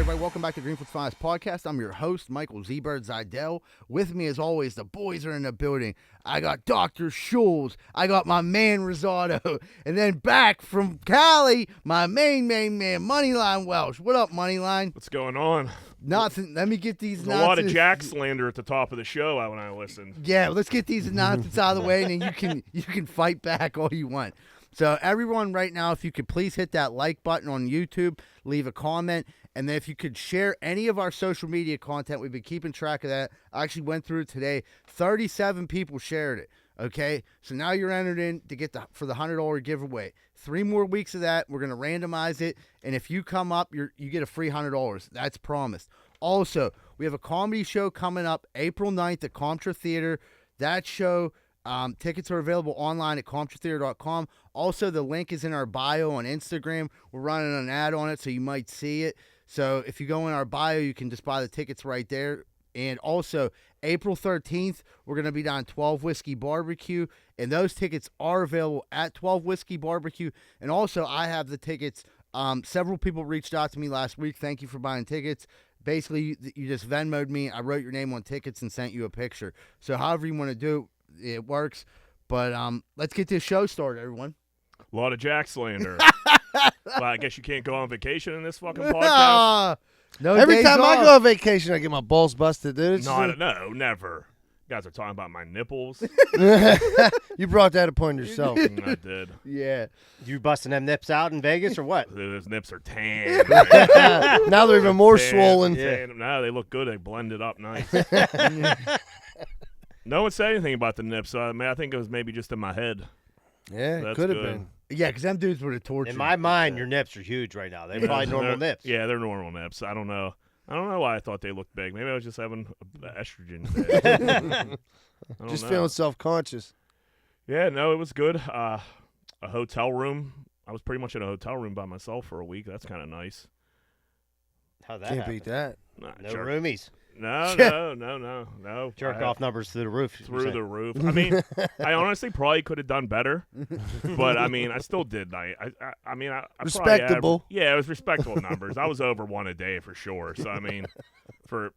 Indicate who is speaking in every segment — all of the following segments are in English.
Speaker 1: everybody? Welcome back to Greenfield's Finest Podcast. I'm your host, Michael Z-Bird Zidell. With me, as always, the boys are in the building. I got Dr. Schulz. I got my man, Rosado. And then back from Cali, my main man, Moneyline Welsh. What up, Moneyline?
Speaker 2: What's going on?
Speaker 1: Nothing. Let me get these
Speaker 2: There's a lot of Jack slander at the top of the show when I listened.
Speaker 1: Yeah, let's get these nonsense out of the way, and then you can fight back all you want. So everyone right now, if you could please hit that like button on YouTube, leave a comment, and then if you could share any of our social media content, we've been keeping track of that. I actually went through it today. 37 people shared it, okay? So now you're entered in to get for the $100 giveaway. 3 more weeks of that. We're going to randomize it, and if you come up, you get a free $100. That's promised. Also, we have a comedy show coming up April 9th at Giantress Theater. That show... tickets are available online at ComptraTheater.com. Also, the link is in our bio on Instagram. We're running an ad on it, so you might see it. So if you go in our bio, you can just buy the tickets right there. And also, April 13th, we're going to be down 12 Whiskey Barbecue, and those tickets are available at 12 Whiskey Barbecue. And also, I have the tickets. Several people reached out to me last week. Thank you for buying tickets. Basically, you just Venmo'd me. I wrote your name on tickets and sent you a picture. So however you want to do it works, but let's get this show started, everyone.
Speaker 2: A lot of Jack slander. Well, I guess you can't go on vacation in this fucking podcast.
Speaker 1: No,
Speaker 3: every time I go on vacation, I get my balls busted, dude.
Speaker 2: No, never. You guys are talking about my nipples.
Speaker 3: You brought that upon yourself.
Speaker 2: I did.
Speaker 1: Yeah.
Speaker 4: You busting them nips out in Vegas or what?
Speaker 2: Those nips are tan.
Speaker 3: Now they're even more
Speaker 2: tan,
Speaker 3: swollen.
Speaker 2: Tan. No, they look good. They blended up nice. No one said anything about the nips. So, I think it was maybe just in my head.
Speaker 3: Yeah, it could have been.
Speaker 1: Yeah, because them dudes would have tortured.
Speaker 4: In my mind, your nips are huge right now. They're probably normal nips.
Speaker 2: Yeah, they're normal nips. I don't know why I thought they looked big. Maybe I was just having estrogen today.
Speaker 3: Just feeling self-conscious.
Speaker 2: Yeah, no, it was good. A hotel room. I was pretty much in a hotel room by myself for a week. That's kind of nice.
Speaker 4: How'd that
Speaker 3: Can't
Speaker 4: happen?
Speaker 3: beat that.
Speaker 2: Nah,
Speaker 4: No roomies.
Speaker 2: No.
Speaker 4: Jerk off numbers through the roof.
Speaker 2: Through the roof. I mean, I honestly probably could have done better, but I mean, I still did. I
Speaker 3: Respectable.
Speaker 2: Yeah, it was respectable numbers. I was over one a day for sure. So I mean, for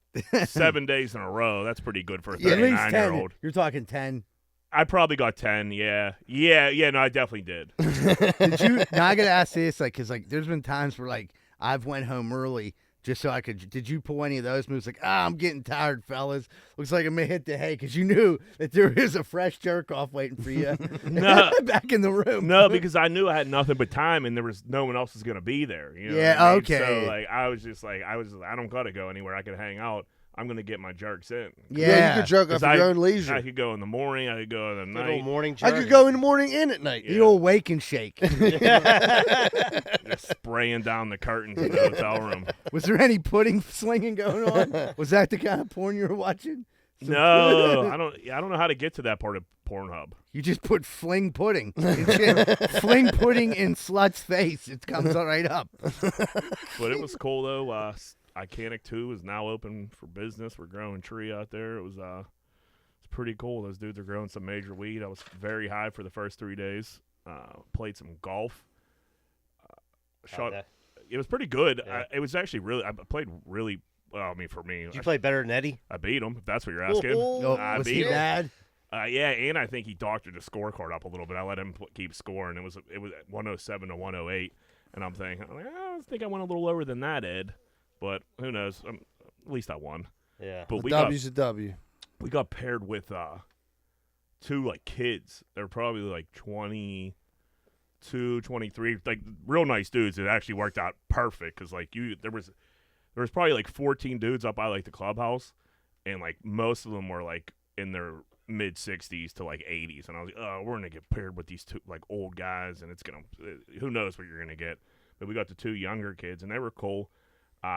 Speaker 2: 7 days in a row, that's pretty good for a 39-year-old.
Speaker 1: You're talking 10.
Speaker 2: I probably got 10. Yeah. No, I definitely did.
Speaker 1: Did you? Now I gotta ask this, because there's been times where I've went home early. Just so I could. Did you pull any of those moves? I'm getting tired, fellas. Looks like I'm gonna hit the hay because you knew that there is a fresh jerk off waiting for you.
Speaker 2: No,
Speaker 1: back in the room.
Speaker 2: No, because I knew I had nothing but time, and there was no one else was gonna be there. You know
Speaker 1: yeah.
Speaker 2: What I mean?
Speaker 1: Okay.
Speaker 2: So I was just I don't gotta go anywhere. I could hang out. I'm gonna get my jerks in.
Speaker 1: Yeah,
Speaker 3: you could jerk off at your own leisure.
Speaker 2: I could go in the morning. I could go in the night.
Speaker 4: Old morning jerk.
Speaker 3: I could go in the morning and at night.
Speaker 1: The old wake and shake.
Speaker 2: Just spraying down the curtains in the hotel room.
Speaker 1: Was there any pudding slinging going on? Was that the kind of porn you were watching?
Speaker 2: No, I don't know how to get to that part of Pornhub.
Speaker 1: You just put fling pudding. Fling pudding in slut's face. It comes right up.
Speaker 2: But it was cool though. Iconic 2 is now open for business. We're growing tree out there. It was it's pretty cool. Those dudes are growing some major weed. I was very high for the first 3 days. Played some golf. It was pretty good.
Speaker 4: Yeah.
Speaker 2: It was actually really. I played really well. I mean, for me,
Speaker 4: Did you play better than Eddie?
Speaker 2: I beat him. If that's what you're asking. I
Speaker 1: Was
Speaker 2: beat
Speaker 1: he
Speaker 2: him.
Speaker 1: bad?
Speaker 2: Yeah, and I think he doctored the scorecard up a little bit. I let him keep scoring. It was 107 to 108, and I'm thinking, I think I went a little lower than that, Ed. But who knows? At least I won.
Speaker 4: Yeah.
Speaker 2: But
Speaker 3: A W's a W.
Speaker 2: We got paired with 2 kids. They're probably 22, 23, real nice dudes. It actually worked out perfect because there was probably 14 dudes up by the clubhouse, and most of them were in their mid 60s to 80s, and I was we're gonna get paired with these 2 old guys, and it's gonna who knows what you're gonna get. But we got the 2 younger kids, and they were cool.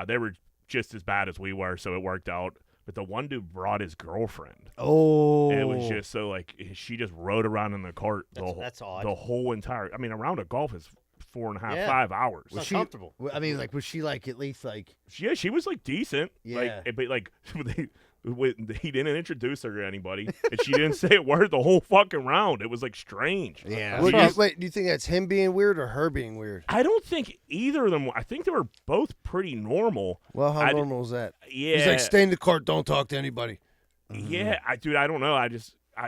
Speaker 2: They were just as bad as we were, so it worked out. But the one dude brought his girlfriend.
Speaker 1: Oh.
Speaker 2: And it was just so, she just rode around in the cart
Speaker 4: That's odd.
Speaker 2: the whole entire – I mean, a round of golf is 4.5, 5 hours.
Speaker 4: It's comfortable.
Speaker 1: I mean, was she at least
Speaker 2: Yeah, she was, decent.
Speaker 1: Yeah.
Speaker 2: But, He didn't introduce her to anybody, and she didn't say a word the whole fucking round. It was like strange.
Speaker 1: Yeah.
Speaker 3: Wait, do you think that's him being weird or her being weird?
Speaker 2: I don't think either of them. I think they were both pretty normal.
Speaker 3: Well, how normal is that?
Speaker 2: Yeah.
Speaker 3: He's like, stay in the cart, don't talk to anybody.
Speaker 2: Yeah, I don't know.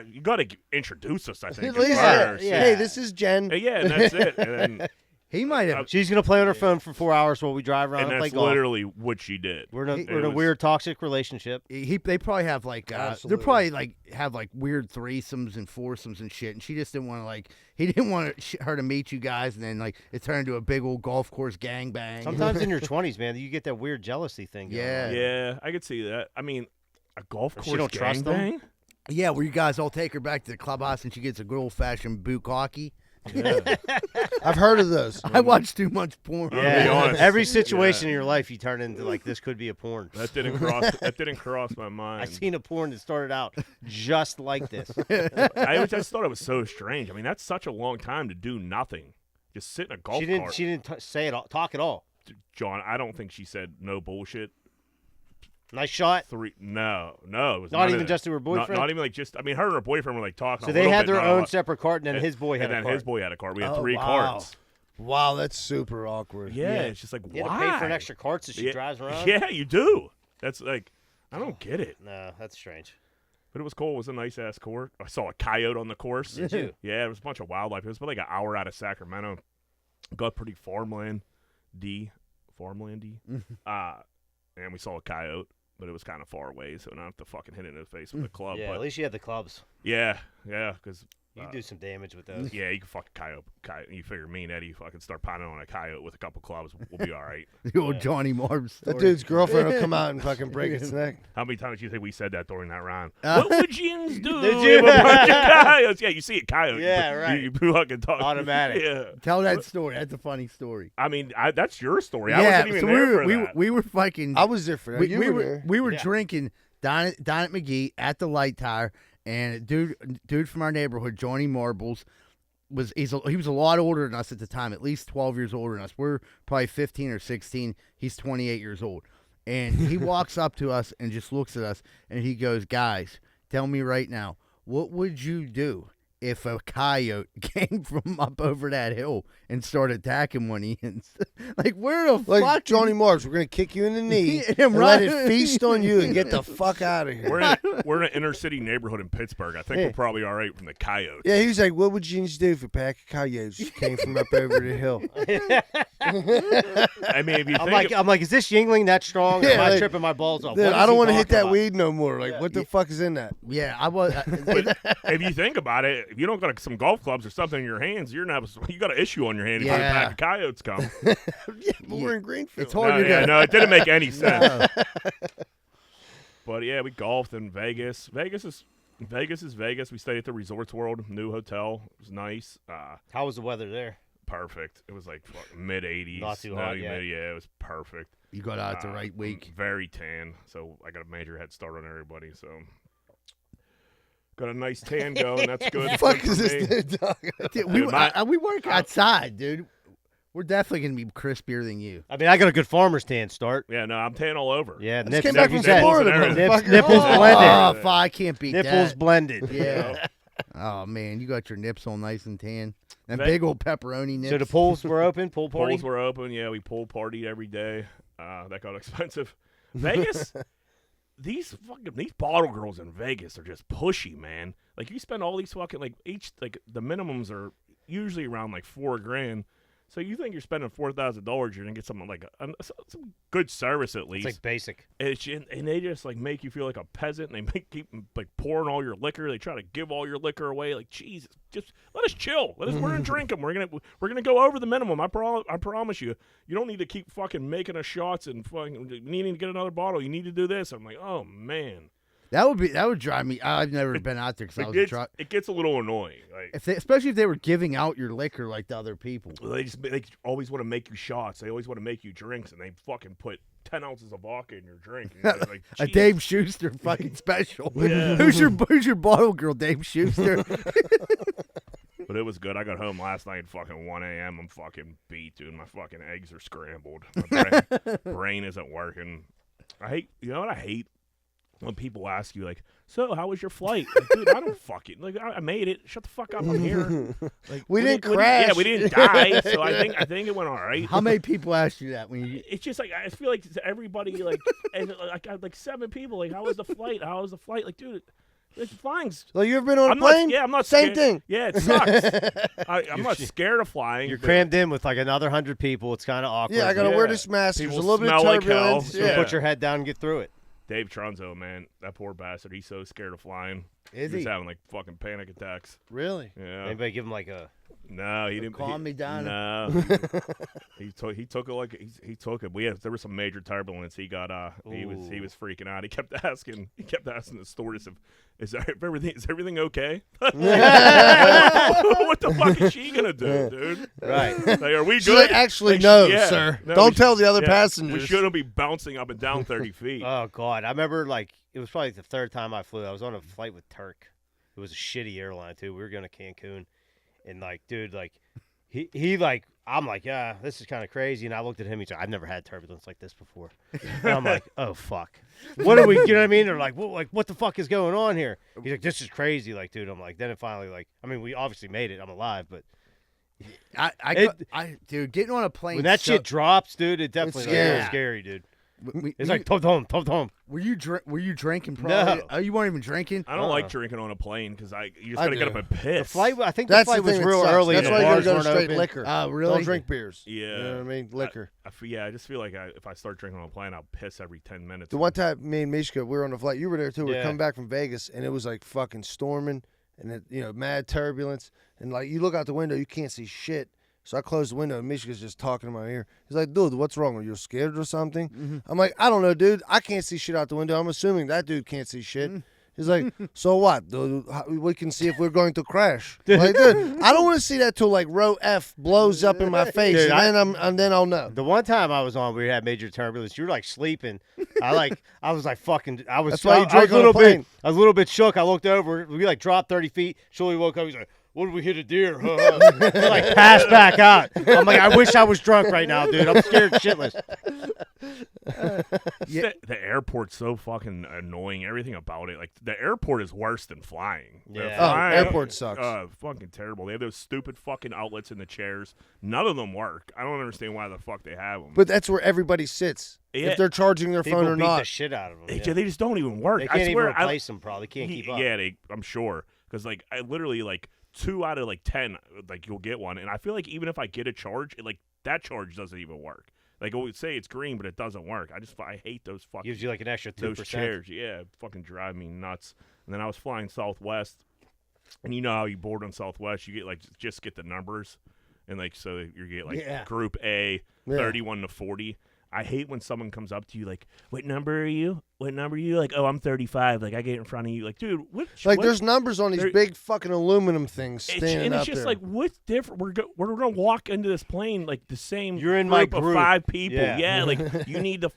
Speaker 2: You got to introduce us, I think.
Speaker 3: At least,
Speaker 2: first.
Speaker 3: Hey, this is Jen.
Speaker 2: Yeah, and that's it. And then,
Speaker 1: He might have.
Speaker 4: She's gonna play on her phone for 4 hours while we drive around and play
Speaker 2: that's
Speaker 4: golf.
Speaker 2: literally what she did.
Speaker 4: We're in a weird toxic relationship.
Speaker 1: They probably have like they're
Speaker 3: Absolutely.
Speaker 1: probably like have like weird threesomes and foursomes and shit, and she just didn't want to he didn't want her to meet you guys, and then like it turned into a big old golf course gangbang.
Speaker 4: Sometimes in your 20s, man, you get that weird jealousy thing. Going
Speaker 1: Yeah.
Speaker 4: on.
Speaker 2: Yeah, I could see that. I mean, a golf
Speaker 4: If
Speaker 2: course
Speaker 4: she don't trust them?
Speaker 2: gangbang?
Speaker 1: Yeah, where you guys all take her back to the clubhouse and she gets a good old fashioned bukkake.
Speaker 3: Yeah. I've heard of those.
Speaker 1: I watch too much porn.
Speaker 2: be
Speaker 4: Yeah.
Speaker 2: honest.
Speaker 4: Every situation in your life, you turn into like this could be a porn.
Speaker 2: That didn't cross my mind.
Speaker 4: I seen a porn that started out just like this.
Speaker 2: I just thought it was so strange. I mean, that's such a long time to do nothing. Just sit in a golf cart.
Speaker 4: She didn't say it, talk at all.
Speaker 2: John, I don't think she said no bullshit.
Speaker 4: Nice shot.
Speaker 2: No, it was
Speaker 4: Not
Speaker 2: none
Speaker 4: even
Speaker 2: of
Speaker 4: just to her boyfriend?
Speaker 2: Not even like just. I mean, her and her boyfriend were like talking.
Speaker 4: So
Speaker 2: a
Speaker 4: they
Speaker 2: little
Speaker 4: had
Speaker 2: bit,
Speaker 4: their
Speaker 2: not a
Speaker 4: own
Speaker 2: lot.
Speaker 4: separate cart, and then his boy had
Speaker 2: and
Speaker 4: a
Speaker 2: then
Speaker 4: cart.
Speaker 2: his boy had a cart. We had
Speaker 3: Oh,
Speaker 2: 3
Speaker 3: wow.
Speaker 2: carts.
Speaker 3: Wow, that's super awkward.
Speaker 2: Yeah, it's just like
Speaker 4: You
Speaker 2: why?
Speaker 4: had to pay for an extra cart so she
Speaker 2: Yeah.
Speaker 4: drives around?
Speaker 2: Yeah, you do. That's like I don't get it.
Speaker 4: No, that's strange.
Speaker 2: But it was cool. It was a nice ass court. I saw a coyote on the course.
Speaker 4: Did you?
Speaker 2: Yeah, there was a bunch of wildlife. It was about like an hour out of Sacramento. Got pretty farmland D. And we saw a coyote, but it was kind of far away, so I don't have to fucking hit it in the face with a club.
Speaker 4: Yeah,
Speaker 2: but
Speaker 4: at least you had the clubs.
Speaker 2: yeah, because
Speaker 4: You do some damage with those.
Speaker 2: yeah, you can fuck a coyote. You figure me and Eddie fucking start pounding on a coyote with a couple clubs, we'll be all right.
Speaker 1: The old Johnny Marv story.
Speaker 3: That dude's girlfriend will come out and fucking break its neck.
Speaker 2: How many times do you think we said that during that round? What would Gins do?
Speaker 4: Did you?
Speaker 2: If a bunch of coyotes? Yeah, you see a coyote.
Speaker 4: Yeah, right.
Speaker 2: You fucking talk.
Speaker 4: Automatic.
Speaker 2: Yeah.
Speaker 1: Tell that story. That's a funny story.
Speaker 2: I mean, that's your story. I
Speaker 1: Yeah,
Speaker 2: wasn't even
Speaker 1: so
Speaker 2: there for that.
Speaker 1: we were fucking.
Speaker 3: I was there for that.
Speaker 1: we,
Speaker 3: You
Speaker 1: we
Speaker 3: were
Speaker 1: were
Speaker 3: there.
Speaker 1: we were
Speaker 4: Yeah.
Speaker 1: drinking down at McGee at the Light Tire, and a dude from our neighborhood, Johnny Marbles, he was a lot older than us at the time, at least 12 years older than us. We're probably 15 or 16. He's 28 years old, and he walks up to us and just looks at us, and he goes, "Guys, tell me right now, what would you do if a coyote came from up over that hill and started attacking one of you?" Like, where the
Speaker 3: Like
Speaker 1: fuck?
Speaker 3: Johnny Marks, we're gonna kick you in the knee
Speaker 1: Yeah,
Speaker 3: and
Speaker 1: right.
Speaker 3: let it feast on you and get the fuck out of here.
Speaker 2: We're in an inner city neighborhood in Pittsburgh. I think
Speaker 3: Yeah.
Speaker 2: we're probably all right from the coyotes.
Speaker 3: Yeah, he was like, "What would you do if a pack of coyotes came from up over the hill?"
Speaker 2: I mean, if you think
Speaker 4: I'm like, is this Yingling that strong? Or
Speaker 3: Yeah,
Speaker 4: am I
Speaker 3: like,
Speaker 4: tripping my balls off?
Speaker 3: Dude,
Speaker 4: What is
Speaker 3: I don't
Speaker 4: he
Speaker 3: want to hit
Speaker 4: talking
Speaker 3: that
Speaker 4: about?
Speaker 3: weed no more. Like, what the fuck is in that?
Speaker 1: Yeah, I was.
Speaker 2: if you think about it, if you don't got some golf clubs or something in your hands, you got an issue on your hand if a
Speaker 1: Yeah.
Speaker 2: pack of coyotes come.
Speaker 3: Yeah, but we're in Greenfield.
Speaker 1: It's hard to
Speaker 2: Yeah,
Speaker 1: get.
Speaker 2: no, it didn't make any sense.
Speaker 1: No.
Speaker 2: But yeah, we golfed in Vegas. Vegas is Vegas. We stayed at the Resorts World, new hotel. It was nice.
Speaker 4: How was the weather there?
Speaker 2: Perfect. It was like mid 80s.
Speaker 4: Not too hot yet.
Speaker 2: Yeah, it was perfect.
Speaker 1: You got out the right week.
Speaker 2: Very tan, so I got a major head start on everybody. So got a nice tan going. That's good.
Speaker 3: The fuck
Speaker 2: Good
Speaker 3: is
Speaker 2: for
Speaker 3: this
Speaker 2: me.
Speaker 3: dude talking?
Speaker 1: Dude,
Speaker 2: Dude,
Speaker 1: we work outside, dude. We're definitely gonna be crispier than you.
Speaker 4: I mean, I got a good farmer's tan start.
Speaker 2: Yeah, no, I'm tan all over.
Speaker 4: Yeah,
Speaker 3: Just
Speaker 4: nips,
Speaker 3: came back
Speaker 4: like
Speaker 3: from
Speaker 4: you said.
Speaker 3: Florida,
Speaker 2: Nipples
Speaker 3: motherfucker.
Speaker 4: Nipples
Speaker 1: Oh,
Speaker 4: blended.
Speaker 1: I can't beat
Speaker 4: Nipples
Speaker 1: that.
Speaker 4: blended.
Speaker 1: Yeah. Oh man, you got your nips all nice and tan. And
Speaker 2: Ve-
Speaker 1: big old pepperoni nips.
Speaker 4: So the pools were open, pool party.
Speaker 2: Pools were open. Yeah, we pool partied every day. That got expensive. Vegas, these bottle girls in Vegas are just pushy, man. Like you spend all these fucking the minimums are usually around like $4,000. So you think you're spending $4,000, you're gonna get something like some good service at least.
Speaker 4: It's like basic.
Speaker 2: And they just like make you feel like a peasant. And they keep like pouring all your liquor. They try to give all your liquor away. Like Jesus, just let us chill. We're gonna drink them. We're gonna go over the minimum. I promise you. You don't need to keep fucking making us shots and fucking needing to get another bottle. You need to do this. I'm like, oh man,
Speaker 1: that would drive me. I've never been out there because I was a truck.
Speaker 2: it gets a little annoying. Like
Speaker 1: Especially if they were giving out your liquor like the other people.
Speaker 2: they always want to make you shots. They always want to make you drinks, and they fucking put 10 ounces of vodka in your drink. And you're like,
Speaker 1: A
Speaker 2: "Jeez."
Speaker 1: Dave Schuster fucking special.
Speaker 2: Yeah.
Speaker 1: Who's your bottle girl, Dave Schuster?
Speaker 2: But it was good. I got home last night at fucking 1 a.m. I'm fucking beat, dude. My fucking eggs are scrambled. My brain isn't working. You know what I hate? when people ask you, like, so how was your flight? Like, dude, I don't fucking, like, I made it. Shut the fuck up. I'm here. Like,
Speaker 3: We didn't crash.
Speaker 2: Yeah, we didn't die. So I think it went all right.
Speaker 1: How many people asked you that when you?
Speaker 2: It's just like I feel like everybody like and like I had like 7 people like how was the flight? How was the flight? Like, dude, it's flying's.
Speaker 3: Like, you ever been on a
Speaker 2: I'm
Speaker 3: plane?
Speaker 2: not. Yeah, I'm not.
Speaker 3: Same
Speaker 2: scared.
Speaker 3: thing.
Speaker 2: Yeah, it sucks. I'm not scared of flying.
Speaker 4: You're
Speaker 2: but
Speaker 4: crammed in with like another 100 people. It's kind of awkward.
Speaker 3: Yeah, I gotta
Speaker 2: Yeah.
Speaker 3: wear this mask. There's a
Speaker 2: People
Speaker 3: little bit of
Speaker 2: smell like hell.
Speaker 3: turbulence.
Speaker 2: So
Speaker 4: So
Speaker 3: yeah.
Speaker 4: put your head down and get through it.
Speaker 2: Dave Tronzo, man, that poor bastard. He's so scared of flying.
Speaker 1: Is
Speaker 2: He's
Speaker 1: he?
Speaker 2: having like fucking panic attacks.
Speaker 3: Really?
Speaker 2: Yeah.
Speaker 4: Anybody give him like a?
Speaker 2: No, he didn't.
Speaker 1: Calm me down.
Speaker 2: No, he took it like he took it. There was some major turbulence. He got he was freaking out. He kept asking the stewardess if is everything okay? What the fuck is she gonna do, dude?
Speaker 4: Right.
Speaker 2: Like, are we
Speaker 3: She's
Speaker 2: good?
Speaker 3: like, actually,
Speaker 2: Like,
Speaker 3: no,
Speaker 2: yeah.
Speaker 3: sir.
Speaker 2: No,
Speaker 3: Don't
Speaker 2: we
Speaker 3: tell the other
Speaker 2: yeah,
Speaker 3: passengers.
Speaker 2: We shouldn't be bouncing up and down 30 feet.
Speaker 4: Oh God, I remember like it was probably the 3rd time I flew. I was on a flight with Turk. It was a shitty airline too. We were going to Cancun, and like, dude, like, he like, I'm like, yeah, this is kind of crazy. And I looked at him. He's like, I've never had turbulence like this before. And I'm like, oh fuck, what are we? You know what I mean? They're like, what the fuck is going on here? He's like, this is crazy, like, dude. I'm like, then it finally, like, I mean, we obviously made it. I'm alive, but
Speaker 1: Dude, getting on a plane.
Speaker 4: when that shit drops, dude, it definitely like,
Speaker 3: scary.
Speaker 4: feels scary, dude.
Speaker 1: We,
Speaker 4: It's like top home.
Speaker 1: Were you drinking? Probably.
Speaker 4: No.
Speaker 1: Oh, you weren't even drinking.
Speaker 2: I don't like drinking on a plane because you just
Speaker 3: I
Speaker 2: gotta get
Speaker 3: do.
Speaker 2: up and piss.
Speaker 4: The flight, I think
Speaker 3: That's
Speaker 4: the flight
Speaker 3: the
Speaker 4: was
Speaker 3: thing that
Speaker 4: real
Speaker 3: sucks.
Speaker 4: early.
Speaker 3: That's
Speaker 4: and
Speaker 3: why
Speaker 4: the
Speaker 3: you
Speaker 4: bars
Speaker 3: gotta go
Speaker 4: weren't
Speaker 3: straight
Speaker 4: open.
Speaker 3: liquor.
Speaker 1: Oh, really?
Speaker 3: Don't drink beers.
Speaker 2: Yeah.
Speaker 3: You know what I mean? Liquor.
Speaker 2: I just feel like if I start drinking on a plane, I'll piss every 10 minutes.
Speaker 3: The one time me and Mishka, we were on the flight. You were there too. We were
Speaker 4: Yeah.
Speaker 3: coming back from Vegas, and it was like fucking storming, and it, mad turbulence, and like you look out the window, you can't see shit. So I closed the window, and Mishka's just talking in my ear. He's like, "Dude, what's wrong? Are you scared or something?"
Speaker 1: Mm-hmm.
Speaker 3: I'm like, "I don't know, dude. I can't see shit out the window. I'm assuming that dude can't see shit." He's like, "So what, dude? We can see if we're going to crash." Like, dude, I don't want to see that till like row F blows up in my face,
Speaker 4: Dude,
Speaker 3: and then I'll know.
Speaker 4: The one time I was on, we had major turbulence. You were like sleeping. I was like fucking. I was.
Speaker 3: That's why you
Speaker 4: I
Speaker 3: drink
Speaker 4: was
Speaker 3: on a plane.
Speaker 4: I was a little bit shook. I looked over. We like dropped 30 feet. Shirley woke up. He's like, "What did we hit a deer?" We like passed back out. I'm like, I wish I was drunk right now, dude. I'm scared shitless.
Speaker 2: The airport's so fucking annoying. Everything about it, like the airport is worse than flying.
Speaker 4: Yeah.
Speaker 3: Oh, airport sucks.
Speaker 2: Fucking terrible. They have those stupid fucking outlets in the chairs. None of them work. I don't understand why the fuck they have them.
Speaker 3: But that's where everybody sits.
Speaker 2: Yeah.
Speaker 3: If they're charging their
Speaker 4: People
Speaker 3: phone or
Speaker 4: beat the
Speaker 3: not.
Speaker 4: shit out of them.
Speaker 2: They just don't even work.
Speaker 4: They can't
Speaker 2: I swear,
Speaker 4: even replace them. Probably can't keep up.
Speaker 2: Yeah, I'm sure because like I literally like 2 out of like 10 like you'll get one, and I feel like even if I get a charge, that charge doesn't even work. Like I would say it's green, but it doesn't work. I hate those fucking
Speaker 4: Gives you like an extra 2%.
Speaker 2: those chairs. Yeah, fucking drive me nuts. And then I was flying Southwest, and you know how you board on Southwest, you get like just get the numbers, and like so you get like
Speaker 1: Yeah.
Speaker 2: Group A,
Speaker 3: Yeah.
Speaker 2: 31 to 40. I hate when someone comes up to you like, "What number are you? What number are you?" Like, "Oh, I'm 35." Like I get in front of you, like, "Dude, what?"
Speaker 3: There's numbers on these
Speaker 2: There-
Speaker 3: big fucking aluminum things standing
Speaker 2: and
Speaker 3: up
Speaker 2: it's just
Speaker 3: there.
Speaker 2: like, what's different? We're gonna walk into this plane like the same.
Speaker 4: You're in my
Speaker 2: group of
Speaker 4: group.
Speaker 2: 5 people.
Speaker 4: Yeah.
Speaker 2: Yeah, like you need to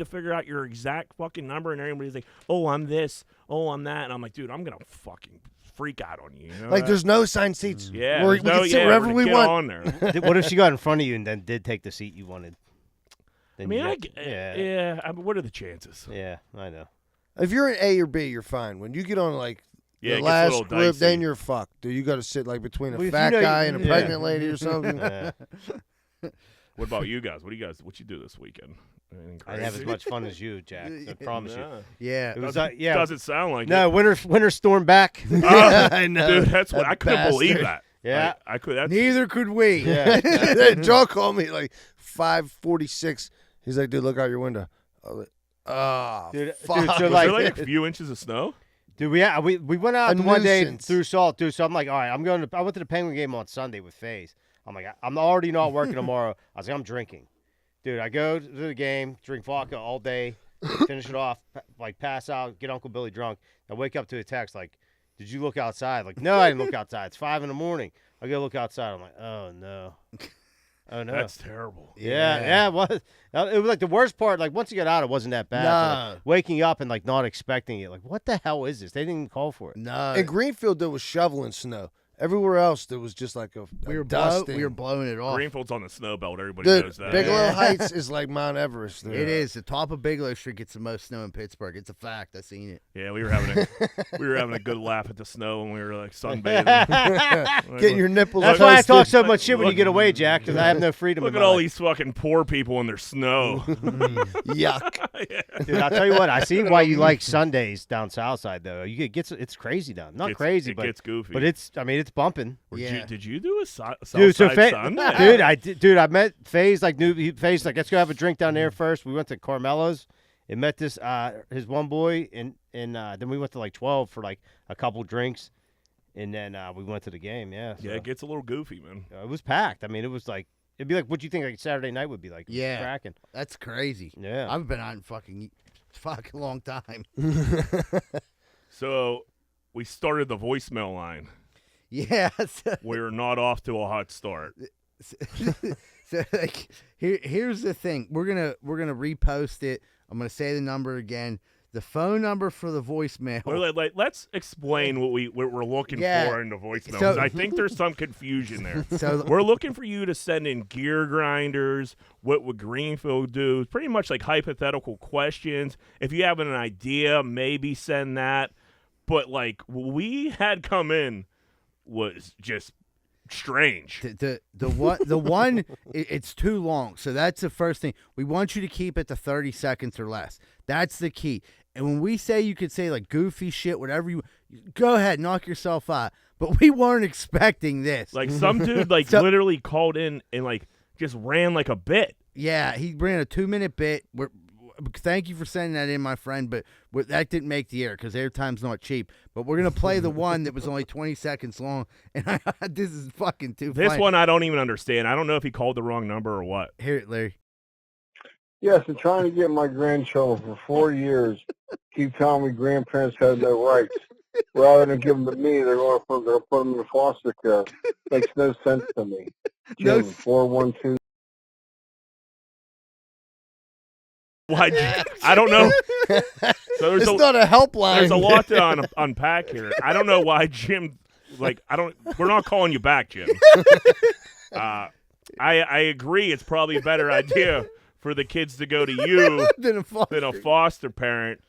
Speaker 2: figure out your exact fucking number, and everybody's like, "Oh, I'm this. Oh, I'm that," and I'm like, "Dude, I'm gonna fucking freak out on you." You know
Speaker 3: Like,
Speaker 2: that?
Speaker 3: there's no assigned seats.
Speaker 2: yeah,
Speaker 3: Where
Speaker 2: there's
Speaker 3: we
Speaker 2: no-
Speaker 3: can sit
Speaker 2: yeah,
Speaker 3: wherever
Speaker 2: we're
Speaker 3: we
Speaker 2: gonna
Speaker 3: want.
Speaker 2: get on there.
Speaker 4: What if she got in front of you and then did take the seat you wanted?
Speaker 2: I
Speaker 4: Then
Speaker 2: mean,
Speaker 4: you got-
Speaker 2: yeah. I mean, what are the chances?
Speaker 4: Yeah, I know.
Speaker 3: If you're in A or B, you're fine. When you get on like
Speaker 2: Yeah, it
Speaker 3: the
Speaker 2: gets a
Speaker 3: last
Speaker 2: little
Speaker 3: group, then
Speaker 2: dicey.
Speaker 3: you're fucked. Dude, you got to sit like between a
Speaker 4: Well, if
Speaker 3: fat
Speaker 4: you know
Speaker 3: guy
Speaker 4: you-
Speaker 3: and a
Speaker 4: yeah.
Speaker 3: pregnant lady or something.
Speaker 4: Yeah.
Speaker 2: What about you guys? What you do this weekend? Anything
Speaker 4: I have as
Speaker 2: crazy?
Speaker 4: much fun as you, Jack. I promise you.
Speaker 2: No.
Speaker 1: Yeah.
Speaker 4: It was
Speaker 2: Doesn't,
Speaker 4: yeah.
Speaker 2: doesn't sound like
Speaker 4: No,
Speaker 2: it.
Speaker 4: winter storm back.
Speaker 3: I know.
Speaker 2: Dude, that's what
Speaker 3: That
Speaker 2: I couldn't believe
Speaker 3: bastard.
Speaker 2: that.
Speaker 4: Yeah.
Speaker 2: I could. That's,
Speaker 1: Neither could we.
Speaker 4: Yeah.
Speaker 3: Joe called me like 5:46. He's like, dude, look out your window. I was like, oh,
Speaker 4: Dude,
Speaker 3: fuck.
Speaker 4: dude, so
Speaker 2: was
Speaker 4: like-
Speaker 2: there like a few inches of snow?
Speaker 4: Dude, we went out
Speaker 3: A
Speaker 4: one day
Speaker 3: nuisance.
Speaker 4: through Salt, dude. So I'm like, all right, I went to the Penguin game on Sunday with FaZe. I'm like, I'm already not working tomorrow. I was like, I'm drinking. Dude, I go to the game, drink vodka all day, finish it off, like pass out, get Uncle Billy drunk. I wake up to a text like, did you look outside? Like, no, I didn't look outside. It's 5 a.m. I go look outside. I'm like, oh no. Oh no.
Speaker 2: That's terrible.
Speaker 4: Yeah, it was. It was like the worst part. Like once you got out, it wasn't that bad. but, like, waking up and like not expecting it. Like, what the hell is this? They didn't even call for it.
Speaker 1: No.
Speaker 3: In Greenfield, there was shoveling snow. Everywhere else, there was just like a
Speaker 1: We were
Speaker 3: dusting.
Speaker 1: blowing it off.
Speaker 2: Greenfield's on the snow belt. Everybody
Speaker 3: Dude,
Speaker 2: knows that.
Speaker 3: Bigelow Heights is like Mount Everest. There.
Speaker 1: It is. The top of Bigelow Street gets the most snow in Pittsburgh. It's a fact. I seen it.
Speaker 2: Yeah, we were having a good laugh at the snow when we were like sunbathing.
Speaker 3: Getting your nipples.
Speaker 4: That's why I
Speaker 3: toasted.
Speaker 4: talk so much shit when you get away, Jack, because I have no freedom.
Speaker 2: Look
Speaker 4: in
Speaker 2: at
Speaker 4: my
Speaker 2: all
Speaker 4: life.
Speaker 2: these fucking poor people in their snow.
Speaker 3: Yuck.
Speaker 4: Dude, I'll tell you what. I see why you like Sundays down south side though. It's crazy down. Not crazy,
Speaker 2: it
Speaker 4: but
Speaker 2: gets goofy.
Speaker 4: but it's bumping.
Speaker 1: Yeah.
Speaker 2: Did you do a South
Speaker 4: Dude, so
Speaker 2: Side Sunday?
Speaker 4: dude, I met FaZe FaZe like let's go have a drink down there first. We went to Carmelo's and met this his one boy and then we went to like 12 for like a couple drinks and then we went to the game. Yeah, so,
Speaker 2: Yeah, it gets a little goofy, man.
Speaker 4: it was packed. I mean, it was like it'd be like what do you think like Saturday night would be like? It was
Speaker 1: Yeah.
Speaker 4: cracking.
Speaker 1: That's crazy.
Speaker 4: Yeah.
Speaker 1: I've been out in fucking long time.
Speaker 2: So we started the voicemail line.
Speaker 1: Yeah.
Speaker 2: We're not off to a hot start.
Speaker 1: So like here's the thing. We're gonna repost it. I'm gonna say the number again. The phone number for the voicemail.
Speaker 2: Well, let's explain what we're looking
Speaker 1: Yeah.
Speaker 2: for in the voicemail.
Speaker 1: So-
Speaker 2: 'Cause I think there's some confusion there.
Speaker 1: So
Speaker 2: We're looking for you to send in gear grinders. What would Greenfield do? Pretty much like hypothetical questions. If you have an idea, maybe send that. But like what we had come in was just strange.
Speaker 1: the one it's too long. So that's the first thing. We want you to keep it to 30 seconds or less. That's the key. And when we say you could say like goofy shit, whatever you go ahead, knock yourself out. But we weren't expecting this.
Speaker 2: Like some dude like
Speaker 1: So-
Speaker 2: literally called in and like just ran like a bit.
Speaker 1: Yeah, he ran a 2-minute bit. Thank you for sending that in, my friend, but that didn't make the air because airtime's not cheap. But we're going to play the one that was only 20 seconds long, and this is fucking too
Speaker 2: This
Speaker 1: funny.
Speaker 2: one I don't even understand. I don't know if he called the wrong number or what.
Speaker 1: Hear it, Larry.
Speaker 5: Yes, I'm trying to get my grandchildren for 4 years. Keep telling me grandparents have no rights. Rather than give them to me, they're going to put them in foster care. Makes no sense to me.
Speaker 1: No
Speaker 5: Jim, 412.
Speaker 2: Why? I don't know. So
Speaker 3: It's not a helpline.
Speaker 2: there's a lot to unpack here. I don't know why Jim. Like we're not calling you back, Jim. I agree. It's probably a better idea for the kids to go to you
Speaker 1: Than a
Speaker 2: than a foster parent.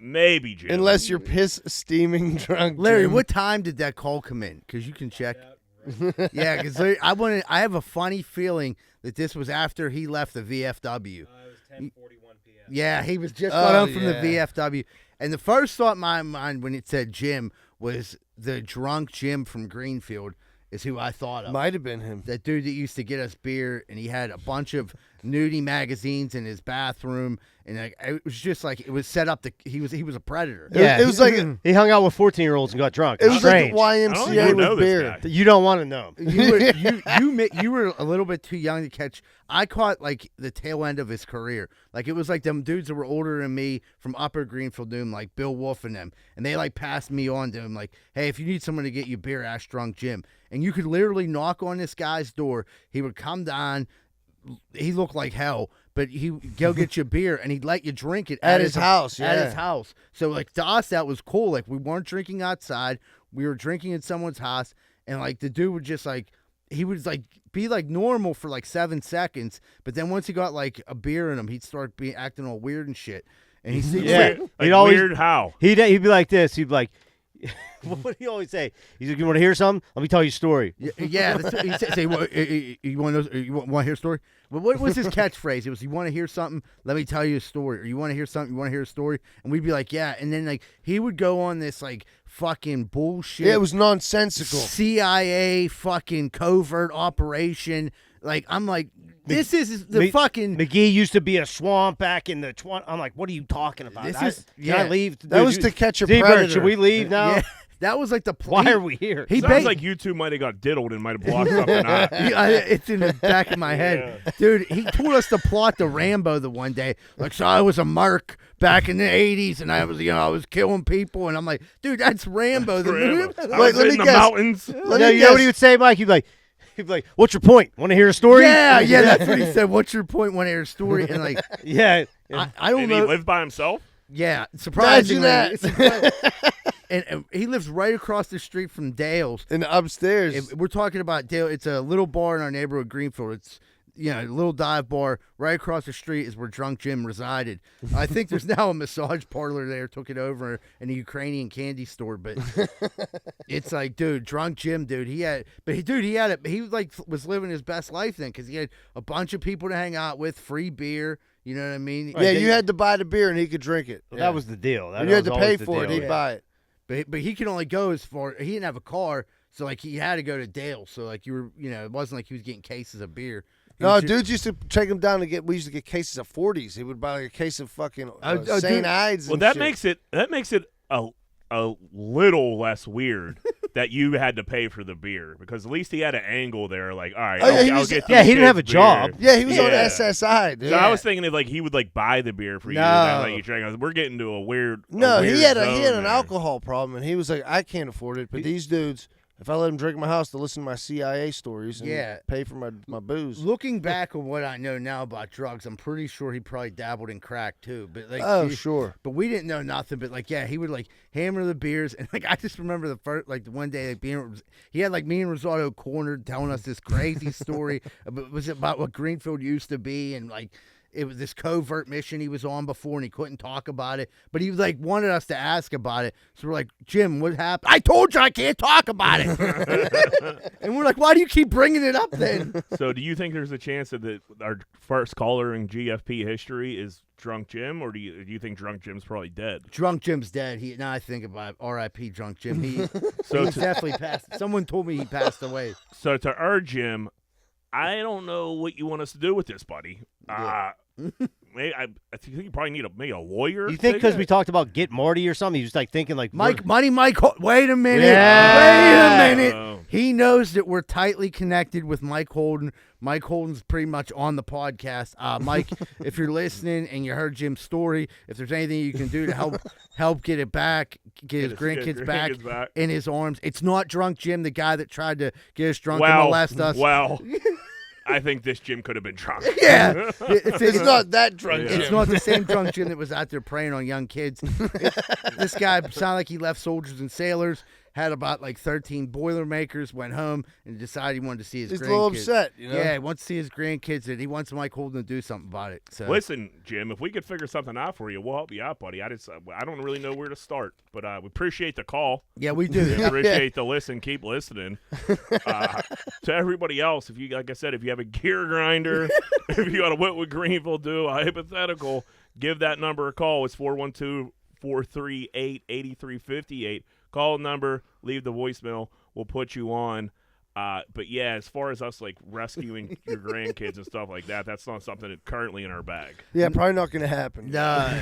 Speaker 2: Maybe, Jim.
Speaker 3: Unless you're piss steaming drunk.
Speaker 1: Larry,
Speaker 3: Jim.
Speaker 1: what time did that call come in? Because you can check. Yeah, because I have a funny feeling that this was after he left the VFW.
Speaker 4: It was 10:41 p.m.
Speaker 1: Yeah, he was just got home from the
Speaker 3: yeah.
Speaker 1: VFW. And the first thought in my mind when it said Jim was the drunk Jim from Greenfield is who I thought of.
Speaker 3: Might have been him.
Speaker 1: That dude that used to get us beer, and he had a bunch of nudie magazines in his bathroom, and like, it was just like it was set up to he was a predator.
Speaker 3: It was like
Speaker 4: He hung out with 14-year-olds and got drunk.
Speaker 3: it was like
Speaker 4: Strange.
Speaker 3: the
Speaker 2: I don't
Speaker 3: YMCA
Speaker 2: even know
Speaker 3: with
Speaker 2: this
Speaker 3: beer.
Speaker 2: guy.
Speaker 4: You don't want to know him.
Speaker 1: You were a little bit too young to catch. I caught like the tail end of his career. Like it was like them dudes that were older than me from Upper Greenfield, doing like Bill Wolf and them, and they like passed me on to him like, hey, if you need someone to get you beer, ask Drunk Jim. And you could literally knock on this guy's door. He would come down. He looked like hell, but he'd go get you beer, and he'd let you drink it
Speaker 3: At his house,
Speaker 1: At his
Speaker 3: yeah.
Speaker 1: house. So like to us, that was cool. Like we weren't drinking outside. We were drinking in someone's house, and like the dude would just like he would like be like normal for like 7 seconds, but then once he got like a beer in him, he'd start acting all weird and shit. And he'd
Speaker 4: Yeah.
Speaker 2: Weird, like
Speaker 4: He'd always-
Speaker 2: weird how?
Speaker 4: He'd be like this. He'd be like, what would he always say? He's like, you want to hear something? Let me tell you a story.
Speaker 1: Yeah, that's what he said. Say, you want to hear a story? But what was his catchphrase? It was, you want to hear something? Let me tell you a story. Or you want to hear something? You want to hear a story? And we'd be like, yeah. And then like he would go on this like fucking bullshit.
Speaker 3: Yeah, it was nonsensical.
Speaker 1: CIA fucking covert operation. Like I'm like, this is the fucking.
Speaker 4: McGee used to be a swamp back in the 20. I'm like, what are you talking about?
Speaker 1: This
Speaker 4: Can I
Speaker 1: yeah.
Speaker 4: leave?
Speaker 3: That was to catch a
Speaker 4: Seabird,
Speaker 3: predator.
Speaker 4: should we leave now?
Speaker 1: Yeah, that was like the plan.
Speaker 4: Why are we here?
Speaker 1: He
Speaker 2: Sounds
Speaker 1: ba-
Speaker 2: like you two might have got diddled and might have blocked something out.
Speaker 1: It's in the back of my head. Dude, he told us to plot the Rambo the one day. Like, so I was a merc back in the 80s, and I was killing people, and I'm like, dude, that's Rambo. The movie.
Speaker 2: I was
Speaker 3: let
Speaker 2: in
Speaker 3: me
Speaker 2: the
Speaker 3: guess.
Speaker 2: mountains.
Speaker 3: Let
Speaker 4: No,
Speaker 3: me
Speaker 4: you know what
Speaker 3: guess.
Speaker 4: he would say, Mike? He'd be like, what's your point? Want to hear a story?
Speaker 1: Yeah, that's what he said. What's your point? Want to hear a story? And like,
Speaker 4: Yeah.
Speaker 1: I don't
Speaker 2: Did he
Speaker 1: know.
Speaker 2: live by himself?
Speaker 1: Yeah, surprisingly.
Speaker 3: Imagine that.
Speaker 1: and he lives right across the street from Dale's.
Speaker 3: In the upstairs.
Speaker 1: If we're talking about Dale. It's a little bar in our neighborhood, Greenfield. It's a little dive bar right across the street is where Drunk Jim resided. I think there's now a massage parlor there, took it over, and a Ukrainian candy store. But it's like, dude, Drunk Jim, dude, he was living his best life then because he had a bunch of people to hang out with, free beer. You know what I mean?
Speaker 3: Yeah, you had to buy the beer and he could drink it.
Speaker 4: Well, that was the deal.
Speaker 3: You had to pay for it. He'd buy it.
Speaker 1: But he could only go as far. He didn't have a car, so like he had to go to Dale. So like it wasn't like he was getting cases of beer.
Speaker 3: No, dudes used to take him down we used to get cases of 40s. He would buy like a case of fucking St. Ides.
Speaker 2: Well, that makes it a little less weird that you had to pay for the beer because at least he had an angle there. Like, all right, I'll get.
Speaker 4: Yeah, he didn't have a job.
Speaker 3: Yeah, he was on SSI. Dude.
Speaker 2: So I was thinking if like he would like buy the beer for you and let you drink. We're getting to a weird.
Speaker 3: No, he had
Speaker 2: zone
Speaker 3: an alcohol problem, and he was like, I can't afford it. But these dudes. If I let him drink in my house to listen to my CIA stories and pay for my booze.
Speaker 1: Looking back on what I know now about drugs, I'm pretty sure he probably dabbled in crack too. But like,
Speaker 3: sure.
Speaker 1: But we didn't know nothing. But like, he would like hammer the beers, and like I just remember the one day like he had like me and Rosato cornered, telling us this crazy story about what Greenfield used to be, and like. It was this covert mission he was on before, and he couldn't talk about it. But he like wanted us to ask about it. So we're like, Jim, what happened? I told you I can't talk about it. And we're like, why do you keep bringing it up then?
Speaker 2: So do you think there's a chance that our first caller in GFP history is Drunk Jim, or do you think Drunk Jim's probably dead?
Speaker 1: Drunk Jim's dead. Now I think about R.I.P. Drunk Jim. He's definitely passed. Someone told me he passed away.
Speaker 2: So to our Jim, I don't know what you want us to do with this, buddy. I think you probably need maybe a lawyer.
Speaker 4: You think because we talked about Get Marty or something, he's just like thinking like
Speaker 1: Mike. Wait a minute.
Speaker 4: Yeah.
Speaker 1: Wait a minute. He knows that we're tightly connected with Mike Holden. Mike Holden's pretty much on the podcast. Mike, if you're listening and you heard Jim's story, if there's anything you can do to help get it back, get his grandkids back in his arms. It's not Drunk Jim, the guy that tried to get us drunk and molest us.
Speaker 2: Well, I think this Jim could have been drunk.
Speaker 1: Yeah.
Speaker 3: It's not that drunk Jim.
Speaker 1: It's not the same Drunk Jim that was out there preying on young kids. This guy sounded like he left soldiers and sailors, had about like 13 Boilermakers, went home and decided he wanted to see his grandkids.
Speaker 3: He's a little upset, you know?
Speaker 1: Yeah, he wants to see his grandkids, and he wants Mike Holden to do something about it. So
Speaker 2: listen, Jim, if we could figure something out for you, we'll help you out, buddy. I don't really know where to start, but we appreciate the call.
Speaker 1: Yeah, we do.
Speaker 2: We appreciate the listen. Keep listening. To everybody else, if you have a gear grinder, if you got a what would Greenfield do, a hypothetical, give that number a call. It's 412-438-8358. Call the number, leave the voicemail. We'll put you on. But yeah, as far as us like rescuing your grandkids and stuff like that, that's not something that's currently in our bag.
Speaker 3: Yeah, probably not going to happen.
Speaker 1: No,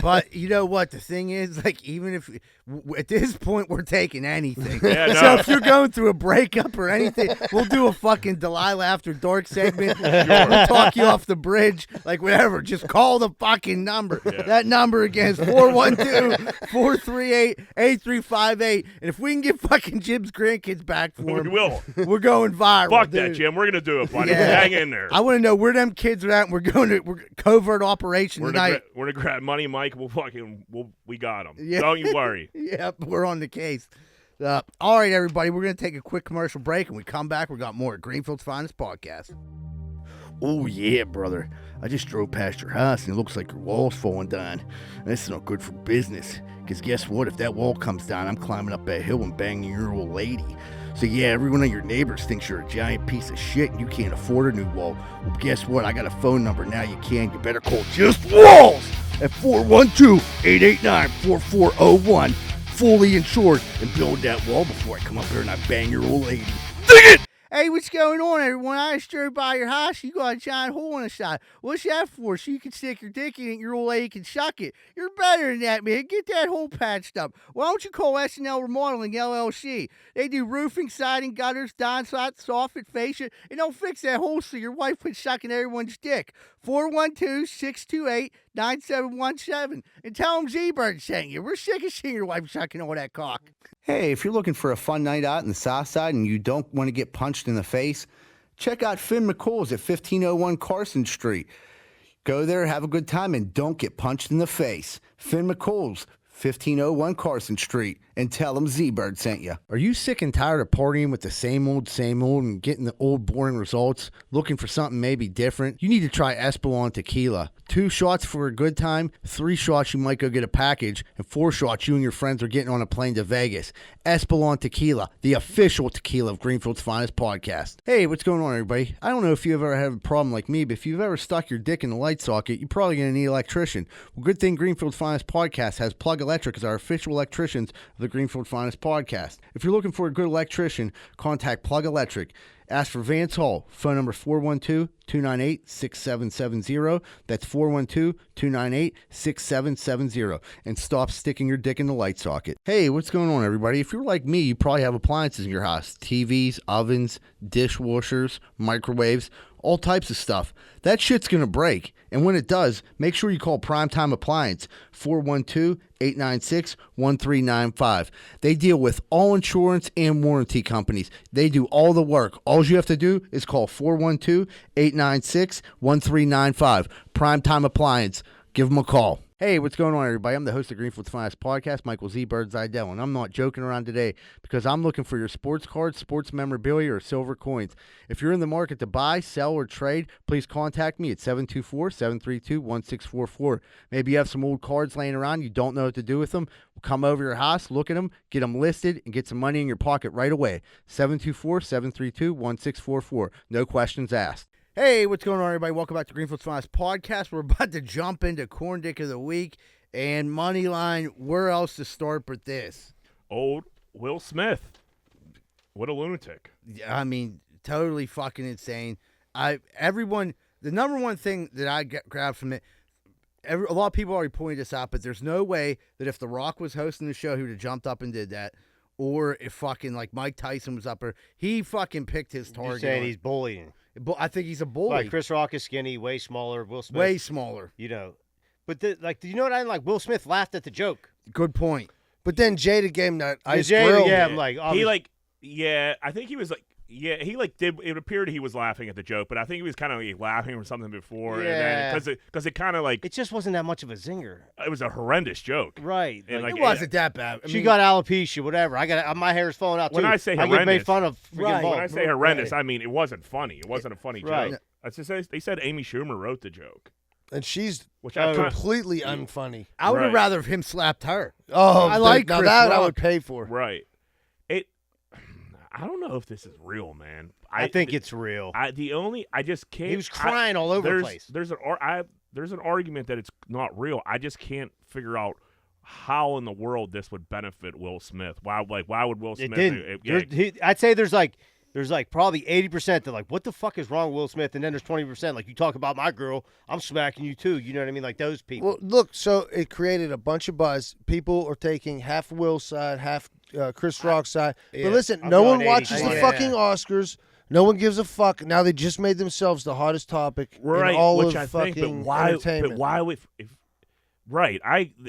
Speaker 1: but you know what? The thing is, like, even if at this point we're taking anything.
Speaker 2: Yeah, no.
Speaker 1: So if you're going through a breakup or anything, we'll do a fucking Delilah After Dark segment. We'll talk you off the bridge, like whatever. Just call the fucking number.
Speaker 2: Yeah.
Speaker 1: That number again is 412-438-8358. And if we can get fucking Jim's grandkids back for him,
Speaker 2: We will.
Speaker 1: we're going viral.
Speaker 2: Fuck
Speaker 1: dude.
Speaker 2: that, Jim. We're gonna do it, buddy.
Speaker 1: Yeah.
Speaker 2: Hang in there.
Speaker 1: I want to know where them kids are at. And we're covert operation tonight.
Speaker 2: We're gonna grab money, Mike. We got them.
Speaker 1: Yeah.
Speaker 2: Don't you worry.
Speaker 1: Yep, we're on the case. All right, everybody, we're going to take a quick commercial break, and we come back. We got more at Greenfield's Finest Podcast. Oh, yeah, brother. I just drove past your house, and it looks like your wall's falling down. That's not good for business, because guess what? If that wall comes down, I'm climbing up that hill and banging your old lady. So, yeah, every one of your neighbors thinks you're a giant piece of shit, and you can't afford a new wall. Well, guess what? I got a phone number now you can. You better call Just Walls at 412-889-4401. Fully insured, and build that wall before I come up here and I bang your old lady. Dig it! Hey, what's going on, everyone? I just drove by your house. You got a giant hole in the side. What's that for? So you can stick your dick in it and your old lady can suck it. You're better than that, man. Get that hole patched up. Why don't you call S&L Remodeling LLC? They do roofing, siding, gutters, downspouts, soffit, fascia, and they'll fix that hole so your wife quit sucking everyone's dick. 412-628-9717. And tell them Z-Bird sent you. We're sick of seeing your wife sucking all that cock. Hey, if you're looking for a fun night out in the South Side and you don't want to get punched in the face, check out Finn McCool's at 1501 Carson Street. Go there, have a good time, and don't get punched in the face. Finn McCool's, 1501 Carson Street, and tell them Z-Bird sent you. Are you sick and tired of partying with the same old, and getting the old boring results? Looking for something maybe different? You need to try Espolon Tequila. 2 shots for a good time, 3 shots you might go get a package, and 4 shots you and your friends are getting on a plane to Vegas. Espolon Tequila, the official tequila of Greenfield's Finest podcast. Hey, what's going on, everybody? I don't know if you've ever had a problem like me, but if you've ever stuck your dick in the light socket, you're probably going to need an electrician. Well, good thing Greenfield's Finest podcast has Plug Electric as our official electricians of the Greenfield Finest podcast. If you're looking for a good electrician, contact Plug Electric. Ask for Vance Hall. Phone number 412-298-6770. That's 412-298-6770. And stop sticking your dick in the light socket. Hey, what's going on, everybody? If you're like me, you probably have appliances in your house. TVs, ovens, dishwashers, microwaves, all types of stuff. That shit's going to break. And when it does, make sure you call Primetime Appliance, 412-896-1395. They deal with all insurance and warranty companies. They do all the work. All you have to do is call 412-896-1395. Primetime Appliance. Give them a call. Hey, what's going on, everybody? I'm the host of Greenfield's Finest podcast, Michael Z. Bird Zidell, and I'm not joking around today because I'm looking for your sports cards, sports memorabilia, or silver coins. If you're in the market to buy, sell, or trade, please contact me at 724-732-1644. Maybe you have some old cards laying around, you don't know what to do with them. Come over your house, look at them, get them listed, and get some money in your pocket right away. 724-732-1644. No questions asked. Hey, what's going on, everybody? Welcome back to Greenfield's Finest podcast. We're about to jump into Corn Dick of the Week and Moneyline. Where else to start but this?
Speaker 2: Old Will Smith. What a lunatic.
Speaker 1: I mean, totally fucking insane. The number one thing that I grabbed from it, a lot of people already pointed this out, but there's no way that if The Rock was hosting the show, he would have jumped up and did that. Or if fucking like Mike Tyson was up there, he fucking picked his target.
Speaker 4: You're saying he's bullying.
Speaker 1: I think he's a bully.
Speaker 4: Like Chris Rock is skinny, way smaller. Will Smith,
Speaker 1: way smaller.
Speaker 4: You know, but do you know what I mean? Like Will Smith laughed at the joke.
Speaker 1: Good point.
Speaker 3: But then Jada gave him that ice
Speaker 4: Jada,
Speaker 3: grill.
Speaker 4: yeah, I'm like,
Speaker 2: he like, yeah, I think he was like, yeah, he like did. It appeared he was laughing at the joke, but I think he was kind of like laughing or something before,
Speaker 4: yeah,
Speaker 2: and then because it kind of like
Speaker 4: it just wasn't that much of a zinger.
Speaker 2: It was a horrendous joke,
Speaker 4: right?
Speaker 2: And like,
Speaker 1: it wasn't that bad.
Speaker 4: She got alopecia, whatever. I got my hair's falling out too.
Speaker 2: When I say
Speaker 4: I
Speaker 2: horrendous,
Speaker 4: get made fun of.
Speaker 1: Right.
Speaker 2: When I say horrendous, I mean it wasn't funny. It wasn't a funny
Speaker 4: right.
Speaker 2: joke. That's just, they said Amy Schumer wrote the joke,
Speaker 3: and she's
Speaker 2: which I
Speaker 3: completely unfunny.
Speaker 1: I would have
Speaker 2: Right.
Speaker 1: rather him slapped her.
Speaker 3: Oh,
Speaker 1: I like
Speaker 3: now
Speaker 1: Chris
Speaker 3: that
Speaker 1: Rock.
Speaker 3: I would pay for.
Speaker 2: Right. I don't know if this is real, man.
Speaker 4: I think it's real.
Speaker 2: I just can't.
Speaker 4: He was crying all over the place.
Speaker 2: There's an argument that it's not real. I just can't figure out how in the world this would benefit Will Smith. Why would Will Smith?
Speaker 4: It didn't. I'd say there's probably 80% that like, what the fuck is wrong with Will Smith? And then there's 20% like, you talk about my girl, I'm smacking you too. You know what I mean? Like those people.
Speaker 3: Well, look, so it created a bunch of buzz. People are taking half Will's side, half Chris Rock's side.
Speaker 1: Yeah.
Speaker 3: But listen,
Speaker 4: I'm
Speaker 3: no
Speaker 4: going
Speaker 3: one watches the
Speaker 4: 80-20.
Speaker 3: fucking Oscars. No one gives a fuck. Now they just made themselves the hottest topic in all
Speaker 2: which
Speaker 3: of
Speaker 2: I
Speaker 3: fucking
Speaker 2: think, but why?
Speaker 3: entertainment.
Speaker 2: But why would? Right,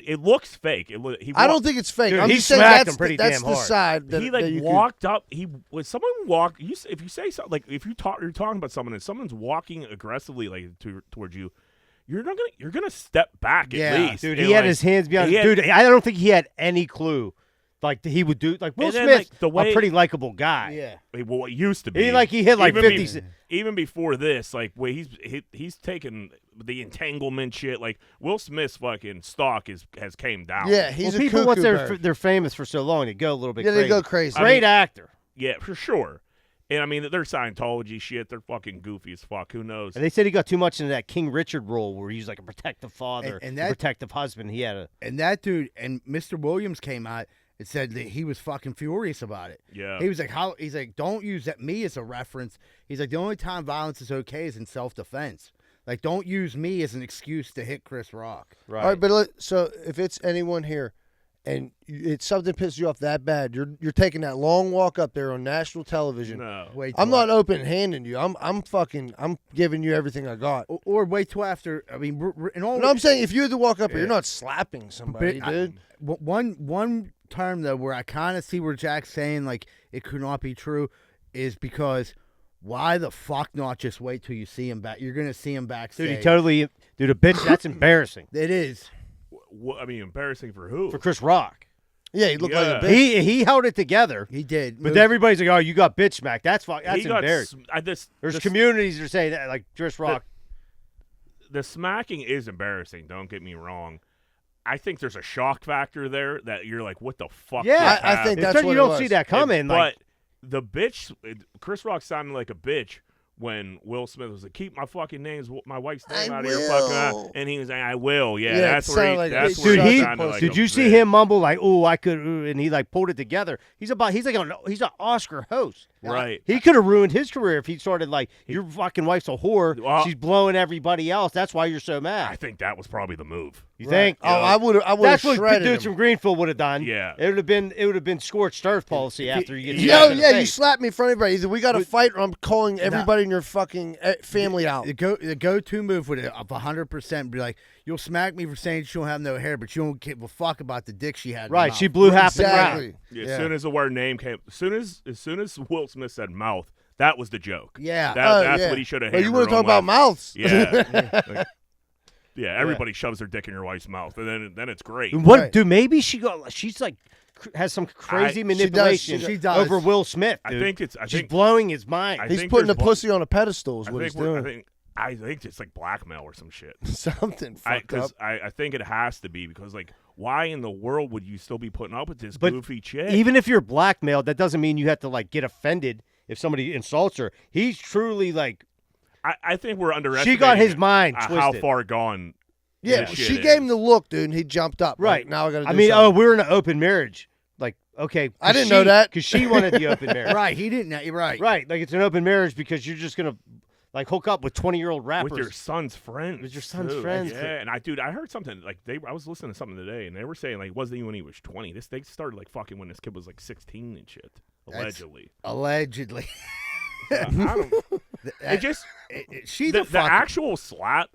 Speaker 2: it looks fake.
Speaker 3: I don't think it's fake.
Speaker 4: Dude,
Speaker 3: I'm
Speaker 4: he
Speaker 3: just saying
Speaker 4: smacked
Speaker 3: that's
Speaker 4: him pretty
Speaker 3: that's
Speaker 4: damn
Speaker 3: the
Speaker 4: hard.
Speaker 3: side that
Speaker 2: he like
Speaker 3: that you
Speaker 2: walked up. When someone walk, if you say something like if you're talking about someone and someone's walking aggressively like towards you, you're gonna step back
Speaker 1: Yeah.
Speaker 2: at least.
Speaker 4: Dude,
Speaker 2: And,
Speaker 4: he had
Speaker 2: like,
Speaker 4: his hands behind.
Speaker 2: he had-
Speaker 4: Dude, I don't think he had any clue. Like he would do. Like Will
Speaker 2: And then,
Speaker 4: Smith,
Speaker 2: like, the way-
Speaker 4: a pretty likable guy.
Speaker 1: Yeah.
Speaker 2: Well, it used to be.
Speaker 4: He hit like
Speaker 2: Even
Speaker 4: 50.
Speaker 2: Even before this, like he's taken the entanglement shit. Like Will Smith's fucking stock has came down.
Speaker 3: Yeah, he's
Speaker 4: Well,
Speaker 3: a
Speaker 4: people once
Speaker 3: cuckoo bird.
Speaker 4: they're famous for so long, they go a little bit.
Speaker 3: Yeah,
Speaker 4: crazy.
Speaker 3: they go crazy.
Speaker 4: Great actor.
Speaker 2: Yeah, for sure. And I mean, their Scientology shit, they're fucking goofy as fuck. Who knows?
Speaker 4: And they said he got too much into that King Richard role where he's like a protective father,
Speaker 1: And
Speaker 4: a
Speaker 1: that-
Speaker 4: protective husband. He had a.
Speaker 1: And that dude and Mr. Williams came out and said that he was fucking furious about it.
Speaker 2: Yeah.
Speaker 1: He was like, he's like, don't use me as a reference. He's like, the only time violence is okay is in self-defense. Like, don't use me as an excuse to hit Chris Rock.
Speaker 4: Right.
Speaker 3: All right, but so if it's anyone here, and it's something pisses you off that bad, you're taking that long walk up there on national television.
Speaker 2: No.
Speaker 1: Wait
Speaker 3: I'm
Speaker 1: till
Speaker 3: not open-handing you. I'm giving you everything I got.
Speaker 1: or wait till after. I mean, in all.
Speaker 3: No, I'm saying if you had to walk up here,
Speaker 2: Yeah.
Speaker 3: you're not slapping somebody,
Speaker 1: But
Speaker 3: dude.
Speaker 1: One term though where I kind of see where Jack's saying like it could not be true is because why the fuck not just wait till you see him back? You're gonna see him backstage.
Speaker 4: Dude, a bitch. That's embarrassing.
Speaker 1: It is.
Speaker 2: I mean, embarrassing for who?
Speaker 4: For Chris Rock.
Speaker 3: Yeah, he looked like a
Speaker 2: Yeah.
Speaker 3: bitch.
Speaker 4: He held it together.
Speaker 1: He did.
Speaker 4: But everybody's like, "Oh, you got bitch smacked." That's
Speaker 2: He got
Speaker 4: embarrassing. There's
Speaker 2: this-
Speaker 4: communities that say that, like Chris Rock.
Speaker 2: The smacking is embarrassing. Don't get me wrong. I think there's a shock factor there that you're like, what the fuck?
Speaker 4: Yeah,
Speaker 2: just
Speaker 3: I think
Speaker 2: happened?
Speaker 3: that's
Speaker 4: It's
Speaker 3: what
Speaker 4: you
Speaker 3: it
Speaker 4: don't
Speaker 3: was.
Speaker 4: see that coming.
Speaker 2: But
Speaker 4: Like,
Speaker 2: the bitch, Chris Rock sounded like a bitch when Will Smith was like, "Keep my fucking names, my wife's name
Speaker 3: I
Speaker 2: out of your fucking
Speaker 3: will.
Speaker 2: mouth," and he was like, "I will." Yeah,
Speaker 3: Yeah,
Speaker 2: that's
Speaker 3: it
Speaker 2: where
Speaker 3: sounded
Speaker 2: he,
Speaker 3: like a
Speaker 2: that's
Speaker 3: bitch.
Speaker 2: where
Speaker 4: Dude,
Speaker 2: he
Speaker 4: he-
Speaker 2: sounded like
Speaker 4: did
Speaker 2: a
Speaker 4: you see
Speaker 2: bitch.
Speaker 4: him mumble like, "Oh, I could," and he like pulled it together? He's an Oscar host.
Speaker 2: Right.
Speaker 4: He could have ruined his career if he started like, "Your fucking wife's a whore.
Speaker 2: Well-
Speaker 4: She's blowing everybody else. That's why you're so
Speaker 2: I
Speaker 4: mad."
Speaker 2: think that was probably the move.
Speaker 4: You think?
Speaker 3: Oh, I would have
Speaker 4: That's what
Speaker 3: shredded
Speaker 4: dudes
Speaker 3: him.
Speaker 4: from Greenfield would have done.
Speaker 2: Yeah.
Speaker 4: It would have been scorched earth policy after you get
Speaker 2: Yeah.
Speaker 4: smacked
Speaker 3: Yo,
Speaker 4: in the
Speaker 3: yeah, you
Speaker 4: face.
Speaker 3: slapped me in front of everybody. Either we got to fight or I'm calling everybody in your fucking family out.
Speaker 1: The go-to move would have 100% be like, you'll smack me for saying she don't have no hair, but you don't give a fuck about the dick she had. in her
Speaker 4: Right,
Speaker 1: mouth.
Speaker 4: she blew half the crowd.
Speaker 3: Exactly.
Speaker 2: As
Speaker 3: Yeah.
Speaker 2: soon as the word name came, as soon as Will Smith said mouth, that was the joke.
Speaker 1: Yeah.
Speaker 2: That's
Speaker 3: yeah.
Speaker 2: what he should have.
Speaker 3: But you want to talk about mouths?
Speaker 2: Yeah. Yeah, everybody shoves their dick in your wife's mouth, and then it's great.
Speaker 4: What,
Speaker 3: Right.
Speaker 4: dude? Maybe she's like has some crazy manipulation
Speaker 1: she does.
Speaker 4: over Will Smith.
Speaker 2: I
Speaker 4: Dude.
Speaker 2: think
Speaker 4: she's
Speaker 2: think
Speaker 4: blowing his mind.
Speaker 2: I
Speaker 3: He's
Speaker 2: think
Speaker 3: putting the
Speaker 2: there's
Speaker 3: pussy on a pedestal is
Speaker 2: I
Speaker 3: what
Speaker 2: think
Speaker 3: he's
Speaker 2: we're-
Speaker 3: doing.
Speaker 2: I think it's like blackmail or some shit.
Speaker 3: Something fucked up.
Speaker 2: I think it has to be because like why in the world would you still be putting up with this
Speaker 4: But
Speaker 2: goofy chick?
Speaker 4: Even if you're blackmailed, that doesn't mean you have to like get offended if somebody insults her. He's truly like
Speaker 2: I think we're underestimating.
Speaker 4: she got his mind
Speaker 2: how
Speaker 4: twisted.
Speaker 2: far gone.
Speaker 3: Yeah,
Speaker 2: this
Speaker 3: she
Speaker 2: shit
Speaker 3: gave him
Speaker 2: is.
Speaker 3: the look, dude, and he jumped up.
Speaker 4: Right.
Speaker 3: Like, now I got to do
Speaker 4: I mean,
Speaker 3: something.
Speaker 4: we're in an open marriage. Like, okay,
Speaker 3: I didn't know that.
Speaker 4: because she wanted the open marriage.
Speaker 1: Right, he didn't. Right.
Speaker 4: Right, like it's an open marriage because you're just gonna like hook up with 20-year-old rappers.
Speaker 2: with your son's friends.
Speaker 4: With your son's
Speaker 2: too.
Speaker 4: friends.
Speaker 2: Yeah, and I heard something like I was listening to something today, and they were saying like it wasn't even when he was 20. They started like fucking when this kid was like 16 and shit, allegedly.
Speaker 1: Allegedly.
Speaker 2: I don't. It just
Speaker 1: She
Speaker 2: the
Speaker 1: fuck.
Speaker 2: actual slap.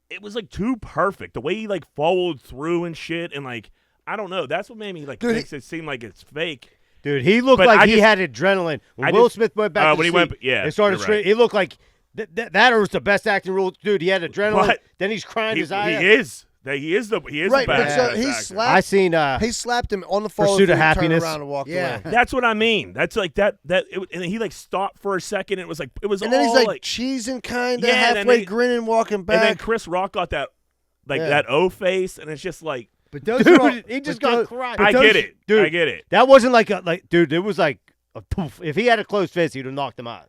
Speaker 2: It was like too perfect. The way he like followed through and shit, and like I don't know. That's what made me like
Speaker 3: Dude,
Speaker 2: makes it seem like it's fake.
Speaker 4: Dude, he looked
Speaker 2: But
Speaker 4: like
Speaker 2: I
Speaker 4: he
Speaker 2: just-
Speaker 4: had adrenaline. When
Speaker 2: I
Speaker 4: Will
Speaker 2: just-
Speaker 4: Smith went back to
Speaker 2: when he
Speaker 4: the
Speaker 2: went-
Speaker 4: seat
Speaker 2: yeah,
Speaker 4: and started
Speaker 2: you're
Speaker 4: straight,
Speaker 2: right.
Speaker 4: he looked like that was the best acting role. Dude, he had adrenaline.
Speaker 2: But
Speaker 4: then he's crying
Speaker 2: He
Speaker 4: his eye out.
Speaker 2: is the
Speaker 3: Right,
Speaker 2: a
Speaker 3: but
Speaker 2: badass
Speaker 3: so he
Speaker 2: actor.
Speaker 3: slapped.
Speaker 4: I seen
Speaker 3: He slapped him on the follow
Speaker 4: Pursuit
Speaker 3: through,
Speaker 4: of
Speaker 3: turned
Speaker 4: Happiness.
Speaker 3: around and walked
Speaker 1: Yeah.
Speaker 3: away.
Speaker 2: That's what I mean. That's like that. And he like stopped for a second. It was like it was
Speaker 3: And then
Speaker 2: all
Speaker 3: he's like cheesing, kind of
Speaker 2: Yeah, and then
Speaker 3: halfway
Speaker 2: he-
Speaker 3: grinning, walking back.
Speaker 2: and then Chris Rock got that
Speaker 3: Yeah.
Speaker 2: that O face, and it's just like
Speaker 1: But those are all,
Speaker 4: dude, he just
Speaker 1: but
Speaker 4: got
Speaker 1: those-
Speaker 4: cried.
Speaker 2: I
Speaker 1: those-
Speaker 2: get it,
Speaker 4: dude,
Speaker 2: I get it.
Speaker 4: That wasn't like dude. It was like a poof. If he had a closed fist, he'd have knocked him out.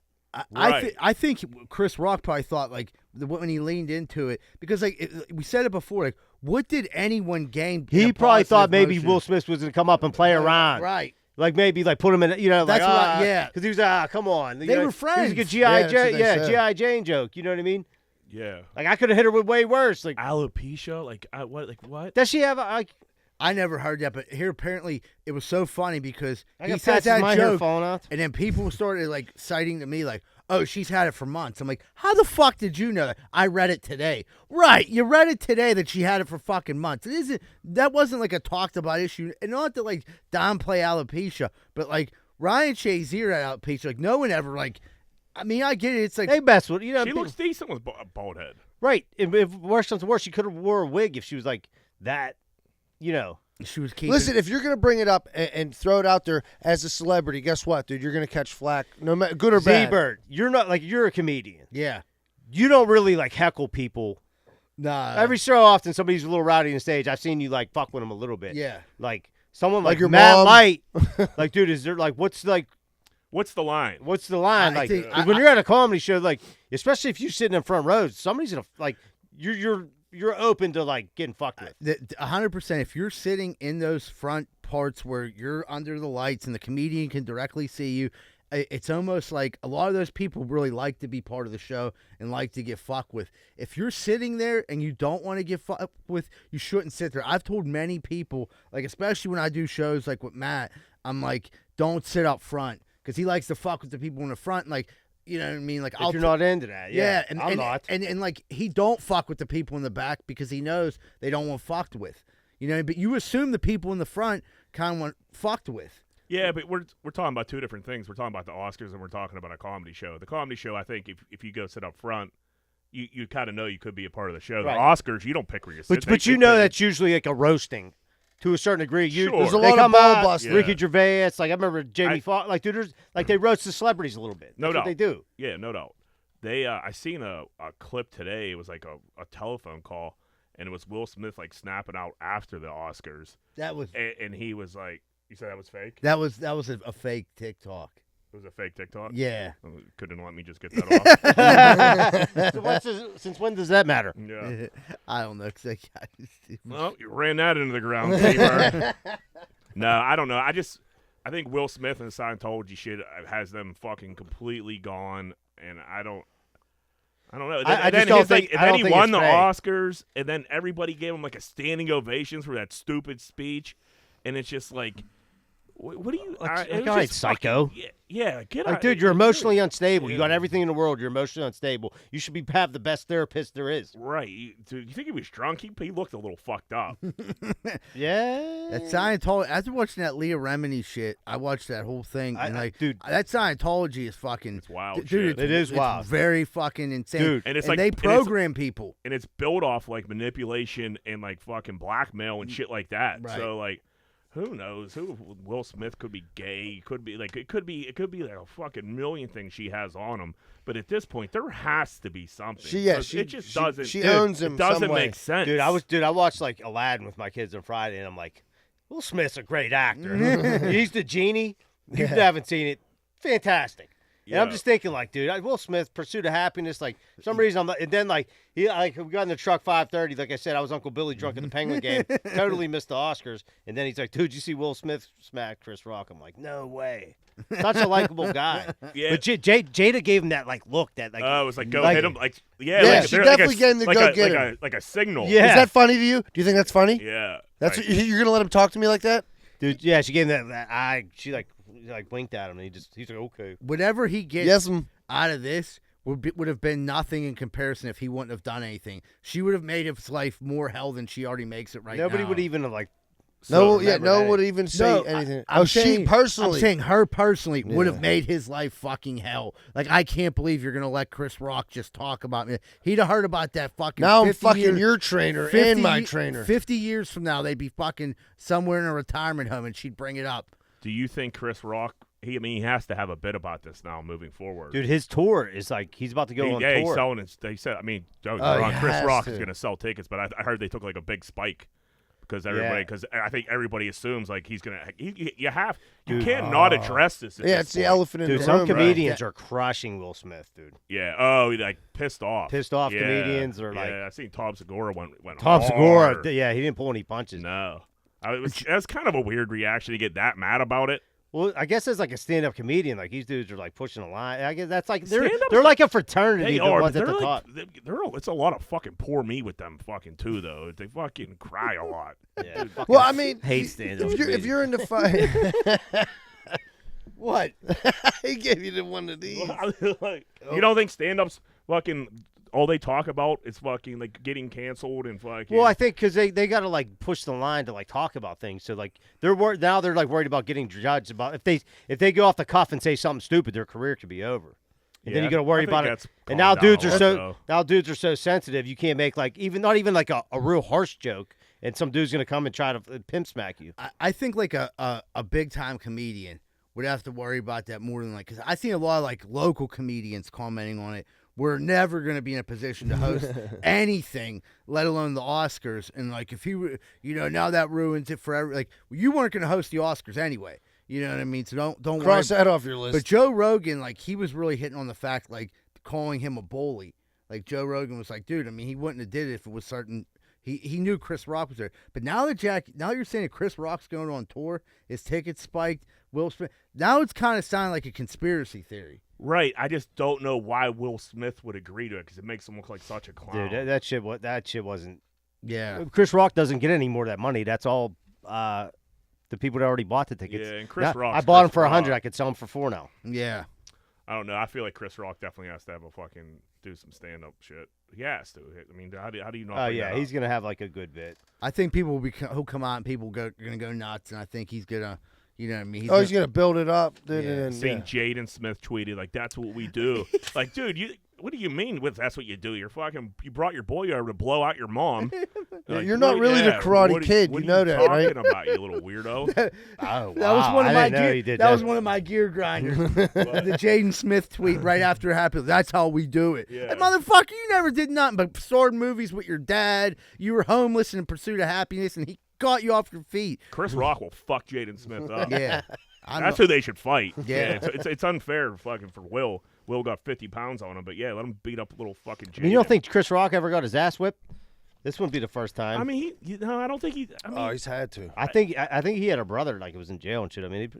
Speaker 2: Right.
Speaker 1: I think Chris Rock probably thought like when he leaned into it because like we said it before, like what did anyone gain? in
Speaker 4: He
Speaker 1: a
Speaker 4: probably thought
Speaker 1: positive
Speaker 4: maybe
Speaker 1: motion?
Speaker 4: Will Smith was gonna come up and play around.
Speaker 1: Right.
Speaker 4: Like maybe like put him in,
Speaker 1: That's
Speaker 4: like
Speaker 1: what I- yeah.
Speaker 4: because he was come on. You
Speaker 1: They
Speaker 4: know,
Speaker 1: were
Speaker 4: He was a
Speaker 1: friends.
Speaker 4: good
Speaker 3: Yeah,
Speaker 4: GI
Speaker 3: that's what
Speaker 4: Jane,
Speaker 3: they
Speaker 4: yeah,
Speaker 3: said.
Speaker 4: GI Jane joke. You know what I mean?
Speaker 2: Yeah,
Speaker 4: Like I could have hit her with way worse. Like
Speaker 2: alopecia. Like what?
Speaker 4: does she have like?
Speaker 1: I never heard that, but here apparently it was so funny because
Speaker 4: I
Speaker 1: he
Speaker 4: got
Speaker 1: said
Speaker 4: patches of
Speaker 1: that
Speaker 4: my hair
Speaker 1: joke,
Speaker 4: falling out.
Speaker 1: and then people started like citing to me like, "Oh, she's had it for months." I'm like, "How the fuck did you know that?" I read it today. Right, you read it today that she had it for fucking months. It isn't. That wasn't like a talked about issue, and not to like downplay alopecia, but like Ryan Shazier had alopecia. Like no one ever like. I mean, I get it. It's like
Speaker 4: They best would
Speaker 2: She
Speaker 4: people-
Speaker 2: looks decent with a bald head.
Speaker 4: right. If worse comes to worse, she could have wore a wig if she was like that. You know.
Speaker 1: she was keeping.
Speaker 3: Listen, if you're gonna bring it up and throw it out there as a celebrity, guess what, dude? You're gonna catch flack, no matter good or bad.
Speaker 4: Z-Bird, you're not like you're a comedian.
Speaker 1: yeah,
Speaker 4: You don't really like heckle people.
Speaker 1: nah,
Speaker 4: Every so often, somebody's a little rowdy on stage. I've seen you like fuck with them a little bit.
Speaker 1: yeah.
Speaker 4: Like someone
Speaker 3: Like
Speaker 4: like,
Speaker 3: your
Speaker 4: Matt
Speaker 3: mom?
Speaker 4: Light. Like, dude, is there like what's the line?
Speaker 1: I
Speaker 4: Like
Speaker 1: think-
Speaker 4: 'cause when you're at a comedy show, like especially if you're sitting in front rows, somebody's gonna like you're open to like getting fucked with.
Speaker 1: 100%. If you're sitting in those front parts where you're under the lights and the comedian can directly see you, it's almost like a lot of those people really like to be part of the show and like to get fucked with. If you're sitting there and you don't want to get fucked with, you shouldn't sit there. I've told many people, like especially when I do shows like with Matt, I'm like, don't sit up front because he likes to fuck with the people in the front. And like, you know what I mean? Like,
Speaker 4: If you're not into that, yeah,
Speaker 1: and,
Speaker 4: I'm
Speaker 1: and,
Speaker 4: not.
Speaker 1: And like he don't fuck with the people in the back because he knows they don't want fucked with. You know, but you assume the people in the front kind of want fucked with.
Speaker 2: Yeah, but we're talking about two different things. We're talking about the Oscars and we're talking about a comedy show. The comedy show, I think, if you go sit up front, you kind of know you could be a part of the show.
Speaker 4: Right.
Speaker 2: The Oscars, you don't pick where you sit.
Speaker 4: But you know that's usually like a roasting to a certain degree.
Speaker 2: Sure.
Speaker 3: There's a
Speaker 4: They
Speaker 3: lot
Speaker 4: come
Speaker 3: of ball
Speaker 4: out,
Speaker 3: busting.
Speaker 4: Ricky Gervais, like I remember Jamie Foxx. Like, dude, they roast the celebrities a little bit.
Speaker 2: No
Speaker 4: That's what
Speaker 2: doubt.
Speaker 4: they do.
Speaker 2: Yeah, no doubt. They I seen a clip today. It was like a telephone call, and it was Will Smith like snapping out after the Oscars,
Speaker 1: That was
Speaker 2: and he was like, "You said that was fake?
Speaker 1: that was a fake TikTok.
Speaker 2: It was a fake TikTok?
Speaker 1: Yeah.
Speaker 2: Oh, couldn't let me just get that off.
Speaker 4: So since when does that matter?
Speaker 2: Yeah.
Speaker 1: I don't know. 'Cause
Speaker 2: Well, you ran that into the ground, T-Bird. No, I don't know. I think Will Smith and the Scientology shit has them fucking completely gone, and I don't know.
Speaker 4: I
Speaker 2: Then
Speaker 4: just don't
Speaker 2: his,
Speaker 4: think-
Speaker 2: and
Speaker 4: I
Speaker 2: then
Speaker 4: don't
Speaker 2: he
Speaker 4: think
Speaker 2: won
Speaker 4: it's
Speaker 2: the
Speaker 4: fake.
Speaker 2: Oscars, and then everybody gave him like a standing ovations for that stupid speech, and it's just like, what do you?
Speaker 4: Like,
Speaker 2: it
Speaker 4: all
Speaker 2: was
Speaker 4: right,
Speaker 2: just
Speaker 4: psycho.
Speaker 2: fucking- yeah, get
Speaker 4: Like,
Speaker 2: out.
Speaker 4: dude, you're emotionally unstable. You got
Speaker 2: Yeah.
Speaker 4: everything in the world. You're emotionally unstable. You should have the best therapist there is.
Speaker 2: Right. Dude, you think he was drunk? He looked a little fucked up.
Speaker 4: Yeah.
Speaker 1: That Scientology. After watching that Leah Remini shit, I watched that whole thing, and
Speaker 4: dude.
Speaker 1: that Scientology is fucking.
Speaker 2: It's wild
Speaker 1: Dude,
Speaker 2: shit.
Speaker 4: It is
Speaker 1: it's
Speaker 4: wild.
Speaker 1: very fucking insane.
Speaker 4: Dude.
Speaker 2: And it's
Speaker 1: and
Speaker 2: like-
Speaker 1: they
Speaker 2: and it's-
Speaker 1: program people.
Speaker 2: And it's built off like manipulation and like fucking blackmail and shit like that.
Speaker 1: Right.
Speaker 2: So like, who knows? Who Will Smith could be gay? He could be like it could be like a fucking million things she has on him. But at this point, there has to be something. it just doesn't.
Speaker 3: She owns him
Speaker 2: It doesn't
Speaker 3: some way.
Speaker 2: make sense,
Speaker 4: Dude, I watched like Aladdin with my kids on Friday, and I'm like, Will Smith's a great actor. He's the genie. You haven't seen it. Fantastic. And I'm
Speaker 2: Yeah.
Speaker 4: just thinking, like, dude, Will Smith, Pursuit of Happiness, like, for some reason, I'm like, and then, like, we got in the truck 5:30. Like I said, I was Uncle Billy drunk at the Penguin game. Totally missed the Oscars. And then he's like, dude, you see Will Smith smack Chris Rock? I'm like, no way. Such a likable guy.
Speaker 2: Yeah.
Speaker 4: But Jada gave him that, like, look, that, like,
Speaker 2: it was like go
Speaker 4: like-
Speaker 2: hit him, like
Speaker 3: Yeah,
Speaker 2: like,
Speaker 3: she
Speaker 2: they're
Speaker 3: definitely
Speaker 2: like
Speaker 3: gave him the
Speaker 2: like
Speaker 3: go
Speaker 2: a,
Speaker 3: get
Speaker 2: like
Speaker 3: him.
Speaker 2: a like a signal.
Speaker 4: Yeah.
Speaker 3: Is that funny to you? Do you think that's funny?
Speaker 2: Yeah.
Speaker 3: That's
Speaker 2: Like,
Speaker 3: you're gonna let him talk to me like that?
Speaker 4: dude, yeah, she gave him that eye. She, like winked at him, and he's like, okay.
Speaker 1: Whatever he gets
Speaker 3: Yes,
Speaker 1: out of this would have been nothing in comparison if he wouldn't have done anything. She would have made his life more hell than she already makes it right now.
Speaker 4: Nobody would even have, like,
Speaker 3: no,
Speaker 4: So
Speaker 3: yeah,
Speaker 4: remember
Speaker 3: no
Speaker 4: that.
Speaker 3: one would even say
Speaker 1: No,
Speaker 3: anything.
Speaker 1: I'm
Speaker 3: she
Speaker 1: saying-
Speaker 3: personally.
Speaker 1: I'm saying her personally would have
Speaker 3: Yeah.
Speaker 1: made his life fucking hell. Like, I can't believe you're gonna let Chris Rock just talk about me. He'd have heard about that fucking.
Speaker 3: now I'm
Speaker 1: 50
Speaker 3: fucking
Speaker 1: years,
Speaker 3: your trainer
Speaker 1: 50
Speaker 3: and my
Speaker 1: ye-
Speaker 3: trainer.
Speaker 1: 50 years from now, they'd be fucking somewhere in a retirement home, and she'd bring it up.
Speaker 2: do you think Chris Rock? He has to have a bit about this now moving forward.
Speaker 4: dude, his tour is like, he's about to go on
Speaker 2: He's
Speaker 4: tour.
Speaker 2: selling it. They said, I mean, don't get
Speaker 3: Oh,
Speaker 2: me wrong,
Speaker 3: he
Speaker 2: Chris
Speaker 3: has
Speaker 2: Rock
Speaker 3: to.
Speaker 2: is going to sell tickets, but I heard they took like a big spike because
Speaker 4: Yeah.
Speaker 2: I think everybody assumes like he's going to. You
Speaker 4: Dude,
Speaker 2: can't not address this. At
Speaker 3: Yeah,
Speaker 2: this
Speaker 3: it's the
Speaker 2: point.
Speaker 3: elephant in
Speaker 4: Dude,
Speaker 3: the
Speaker 4: some
Speaker 3: room.
Speaker 4: comedians are crushing Will Smith, dude.
Speaker 2: Yeah. Oh, he like pissed off.
Speaker 4: Pissed off
Speaker 2: Yeah.
Speaker 4: comedians are like-
Speaker 2: Yeah, I seen Tom Segura went.
Speaker 4: Tom
Speaker 2: hard.
Speaker 4: Segura, yeah, he didn't pull any punches.
Speaker 2: No. That's kind of a weird reaction to get that mad about it.
Speaker 4: Well, I guess as like a stand-up comedian, like these dudes are like pushing the line. I guess that's like they're
Speaker 2: Stand-ups-
Speaker 4: like a fraternity.
Speaker 2: They
Speaker 4: the
Speaker 2: are.
Speaker 4: ones
Speaker 2: But
Speaker 4: at
Speaker 2: they're
Speaker 4: the
Speaker 2: like,
Speaker 4: top.
Speaker 2: it's a lot of fucking poor me with them fucking too though. They fucking cry a lot.
Speaker 4: Yeah,
Speaker 3: Well, I mean,
Speaker 4: hate stand-up.
Speaker 3: if you're into fight,
Speaker 1: What?
Speaker 3: he gave you the one of these.
Speaker 2: Like, you don't think stand-ups fucking all they talk about is fucking like getting canceled and fucking.
Speaker 4: Well, I think because they got to like push the line to like talk about things. So like they're now they're like worried about getting judged about if they go off the cuff and say something stupid, their career could be over. And then
Speaker 2: Yeah,
Speaker 4: you got to worry
Speaker 2: I think
Speaker 4: about it.
Speaker 2: that's
Speaker 4: And now
Speaker 2: calmed down
Speaker 4: dudes
Speaker 2: a
Speaker 4: are
Speaker 2: lot,
Speaker 4: so
Speaker 2: though.
Speaker 4: sensitive. You can't make like not even like a real harsh joke, and some dude's gonna come and try to pimp smack you.
Speaker 1: I think like a big time comedian would have to worry about that more than like, because I seen a lot of like local comedians commenting on it. We're never going to be in a position to host anything, let alone the Oscars. And like, if you now that ruins it for like, you weren't going to host the Oscars anyway. You know what I mean? So don't
Speaker 3: Cross
Speaker 1: worry.
Speaker 3: that off your list.
Speaker 1: But Joe Rogan, like, he was really hitting on the fact, like, calling him a bully. Like, Joe Rogan was like, dude, I mean, he wouldn't have did it if it was certain. He knew Chris Rock was there. But now that you're saying that Chris Rock's going on tour, his tickets spiked, Will Smith. Now it's kind of sounding like a conspiracy theory.
Speaker 2: Right. I just don't know why Will Smith would agree to it because it makes him look like such a clown.
Speaker 4: Dude, that shit wasn't.
Speaker 1: Yeah.
Speaker 4: Chris Rock doesn't get any more of that money. That's all the people that already bought the tickets.
Speaker 2: Yeah, and Chris Rock's
Speaker 4: I bought them
Speaker 2: Chris
Speaker 4: for $100.
Speaker 2: Rock.
Speaker 4: I could sell them for $4 now.
Speaker 1: Yeah.
Speaker 2: I don't know. I feel like Chris Rock definitely has to have a fucking do some stand-up shit. He has to. I mean, how do you not?
Speaker 4: Oh
Speaker 2: bring
Speaker 4: yeah,
Speaker 2: that
Speaker 4: he's
Speaker 2: up?
Speaker 4: gonna have like a good bit.
Speaker 1: I think people will come out and people are going to go nuts. And I think he's going to, you know what I mean?
Speaker 3: he's gonna build it up. Dude,
Speaker 1: Yeah.
Speaker 3: and then,
Speaker 2: Seeing Jaden Smith tweeted like that's what we do. Like, dude, what do you mean? That's what you do? You brought your boy over to blow out your mom. Like,
Speaker 3: you're not really the Karate Kid. You know that, right?
Speaker 2: What are you talking about, you little weirdo?
Speaker 4: Oh,
Speaker 1: That was one of my gear. That was one of my gear grinders. The Jaden Smith tweet right after it happened. That's how we do it.
Speaker 2: Yeah.
Speaker 1: Hey, motherfucker, you never did nothing but sword movies with your dad. You were homeless in pursuit of happiness, and he got you off your feet.
Speaker 2: Chris Rock will fuck Jaden Smith up.
Speaker 1: Yeah.
Speaker 2: That's who they should fight.
Speaker 1: Yeah.
Speaker 2: It's unfair fucking for Will. Will got 50 pounds on him, but yeah, let him beat up little fucking Jaden.
Speaker 4: You don't think Chris Rock ever got his ass whipped? This wouldn't be the first time.
Speaker 2: I mean, I don't think he. I mean,
Speaker 3: He's had to.
Speaker 4: I think he had a brother like it was in jail and shit. I mean,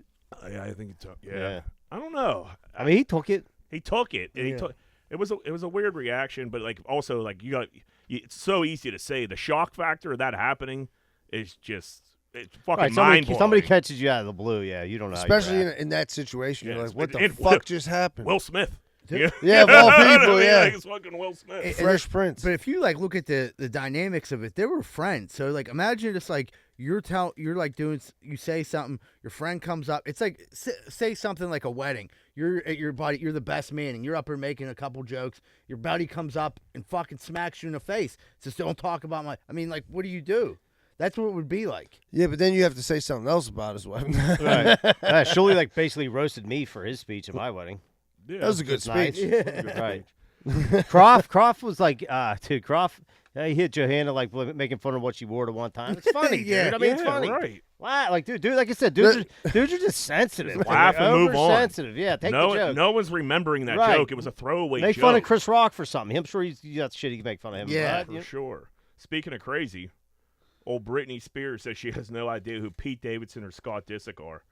Speaker 2: yeah, I think he took. Yeah.
Speaker 4: Yeah.
Speaker 2: I don't know.
Speaker 4: I mean, he took it.
Speaker 2: He took it. And
Speaker 1: Yeah.
Speaker 2: he took. It was a weird reaction, but like also like it's so easy to say the shock factor of that happening is just. It's fucking mind-blowing.
Speaker 4: Somebody catches you out of the blue, yeah, you don't know.
Speaker 3: Especially in that situation,
Speaker 2: Yeah,
Speaker 3: you're like, what the
Speaker 2: and
Speaker 3: fuck just happened?
Speaker 2: Will Smith.
Speaker 3: Yeah, of all people, yeah.
Speaker 2: Like, it's fucking Will Smith.
Speaker 3: Fresh Prince.
Speaker 1: But if you like look at the dynamics of it, they were friends. So like imagine it's like you're like doing, you say something, your friend comes up. It's like say something like a wedding. You're at your buddy, you're the best man, and you're up there making a couple jokes. Your buddy comes up and fucking smacks you in the face. Just don't talk about my. I mean, like, what do? That's what it would be like.
Speaker 3: Yeah, but then you have to say something else about his wife.
Speaker 4: Right. Shuley like basically roasted me for his speech at my wedding.
Speaker 2: Yeah.
Speaker 3: That was a good
Speaker 4: Nice.
Speaker 3: speech.
Speaker 4: Right. Croft was like, dude, Croft, he hit Johanna like making fun of what she wore to one time. It's funny,
Speaker 1: Yeah.
Speaker 4: dude. I mean, it's
Speaker 2: Yeah,
Speaker 4: funny.
Speaker 2: right.
Speaker 4: Wow, like, dude, like I said, dudes are just sensitive.
Speaker 2: Laugh and move on.
Speaker 4: Sensitive, yeah. Take the joke.
Speaker 2: No one's remembering that
Speaker 4: Right.
Speaker 2: joke. It was a throwaway
Speaker 4: Make
Speaker 2: joke.
Speaker 4: fun of Chris Rock for something. I'm sure you got shit you can make fun of him.
Speaker 1: Yeah,
Speaker 4: right?
Speaker 2: For sure. Speaking of crazy, old Brittney Spears says she has no idea who Pete Davidson or Scott Disick are.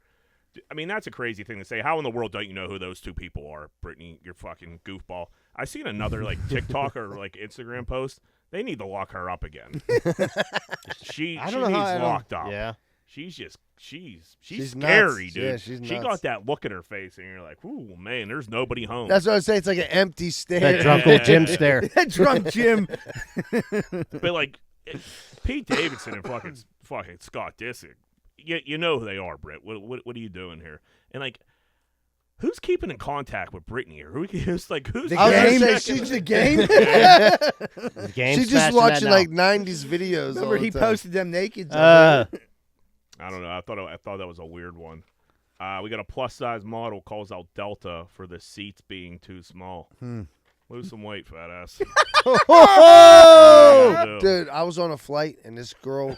Speaker 2: I mean, that's a crazy thing to say. How in the world don't you know who those two people are, Brittany? You're fucking goofball. I seen another like TikTok or like Instagram post. They need to lock her up again. she
Speaker 4: I
Speaker 2: needs
Speaker 4: don't know how
Speaker 2: locked up.
Speaker 4: Yeah.
Speaker 2: She's
Speaker 3: She's
Speaker 2: scary,
Speaker 3: nuts.
Speaker 2: dude.
Speaker 3: Yeah, she's
Speaker 2: she
Speaker 3: nuts.
Speaker 2: got that look at her face, and you're like, "Ooh, man, there's nobody home."
Speaker 3: That's what I say. It's like an empty stare.
Speaker 4: That drunk old Jim stare.
Speaker 1: That drunk Jim.
Speaker 2: But like Pete Davidson and fucking Scott Disick, you know who they are, Britt. What are you doing here? And like, who's keeping in contact with Brittany? Or who's
Speaker 1: The
Speaker 3: I was
Speaker 1: game.
Speaker 3: gonna say,
Speaker 1: She's the game.
Speaker 4: The game
Speaker 3: She's just
Speaker 4: smashing
Speaker 3: watching
Speaker 4: that
Speaker 3: like 90s videos.
Speaker 1: Remember
Speaker 3: all the
Speaker 1: he
Speaker 3: time.
Speaker 1: posted them naked.
Speaker 2: I don't know. I thought that was a weird one. We got a plus size model calls out Delta for the seats being too small. Lose some weight, fat ass.
Speaker 3: Oh, dude, I was on a flight and this girl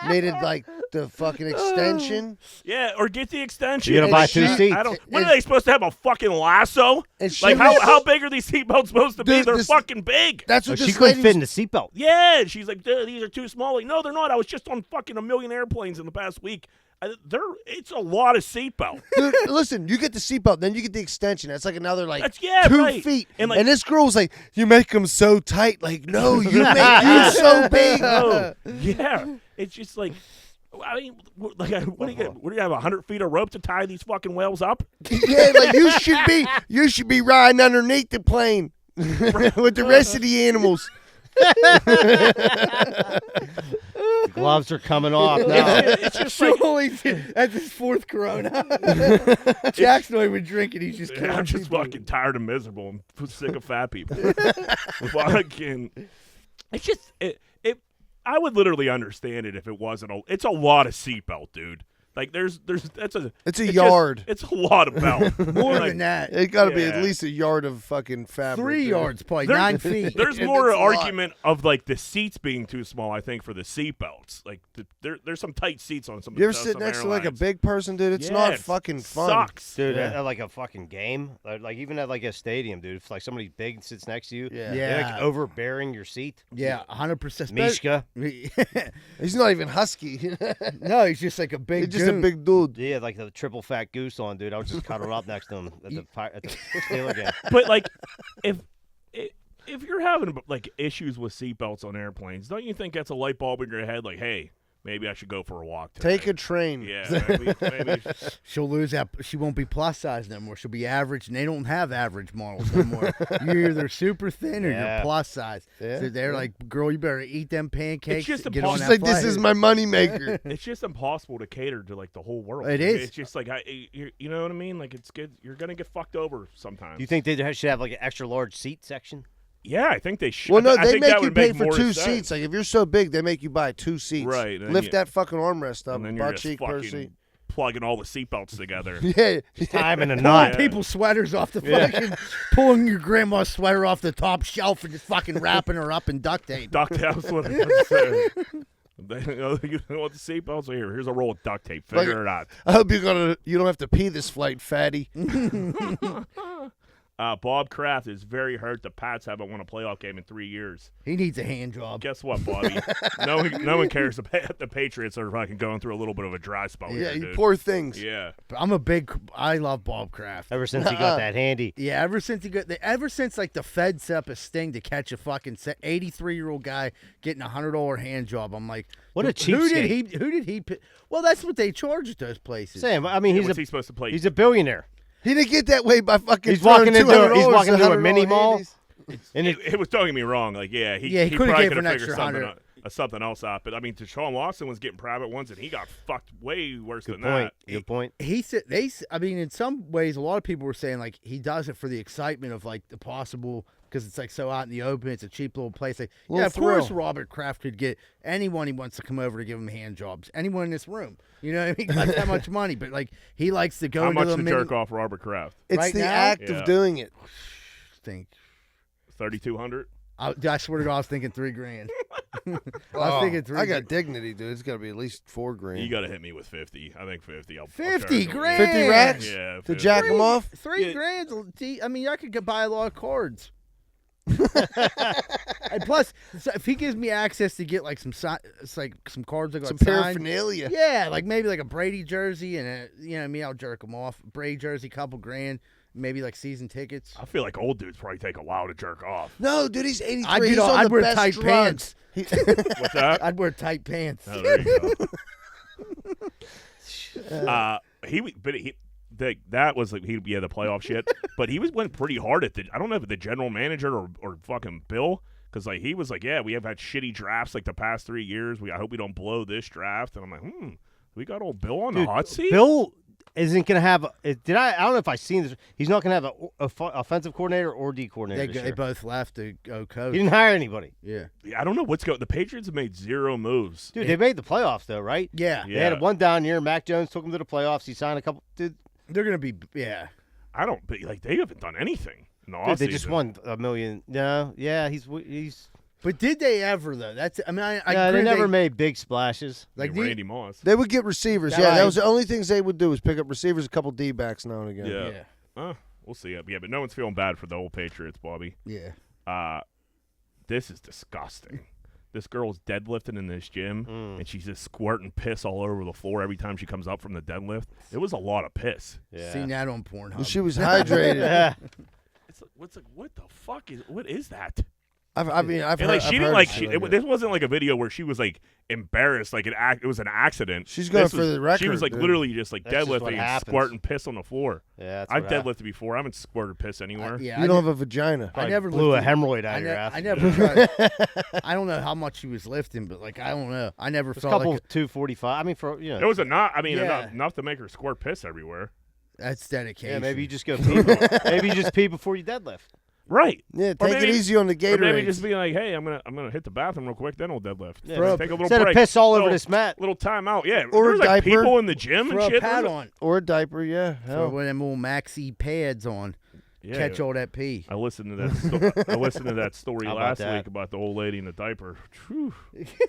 Speaker 3: made it like the fucking extension.
Speaker 2: Yeah, or get the extension.
Speaker 4: You're gonna buy
Speaker 3: And
Speaker 4: two
Speaker 3: she-
Speaker 4: seats.
Speaker 2: What are they supposed to have, a fucking lasso?
Speaker 3: And she
Speaker 2: Like
Speaker 3: was-
Speaker 2: how big are these seatbelts supposed to be?
Speaker 3: Dude,
Speaker 2: They're
Speaker 3: this-
Speaker 2: fucking big.
Speaker 3: That's
Speaker 4: Oh,
Speaker 3: what
Speaker 4: she
Speaker 3: this
Speaker 4: couldn't fit
Speaker 3: lady's
Speaker 4: in the seatbelt.
Speaker 2: Yeah, and she's like, these are too small. Like, no, they're not. I was just on fucking a million airplanes in the past week. It's a lot of seatbelt.
Speaker 3: Dude, listen, you get the seatbelt, then you get the extension. That's like another like
Speaker 2: That's- yeah,
Speaker 3: 2
Speaker 2: right.
Speaker 3: feet.
Speaker 2: And,
Speaker 3: And,
Speaker 2: like-
Speaker 3: this girl was like, "You make them so tight." Like, no, you make you so big.
Speaker 2: Oh, yeah, it's just like, I mean, like, what do you have 100 feet of rope to tie these fucking whales up?
Speaker 3: Yeah, like you should be riding underneath the plane with the rest of the animals.
Speaker 4: The gloves are coming off now.
Speaker 2: It's just like,
Speaker 1: Surely that's his fourth Corona. Jack's not even drinking. He's just killing
Speaker 2: I'm just
Speaker 1: people.
Speaker 2: fucking tired and miserable and sick of fat people. Fucking, it's just I would literally understand it if it wasn't. It's a lot of seatbelt, dude. Like it's
Speaker 3: yard.
Speaker 2: It's a lot of belt.
Speaker 1: More
Speaker 2: Like,
Speaker 1: than that.
Speaker 3: It got to be
Speaker 2: Yeah.
Speaker 3: at least a yard of fucking fabric.
Speaker 1: 3
Speaker 3: dude.
Speaker 1: yards, probably
Speaker 2: There-
Speaker 1: 9 feet.
Speaker 2: There's
Speaker 3: If
Speaker 2: more
Speaker 3: it's a lot.
Speaker 2: argument of like the seats being too small, I think, for the seat belts. Like there's some tight seats on some.
Speaker 3: You ever
Speaker 2: some
Speaker 3: sit next to like a
Speaker 2: airlines.
Speaker 3: big person, dude? It's
Speaker 2: Yeah,
Speaker 3: not
Speaker 2: it
Speaker 3: fucking fun.
Speaker 2: Sucks.
Speaker 4: Dude,
Speaker 3: Yeah.
Speaker 4: at like a fucking game, like even at like a stadium, dude, if like somebody big sits next to you,
Speaker 3: Yeah.
Speaker 4: they're like
Speaker 1: Yeah.
Speaker 4: overbearing your seat.
Speaker 1: Yeah, 100%.
Speaker 4: Mishka.
Speaker 3: He's not even husky.
Speaker 1: No, he's just like a big
Speaker 3: He's just a
Speaker 1: dude.
Speaker 3: big dude.
Speaker 4: Yeah, like the triple fat goose on, dude. I was just cuddled up next to him at the Steeler game.
Speaker 2: But like, if you're having like issues with seatbelts on airplanes, don't you think that's a light bulb in your head? Like, hey, maybe I should go for a walk today.
Speaker 3: Take a train.
Speaker 2: Yeah, maybe.
Speaker 1: She'll lose that. She won't be plus size no more. She'll be average, and they don't have average models anymore. You're either super thin or
Speaker 4: Yeah.
Speaker 1: you're plus size.
Speaker 3: Yeah.
Speaker 1: So they're like, girl, you better eat them pancakes.
Speaker 2: just
Speaker 1: and get on
Speaker 2: impossible.
Speaker 1: that
Speaker 3: She's like, this
Speaker 1: flight.
Speaker 3: is my moneymaker.
Speaker 2: It's just impossible to cater to like the whole world.
Speaker 1: It is.
Speaker 2: It's just like you know what I mean. Like it's good. You're gonna get fucked over sometimes.
Speaker 4: Do you think they should have like an extra large seat section?
Speaker 2: Yeah, I think they should.
Speaker 3: Well, no,
Speaker 2: I
Speaker 3: they
Speaker 2: think
Speaker 3: make
Speaker 2: that
Speaker 3: you
Speaker 2: would
Speaker 3: pay
Speaker 2: make
Speaker 3: for
Speaker 2: more
Speaker 3: 2
Speaker 2: sense.
Speaker 3: seats. Like if you're so big, they make you buy 2 seats.
Speaker 2: Right, and
Speaker 3: Lift
Speaker 2: you-
Speaker 3: that fucking armrest up,
Speaker 2: And then you're
Speaker 3: butt
Speaker 2: just
Speaker 3: cheek per
Speaker 2: fucking
Speaker 3: seat.
Speaker 2: plugging all the seatbelts together.
Speaker 3: Yeah.
Speaker 4: Time and a
Speaker 1: Pulling
Speaker 4: knot.
Speaker 1: people's sweaters off the fucking, pulling your grandma's sweater off the top shelf and just fucking wrapping her up in duct tape.
Speaker 2: Duct tape. That's what I was gonna say. You know what the seatbelts are here? Here's a roll of duct tape. Figure it out.
Speaker 3: I hope you don't have to pee this flight, fatty.
Speaker 2: Bob Kraft is very hurt. The Pats haven't won a playoff game in 3 years.
Speaker 1: He needs a hand job.
Speaker 2: Guess what, Bobby? no one cares. The Patriots are fucking going through a little bit of a dry spell
Speaker 3: Yeah,
Speaker 2: here,
Speaker 3: you
Speaker 2: dude.
Speaker 3: poor things.
Speaker 2: Yeah.
Speaker 1: I love Bob Kraft.
Speaker 4: Ever since he got that handy.
Speaker 1: Yeah, ever since like the Fed set up a sting to catch a fucking 83-year-old guy getting a $100 hand job, I'm like,
Speaker 4: What a
Speaker 1: Who did
Speaker 4: cheapskate.
Speaker 1: he? Well, that's what they charge at those places.
Speaker 4: Sam, I mean,
Speaker 2: What's he supposed to play?
Speaker 4: he's a billionaire.
Speaker 3: He didn't get that way by fucking
Speaker 4: He's walking
Speaker 3: throwing
Speaker 4: into
Speaker 3: $200
Speaker 4: he's walking into a
Speaker 3: $100
Speaker 4: mini mall.
Speaker 3: handies.
Speaker 4: And
Speaker 2: it was, don't get me wrong. Like, he
Speaker 1: could've
Speaker 2: probably
Speaker 1: gave
Speaker 2: could
Speaker 1: for an
Speaker 2: have
Speaker 1: extra
Speaker 2: figured
Speaker 1: $100.
Speaker 2: something else out. But I mean, Deshaun Watson was getting private ones, and he got fucked way worse
Speaker 4: good
Speaker 2: than
Speaker 4: point.
Speaker 2: that.
Speaker 4: Good point.
Speaker 1: He said I mean, in some ways, a lot of people were saying like he does it for the excitement of like the possible because it's like so out in the open. It's a cheap little place. Like,
Speaker 3: Little
Speaker 1: yeah, of course,
Speaker 3: thrill.
Speaker 1: Robert Kraft could get anyone he wants to come over to give him hand jobs. Anyone in this room, you know, what I mean, got that much money, but like he likes to go
Speaker 2: How
Speaker 1: into
Speaker 2: much
Speaker 1: the
Speaker 2: to
Speaker 1: mini.
Speaker 2: jerk off Robert Kraft?
Speaker 3: It's
Speaker 1: Right
Speaker 3: the
Speaker 1: now?
Speaker 3: act
Speaker 2: Yeah.
Speaker 3: of doing it.
Speaker 1: Think
Speaker 2: 3,200.
Speaker 1: I swear to God, I was thinking $3,000. I was thinking
Speaker 3: I
Speaker 1: $3,000.
Speaker 3: got dignity, dude. It's got to be at least $4,000.
Speaker 2: You got to hit me with 50. I think 50. I'll
Speaker 1: 50
Speaker 2: jerk him.
Speaker 1: grand.
Speaker 3: 50 racks
Speaker 2: Yeah.
Speaker 3: to
Speaker 2: 50.
Speaker 3: jack them off.
Speaker 1: $3,000. I mean, I could buy a lot of cards. And plus, so if he gives me access to get like some cards I got
Speaker 3: Some
Speaker 1: signed,
Speaker 3: paraphernalia.
Speaker 1: yeah, like maybe like a Brady jersey and I'll jerk him off. Brady jersey, couple grand, maybe like season tickets.
Speaker 2: I feel like old dudes probably take a while to jerk off.
Speaker 3: No, dude, he's 83.
Speaker 1: I'd
Speaker 3: He's on the
Speaker 1: wear
Speaker 3: best
Speaker 1: tight
Speaker 3: drugs.
Speaker 1: pants.
Speaker 2: What's that?
Speaker 1: I'd wear tight pants.
Speaker 2: Oh, there you go. That was like the playoff shit. But he went pretty hard at I don't know if the general manager or fucking Bill, because like he was like, yeah, we have had shitty drafts like the past 3 years. I hope we don't blow this draft. And I'm like, we got old Bill on the hot seat.
Speaker 4: Bill isn't going to have. I don't know if I've seen this. He's not going to have a offensive coordinator or D coordinator.
Speaker 1: They both left to go coach.
Speaker 4: He didn't hire anybody.
Speaker 1: Yeah.
Speaker 2: I don't know what's going. The Patriots have made 0 moves.
Speaker 4: Dude, they made the playoffs though, right?
Speaker 1: Yeah.
Speaker 2: Yeah.
Speaker 4: They had one down year. Mac Jones took them to the playoffs. He signed a couple. Dude,
Speaker 1: They're gonna be
Speaker 2: I don't. But like they haven't done anything in the
Speaker 4: they
Speaker 2: offseason.
Speaker 4: just won $1 million. No, yeah, he's.
Speaker 1: But did they ever though? That's I mean I
Speaker 4: No, they
Speaker 1: agree
Speaker 4: never made big splashes.
Speaker 1: like
Speaker 2: Randy Moss.
Speaker 3: They would get receivers.
Speaker 1: That
Speaker 3: Yeah, that
Speaker 1: right.
Speaker 3: was the only things they would do is pick up receivers, a couple D-backs now and again.
Speaker 2: Yeah. We'll see. Yeah, but no one's feeling bad for the old Patriots, Bobby.
Speaker 1: Yeah.
Speaker 2: This is disgusting. This girl's deadlifting in this gym, and she's just squirting piss all over the floor every time she comes up from the deadlift. It was a lot of piss.
Speaker 4: Yeah.
Speaker 1: Seen that on Pornhub.
Speaker 3: Well, she was hydrated.
Speaker 4: Yeah.
Speaker 2: It's like what the fuck what is that?
Speaker 3: I've
Speaker 2: And
Speaker 3: heard.
Speaker 2: like she
Speaker 3: I've
Speaker 2: didn't
Speaker 3: heard
Speaker 2: like
Speaker 3: shit like that.
Speaker 2: this wasn't like a video where she was like embarrassed, like it was an accident.
Speaker 3: She's going
Speaker 2: This
Speaker 3: for
Speaker 2: was-
Speaker 3: the record,
Speaker 2: She was like
Speaker 3: dude.
Speaker 2: literally just like
Speaker 4: That's just what
Speaker 2: deadlifting and
Speaker 4: happens.
Speaker 2: squirting piss on the floor.
Speaker 4: Yeah, that's
Speaker 2: I've
Speaker 4: what happened.
Speaker 2: deadlifted before. I haven't squirted piss anywhere.
Speaker 1: Yeah.
Speaker 3: You don't have a vagina.
Speaker 1: I never
Speaker 4: blew a
Speaker 1: lifted-
Speaker 4: hemorrhoid out
Speaker 1: I,
Speaker 4: of your
Speaker 1: ne-
Speaker 4: ass.
Speaker 1: I never tried. I don't know how much she was lifting, but like I don't know. I never
Speaker 4: There's a
Speaker 1: felt
Speaker 4: couple
Speaker 1: like
Speaker 4: 245. I mean, for
Speaker 2: It was
Speaker 1: Yeah.
Speaker 2: enough to make her squirt piss everywhere.
Speaker 1: that's dedication.
Speaker 4: yeah, maybe you just go pee. Maybe you just pee before you deadlift.
Speaker 2: Right.
Speaker 3: Yeah,
Speaker 2: Or
Speaker 3: take it
Speaker 2: maybe-
Speaker 3: easy on the
Speaker 2: Or maybe
Speaker 3: Gatorade.
Speaker 2: just be like, hey, I'm gonna hit the bathroom real quick, then we'll deadlift.
Speaker 4: Yeah,
Speaker 1: Throw
Speaker 2: Take a little
Speaker 4: Instead
Speaker 2: break.
Speaker 4: of piss all over
Speaker 2: Little-
Speaker 4: this mat.
Speaker 2: Little timeout. Yeah.
Speaker 3: Or a
Speaker 2: There's like
Speaker 3: diaper.
Speaker 2: people in the gym
Speaker 1: Throw
Speaker 2: and
Speaker 1: a
Speaker 2: shit.
Speaker 1: pad
Speaker 2: There's
Speaker 1: on.
Speaker 3: Or a diaper, yeah.
Speaker 1: Throw
Speaker 3: Hell.
Speaker 1: one of them little maxi pads on.
Speaker 2: Yeah.
Speaker 1: Catch all that pee.
Speaker 2: I listened to that. I listened to that story
Speaker 4: How about
Speaker 2: last
Speaker 4: that?
Speaker 2: week about the old lady in the diaper. Whew.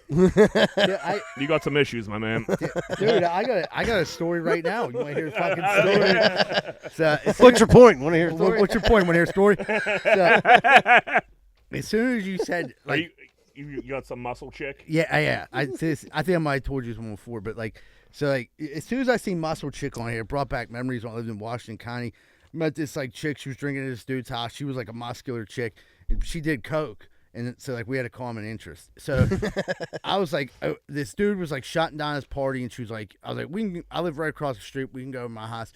Speaker 1: Yeah,
Speaker 2: You got some issues, my man.
Speaker 1: dude, I got a story right now. You want to hear a fucking story? So,
Speaker 4: What's your point? Want to hear a story?
Speaker 1: what's your point? Want to hear a story? So, as soon as you said
Speaker 2: Are
Speaker 1: like
Speaker 2: you got some muscle chick?
Speaker 1: Yeah. I think I might have told you this one before, but like, as soon as I seen Muscle Chick on here, it brought back memories when I lived in Washington County. Met this like chick. She was drinking at this dude's house. She was like a muscular chick, and she did coke. And so like we had a common interest. So I was like, this dude was like shutting down his party, and she was like, I was like, I live right across the street. We can go to my house.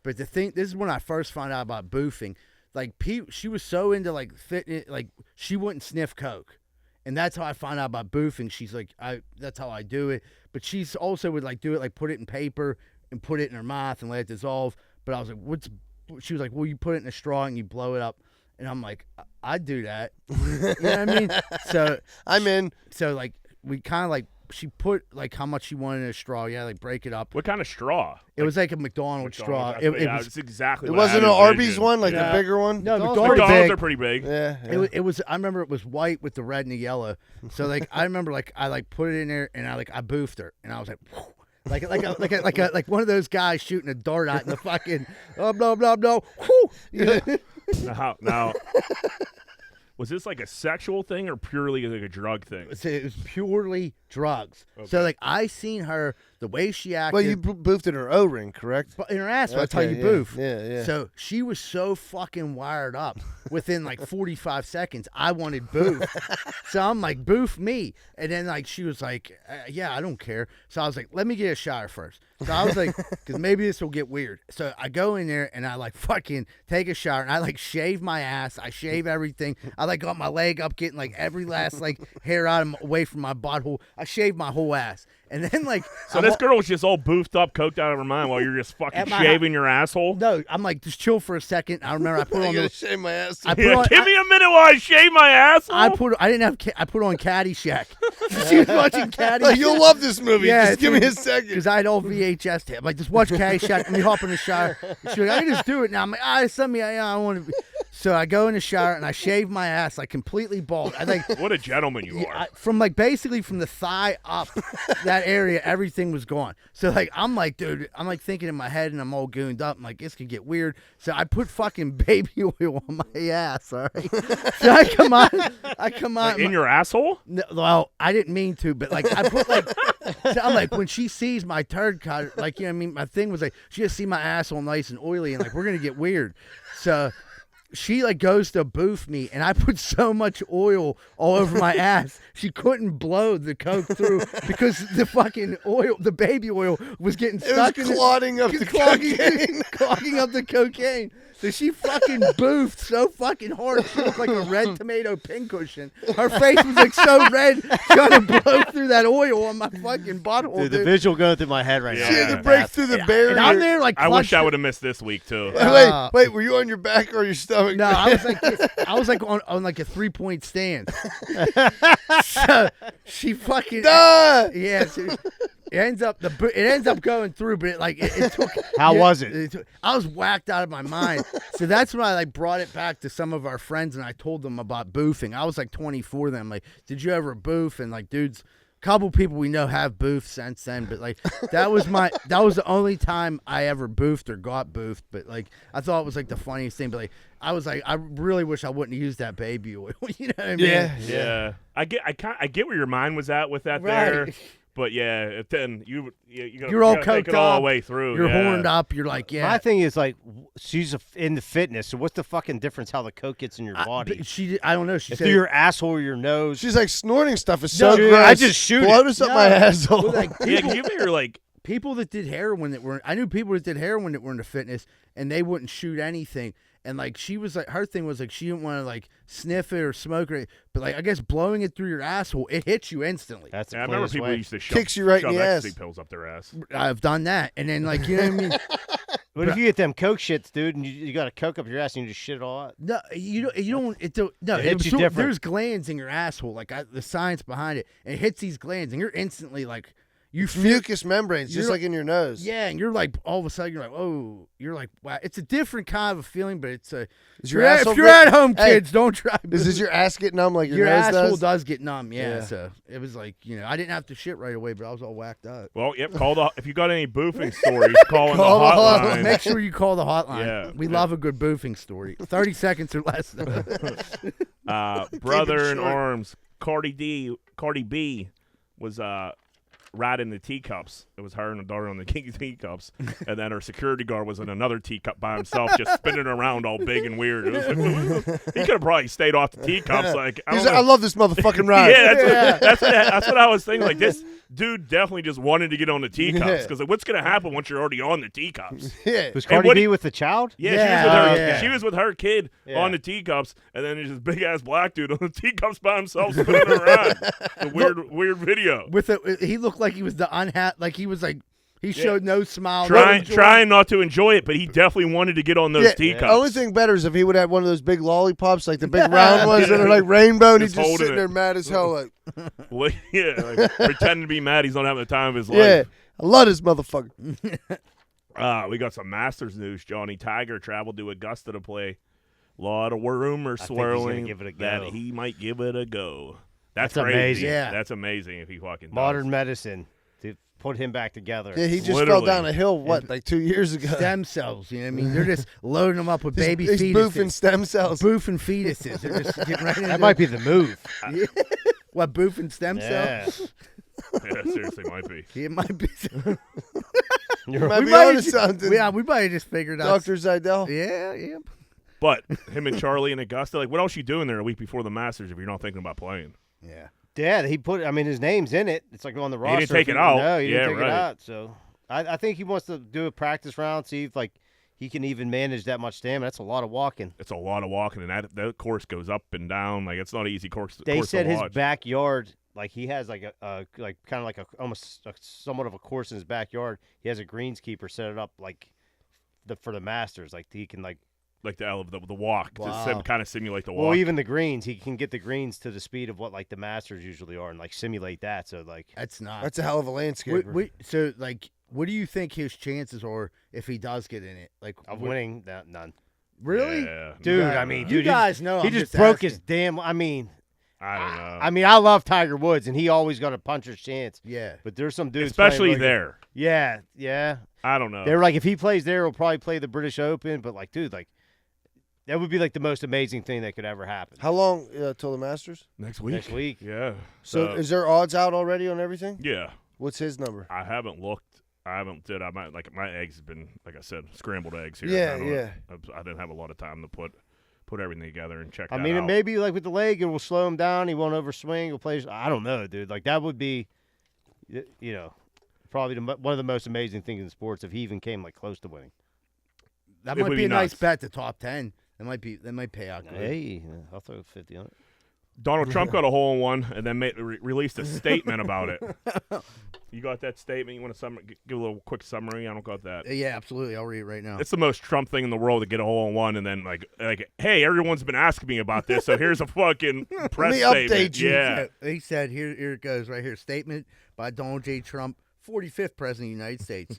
Speaker 1: But this is when I first found out about boofing. Like she was so into like fitness, like she wouldn't sniff coke. And that's how I found out about boofing. She's like, that's how I do it. But she's also would like do it, like put it in paper and put it in her mouth and let it dissolve. But I was like, she was like, well, you put it in a straw and you blow it up. And I'm like, I'd do that. You know what I mean? So
Speaker 3: I'm in.
Speaker 1: So like we kind of like, she put like how much she wanted in a straw. Yeah, like break it up.
Speaker 2: What kind of straw?
Speaker 1: It was like a McDonald's straw. It was
Speaker 2: it's exactly.
Speaker 3: It
Speaker 2: what I
Speaker 3: wasn't
Speaker 2: had
Speaker 3: an Arby's
Speaker 2: envisioned.
Speaker 3: one, like
Speaker 2: Yeah.
Speaker 3: the bigger one.
Speaker 1: No,
Speaker 2: McDonald's are pretty big.
Speaker 3: Yeah.
Speaker 1: It was. I remember it was white with the red and the yellow. So like I remember like I like put it in there and I boofed her and I was like. Whew. Like one of those guys shooting a dart out in the fucking blah blah blah. Whew. You know?
Speaker 2: Now, was this like a sexual thing or purely like a drug thing?
Speaker 1: It was purely drugs.
Speaker 2: Okay.
Speaker 1: So like I seen her the way she acted.
Speaker 3: Well, you boofed in her O-ring, correct?
Speaker 1: in her ass. That's how you
Speaker 3: yeah.
Speaker 1: boof.
Speaker 3: Yeah.
Speaker 1: So she was so fucking wired up. Within like 45 seconds, I wanted boof. So I'm like, boof me. And then like she was like, yeah, I don't care. So I was like, let me get a shower first. So I was like, because maybe this will get weird. So I go in there and I like fucking take a shower and I like shave my ass. I shave everything. I like got my leg up, getting like every last like hair away from my butthole. I shaved my whole ass. And then like,
Speaker 2: so this girl was just all boofed up, coked out of her mind while you're just fucking shaving your asshole.
Speaker 1: No, I'm like, just chill for a second. I remember I put on
Speaker 3: I'm gonna shave my ass.
Speaker 2: Give me a minute while I shave my asshole.
Speaker 1: I put on Caddyshack. She was watching Caddyshack.
Speaker 3: Like, you'll love this movie.
Speaker 1: Yeah,
Speaker 3: just give me a second.
Speaker 1: Because I had all VHS tape. Like, just watch Caddyshack and we hop in the shower. She's like, I can just do it now. I'm like, it's something I want to. So I go in the shower and I shave my ass like completely bald. I like
Speaker 2: what a gentleman you are.
Speaker 1: From like basically from the thigh up, that area, everything was gone. So like I'm like, dude, I'm like thinking in my head and I'm all gooned up. I'm like, this could get weird. So I put fucking baby oil on my ass. All right. So I come on.
Speaker 2: Like in your asshole?
Speaker 1: No, well, I didn't mean to, but like I put like, so I'm like when she sees my turd cut, like you know what I mean. My thing was like she just see my asshole nice and oily and like we're gonna get weird. So. She like goes to boof me, and I put so much oil all over my ass. She couldn't blow the coke through because the fucking oil, the baby oil, was getting stuck in
Speaker 3: clogging up the cocaine.
Speaker 1: Clogging up the cocaine. So she fucking boofed so fucking hard. She looked like a red tomato pincushion. Her face was like so red, trying to blow through that oil on my fucking butthole.
Speaker 4: Dude, the visual going through my head right now.
Speaker 3: She had to break through the barrier.
Speaker 1: And I'm there like
Speaker 2: I wish I would have missed this week too.
Speaker 3: Wait, were you on your back or your stomach?
Speaker 1: No, I was like this. I was like on like a 3-point stand. So she fucking yeah. So it ends up going through, but it took.
Speaker 4: How was it?
Speaker 1: I was whacked out of my mind. So that's when I like brought it back to some of our friends and I told them about boofing. I was like 24 then. Like, did you ever boof? And like, dudes. Couple people we know have boofed since then, but like that was the only time I ever boofed or got boofed. But like I thought it was like the funniest thing. But like I was like I really wish I wouldn't have used that baby oil. You know what I mean?
Speaker 2: Yeah. I get where your mind was at with that there. But yeah, then you're
Speaker 1: all
Speaker 2: take
Speaker 1: coked
Speaker 2: it all
Speaker 1: up.
Speaker 2: the way through.
Speaker 1: You're horned up. You're like, yeah.
Speaker 4: My thing is like, she's into fitness. So what's the fucking difference how the coke gets in your body?
Speaker 1: I don't know. She said
Speaker 4: through your asshole or your nose.
Speaker 3: She's like snorting stuff is so
Speaker 4: dude,
Speaker 3: gross.
Speaker 4: I just shoot
Speaker 3: Blow
Speaker 4: it.
Speaker 3: this up my asshole.
Speaker 1: Well, like,
Speaker 2: Yeah, because you figure like
Speaker 1: people that did heroin I knew people that did heroin that were into fitness and they wouldn't shoot anything. And like she was like her thing was like she didn't want to like sniff it or smoke it, but like I guess blowing it through your asshole, it hits you instantly.
Speaker 4: That's the
Speaker 2: I remember
Speaker 4: cleanest
Speaker 2: people
Speaker 4: way.
Speaker 2: used to
Speaker 3: Kicks you right in
Speaker 2: shove
Speaker 3: the
Speaker 2: ecstasy
Speaker 3: ass.
Speaker 2: pills up their ass.
Speaker 1: I've done that, and then like you know what I mean.
Speaker 4: But if you get them coke shits, dude, and you got to coke up your ass and you just shit it all out.
Speaker 1: No, you don't. No,
Speaker 4: It hits you different.
Speaker 1: There's glands in your asshole, like the science behind it. And it hits these glands, and you're instantly like you feel.
Speaker 3: Mucous membranes, just
Speaker 1: You're-
Speaker 3: like in your nose.
Speaker 1: Yeah, and you're like all of a sudden you're like, oh, you're like, wow. It's a different kind of a feeling, but it's a.
Speaker 3: Is
Speaker 1: If
Speaker 3: your
Speaker 1: you're,
Speaker 3: asshole
Speaker 1: if you're
Speaker 3: get-
Speaker 1: at home,
Speaker 3: Hey,
Speaker 1: kids, don't try.
Speaker 3: Does your ass get numb like your
Speaker 1: Your
Speaker 3: nose
Speaker 1: asshole
Speaker 3: does?
Speaker 1: does get numb, yeah,
Speaker 3: Yeah.
Speaker 1: So it was like I didn't have to shit right away, but I was all whacked up.
Speaker 2: Well, yep. If you got any boofing stories, call in the
Speaker 3: Call the
Speaker 2: hotline.
Speaker 1: Make sure you call the hotline.
Speaker 2: Yeah.
Speaker 1: We love a good boofing story. 30 seconds or less.
Speaker 2: Brother in
Speaker 3: short.
Speaker 2: arms, Cardi B was riding the teacups. It was her and her daughter on the king teacups, and then her security guard was in another teacup by himself, just spinning around all big and weird. It was like, he could have probably stayed off the teacups. Like,
Speaker 3: He's like, I love this motherfucking ride.
Speaker 2: Yeah, that's what I was thinking. Like, this dude definitely just wanted to get on the teacups because like, what's gonna happen once you're already on the teacups?
Speaker 3: Yeah.
Speaker 4: Was Cardi B with the child?
Speaker 2: Yeah, she was with her kid on the teacups, and then there's this big ass black dude on the teacups by himself spinning around. The weird video.
Speaker 1: He looked like he was the like he was like he showed no smile.
Speaker 2: Trying not to enjoy it, but he definitely wanted to get on those teacups.
Speaker 3: The only thing better is if he would have one of those big lollipops, like the big round ones that are like rainbow, and he's just sitting there mad as hell, like.
Speaker 2: Well, like, pretending to be mad. He's not having the time of his
Speaker 3: Yeah,
Speaker 2: life.
Speaker 3: I love this motherfucker.
Speaker 2: We got some Masters news. Johnny Tiger traveled to Augusta to play. A lot of rumors swirling that he might give it a go. That's crazy.
Speaker 4: Amazing.
Speaker 1: Yeah.
Speaker 2: That's amazing if he fucking
Speaker 4: Modern
Speaker 2: does.
Speaker 4: medicine to put him back together.
Speaker 3: Yeah, he just
Speaker 2: Literally.
Speaker 3: fell down a hill, like 2 years ago.
Speaker 1: Stem cells, you know what I mean? They're just loading them up with baby
Speaker 3: He's
Speaker 1: fetuses.
Speaker 3: boofing stem cells.
Speaker 1: Boofing fetuses. They're just getting right into
Speaker 4: That might be the move.
Speaker 1: What, boofing stem
Speaker 4: Yeah.
Speaker 1: cells?
Speaker 2: Yeah, seriously, might be.
Speaker 1: It might be.
Speaker 3: Might be onto something.
Speaker 1: Yeah, we might have just figured out.
Speaker 3: Dr. Zidell.
Speaker 1: Yeah.
Speaker 2: But him and Charlie in Augusta, like, what else you doing there a week before the Masters if you're not thinking about playing?
Speaker 1: Yeah.
Speaker 4: Yeah, he put. I mean, his name's in it. It's like on the roster.
Speaker 2: didn't take it out.
Speaker 4: No, he didn't
Speaker 2: Yeah,
Speaker 4: take
Speaker 2: right.
Speaker 4: it out. So I think he wants to do a practice round, see if like he can even manage that much stamina. That's a lot of walking.
Speaker 2: It's a lot of walking, and that course goes up and down. Like, it's not an easy course.
Speaker 4: They said
Speaker 2: to
Speaker 4: his
Speaker 2: watch.
Speaker 4: backyard, like he has like a like kind of like almost somewhat of a course in his backyard. He has a greenskeeper set it up like for the Masters, like he can like
Speaker 2: the walk
Speaker 1: Wow.
Speaker 2: to kind of simulate the walk.
Speaker 4: well, even the greens, he can get the greens to the speed of what like the Masters usually are and like simulate that. So like
Speaker 1: That's not.
Speaker 3: That's a hell of a landscaper.
Speaker 1: So, like, what do you think his chances are if he does get in it? Like,
Speaker 4: of winning, none.
Speaker 1: Really?
Speaker 2: Yeah.
Speaker 4: Dude,
Speaker 1: Yeah.
Speaker 4: I mean,
Speaker 1: You
Speaker 4: dude,
Speaker 1: guys know
Speaker 4: he
Speaker 1: I'm
Speaker 4: just
Speaker 1: just
Speaker 4: broke
Speaker 1: asking.
Speaker 4: his damn. I mean,
Speaker 2: I don't know.
Speaker 4: I mean, I love Tiger Woods, and he always got a puncher's chance.
Speaker 1: Yeah.
Speaker 4: But there's some dudes,
Speaker 2: Especially
Speaker 4: playing really
Speaker 2: there.
Speaker 4: good. Yeah.
Speaker 2: I don't know.
Speaker 4: They're like, if he plays there, he'll probably play the British Open. But like, dude, like, that would be like the most amazing thing that could ever happen.
Speaker 3: How long till the Masters?
Speaker 2: Next week.
Speaker 4: Next week.
Speaker 2: Yeah.
Speaker 3: So is there odds out already on everything?
Speaker 2: Yeah.
Speaker 3: What's his number?
Speaker 2: I haven't looked. I might like my eggs have been, like I said, scrambled eggs here.
Speaker 3: Yeah.
Speaker 2: I didn't have a lot of time to put everything together and check.
Speaker 4: I
Speaker 2: that
Speaker 4: mean,
Speaker 2: out.
Speaker 4: it may be like with the leg, it will slow him down. He won't overswing. He'll play. I don't know, dude. Like that would be, you know, probably one of the most amazing things in sports if he even came like close to winning.
Speaker 1: That
Speaker 2: It
Speaker 1: might
Speaker 2: would
Speaker 1: be
Speaker 2: be
Speaker 1: a nice
Speaker 2: nuts.
Speaker 1: bet. The top 10. That might pay out good.
Speaker 4: Hey, I'll throw 50 on it.
Speaker 2: Donald Trump got a hole-in-one and then released a statement about it. You got that statement? You want to give a little quick summary? I don't got that.
Speaker 1: Yeah, absolutely. I'll read it right now.
Speaker 2: It's the most Trump thing in the world to get a hole-in-one and then like, hey, everyone's been asking me about this, so here's a fucking press
Speaker 3: me
Speaker 2: statement.
Speaker 3: update you.
Speaker 2: Yeah.
Speaker 1: He said, here it goes right here. Statement by Donald J. Trump, 45th President of the United States.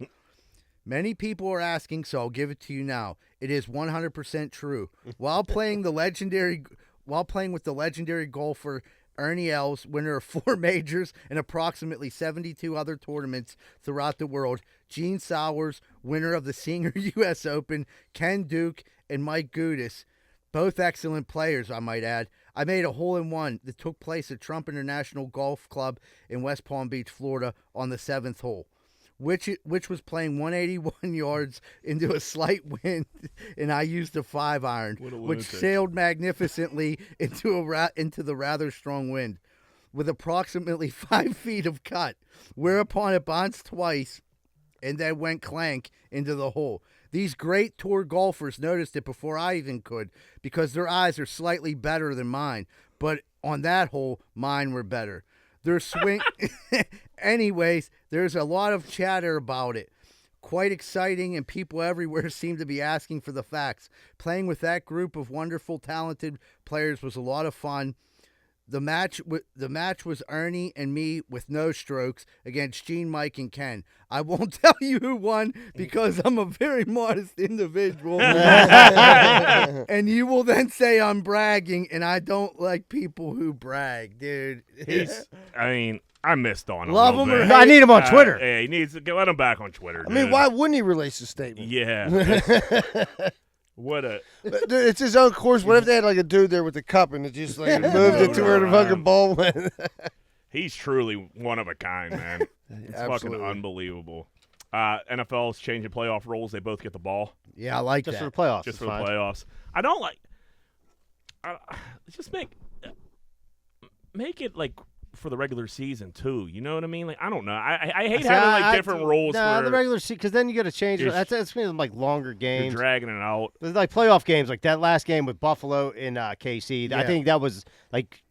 Speaker 1: Many people are asking, so I'll give it to you now. It is 100% true. While playing with the legendary golfer Ernie Els, winner of 4 majors and approximately 72 other tournaments throughout the world, Gene Sowers, winner of the Senior U.S. Open, Ken Duke, and Mike Gudis, both excellent players, I might add. I made a hole-in-one that took place at Trump International Golf Club in West Palm Beach, Florida, on the 7th hole, which was playing 181 yards into a slight wind, and I used a 5-iron, which sailed magnificently into the rather strong wind, with approximately 5 feet of cut, whereupon it bounced twice, and then went clank into the hole. These great tour golfers noticed it before I even could, because their eyes are slightly better than mine, but on that hole, mine were better. Their swing. Anyways, there's a lot of chatter about it. Quite exciting, and people everywhere seem to be asking for the facts. Playing with that group of wonderful, talented players was a lot of fun. The match was Ernie and me with no strokes against Gene, Mike, and Ken. I won't tell you who won because I'm a very modest individual. And you will then say I'm bragging, and I don't like people who brag, dude.
Speaker 2: I missed Donald.
Speaker 1: Love him or hate
Speaker 4: I need him on Twitter.
Speaker 2: He needs to let him back on Twitter.
Speaker 3: I mean,
Speaker 2: dude.
Speaker 3: why wouldn't he release a statement?
Speaker 2: Yeah. What a.
Speaker 3: Dude, it's his own course. What if they had like a dude there with the cup and it just like moved it to where the fucking ball went?
Speaker 2: He's truly one of a kind, man. It's fucking
Speaker 3: Absolutely.
Speaker 2: unbelievable. NFL's changing playoff rules. They both get the ball
Speaker 1: Yeah, I like
Speaker 4: Just
Speaker 1: that.
Speaker 4: for the playoffs.
Speaker 2: just
Speaker 4: it's
Speaker 2: for the
Speaker 4: fine.
Speaker 2: playoffs. I don't like. Just make it like for the regular season too. You know what I mean? Like I don't know. I hate
Speaker 4: See,
Speaker 2: having like different rules
Speaker 4: Nah,
Speaker 2: for
Speaker 4: the regular season, because then you got to change.
Speaker 2: You're-
Speaker 4: That's means like longer
Speaker 2: you're
Speaker 4: games.
Speaker 2: dragging it out.
Speaker 4: There's like playoff games, like that last game with Buffalo in KC. I
Speaker 1: Yeah.
Speaker 4: think that was like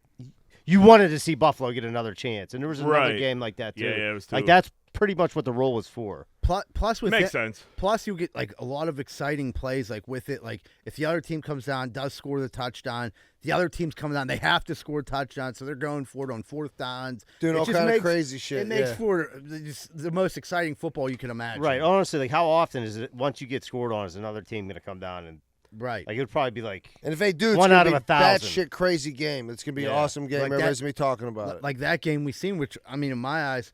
Speaker 4: you wanted to see Buffalo get another chance, and there was another
Speaker 2: Right.
Speaker 4: game like that too.
Speaker 2: Yeah, it was
Speaker 4: like
Speaker 2: too.
Speaker 4: that's pretty much what the rule was for.
Speaker 1: Plus with
Speaker 2: Makes
Speaker 1: that,
Speaker 2: sense.
Speaker 1: plus you get like a lot of exciting plays like with it. Like if the other team comes down, does score the touchdown, the other team's coming down, they have to score a touchdown, so they're going for it on fourth downs.
Speaker 3: Doing
Speaker 1: It
Speaker 3: all
Speaker 1: just
Speaker 3: kind of
Speaker 1: makes-
Speaker 3: crazy shit.
Speaker 1: It makes
Speaker 3: yeah.
Speaker 1: for the most exciting football you can imagine.
Speaker 4: Right. Honestly, like how often is it once you get scored on, is another team going to come down and
Speaker 1: Right.
Speaker 4: like it would probably be like
Speaker 3: And if they do, it's
Speaker 4: One
Speaker 3: gonna
Speaker 4: out
Speaker 3: be
Speaker 4: of
Speaker 3: a
Speaker 4: 1,000.
Speaker 3: shit crazy game. It's gonna be an
Speaker 4: Yeah.
Speaker 3: awesome game.
Speaker 1: Like that-
Speaker 3: Everybody's gonna be talking about it.
Speaker 1: Like that game we seen, which I mean, in my eyes,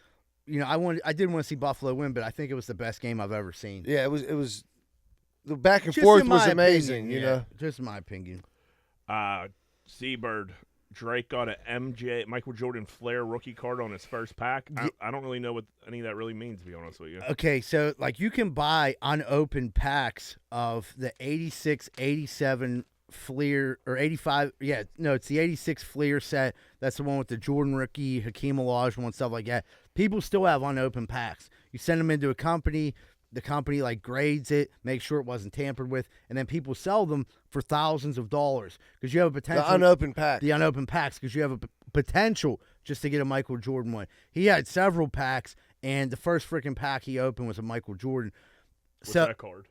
Speaker 1: you know, I did want to see Buffalo win, but I think it was the best game I've ever seen.
Speaker 3: Yeah, it was. The back and
Speaker 1: Just
Speaker 3: forth
Speaker 1: in
Speaker 3: was
Speaker 1: my
Speaker 3: amazing.
Speaker 1: opinion,
Speaker 3: You
Speaker 1: yeah.
Speaker 3: know.
Speaker 1: Just in my opinion.
Speaker 2: Seabird. Drake got an Michael Jordan Flair rookie card on his first pack. I don't really know what any of that really means, to be honest with you.
Speaker 1: Okay, so like you can buy unopened packs of the 86, 87 Fleer or 85. Yeah, no, it's the 86 Fleer set. That's the one with the Jordan rookie, Hakeem Olajuwon, stuff like that. People still have unopened packs. You send them into a company. The company like grades it, make sure it wasn't tampered with, and then people sell them for thousands of dollars because you have a potential.
Speaker 3: The unopened pack.
Speaker 1: The unopened packs because you have a potential just to get a Michael Jordan one. He had several packs, and the first freaking pack he opened was a Michael Jordan.
Speaker 2: What's
Speaker 1: So,
Speaker 2: that card?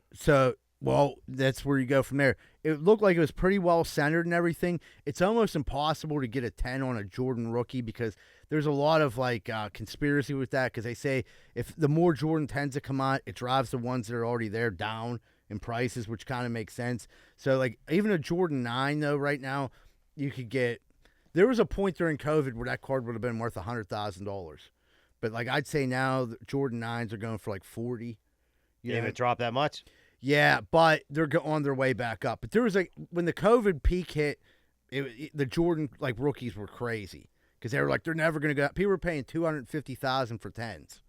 Speaker 1: well, that's where you go from there. It looked like it was pretty well centered and everything. It's almost impossible to get a 10 on a Jordan rookie because there's a lot of like conspiracy with that because they say if the more Jordan 10s that come out, it drives the ones that are already there down in prices, which kind of makes sense. So like even a Jordan 9 though right now, you could get. There was a point during COVID where that card would have been worth $100,000, but like I'd say now the Jordan 9s are going for like 40. You
Speaker 4: Even
Speaker 1: know?
Speaker 4: it dropped that much.
Speaker 1: Yeah, but they're on their way back up. But there was like when the COVID peak hit, the Jordan like rookies were crazy because they were like they're never going to go. People were paying $250,000 for 10s.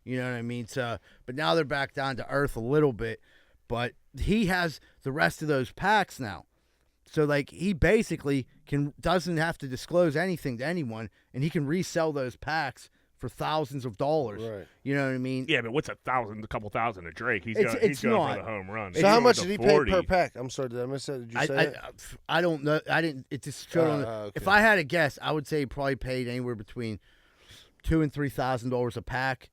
Speaker 1: You know what I mean? So, but now they're back down to earth a little bit. But he has the rest of those packs now, so like he basically doesn't have to disclose anything to anyone, and he can resell those packs for thousands of dollars.
Speaker 3: Right.
Speaker 1: You know what I mean?
Speaker 2: Yeah, but what's a couple thousand to Drake? He's
Speaker 1: It's
Speaker 2: going
Speaker 1: not.
Speaker 2: for the home run.
Speaker 3: So how
Speaker 2: He's
Speaker 3: much
Speaker 2: going
Speaker 3: did he
Speaker 2: to
Speaker 3: pay
Speaker 2: 40.
Speaker 3: per pack? I'm sorry, did I miss that? Did you say that?
Speaker 1: I don't know. I didn't. It just showed on.
Speaker 3: okay.
Speaker 1: If I had to guess, I would say he probably paid anywhere between $2,000 and $3,000 a pack,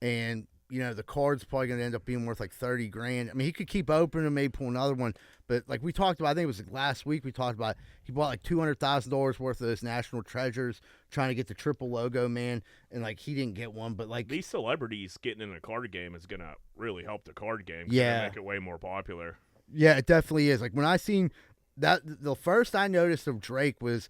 Speaker 1: and you know the card's probably going to end up being worth like $30,000. I mean, he could keep opening and maybe pull another one, but like we talked about, I think it was like last week we talked about he bought like $200,000 worth of those National Treasures, trying to get the triple logo, man, and like he didn't get one, but like
Speaker 2: These celebrities getting in a card game is going to really help the card game. 'Cause
Speaker 1: Yeah.
Speaker 2: it'll make it way more popular.
Speaker 1: yeah, it definitely is. Like when I seen that, the first I noticed of Drake was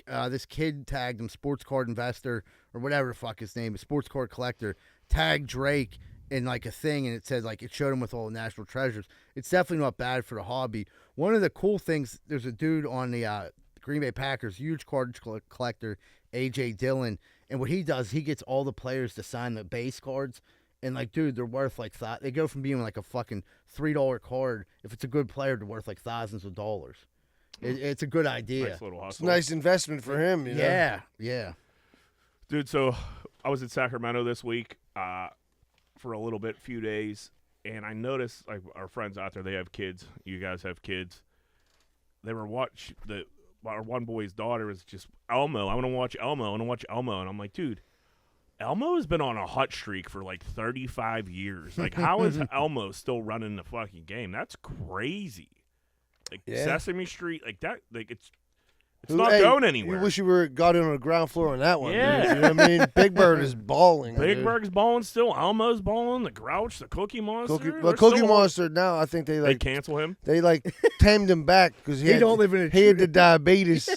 Speaker 1: this kid tagged him, sports card investor or whatever the fuck his name is, sports card collector, tagged Drake in like a thing, and it said like it showed him with all the National Treasures. It's definitely not bad for the hobby. One of the cool things, there's a dude on the Green Bay Packers, huge card collector, AJ Dillon, and what he does, he gets all the players to sign the base cards. And like, dude, they're worth like they go from being like a fucking $3 card if it's a good player to worth like thousands of dollars. It's a good idea.
Speaker 2: Nice little
Speaker 3: It's a
Speaker 2: hustle.
Speaker 3: nice investment for him. You know?
Speaker 1: Yeah, yeah.
Speaker 2: Dude, so I was in Sacramento this week for a little bit, few days, and I noticed like our friends out there, they have kids. You guys have kids. They were our one boy's daughter was just Elmo. I want to watch Elmo. I want to watch Elmo, and I'm like, dude, Elmo has been on a hot streak for like 35 years. Like, how is Elmo still running the fucking game? That's crazy. Like
Speaker 3: Yeah.
Speaker 2: Sesame Street, like that, like it's
Speaker 3: Who-
Speaker 2: not
Speaker 3: hey,
Speaker 2: going anywhere.
Speaker 3: You wish you got in on the ground floor on that one. dude.
Speaker 2: Yeah.
Speaker 3: You know what I mean? Big Bird is balling.
Speaker 2: Big
Speaker 3: dude.
Speaker 2: Bird's balling still. Elmo's balling. The Grouch, the Cookie Monster.
Speaker 3: Cookie,
Speaker 2: they're
Speaker 3: but Cookie
Speaker 2: still-
Speaker 3: Monster now, I think they
Speaker 2: They
Speaker 3: like
Speaker 2: cancel him.
Speaker 3: tamed him back because
Speaker 1: He don't live in a
Speaker 3: he had the diabetes.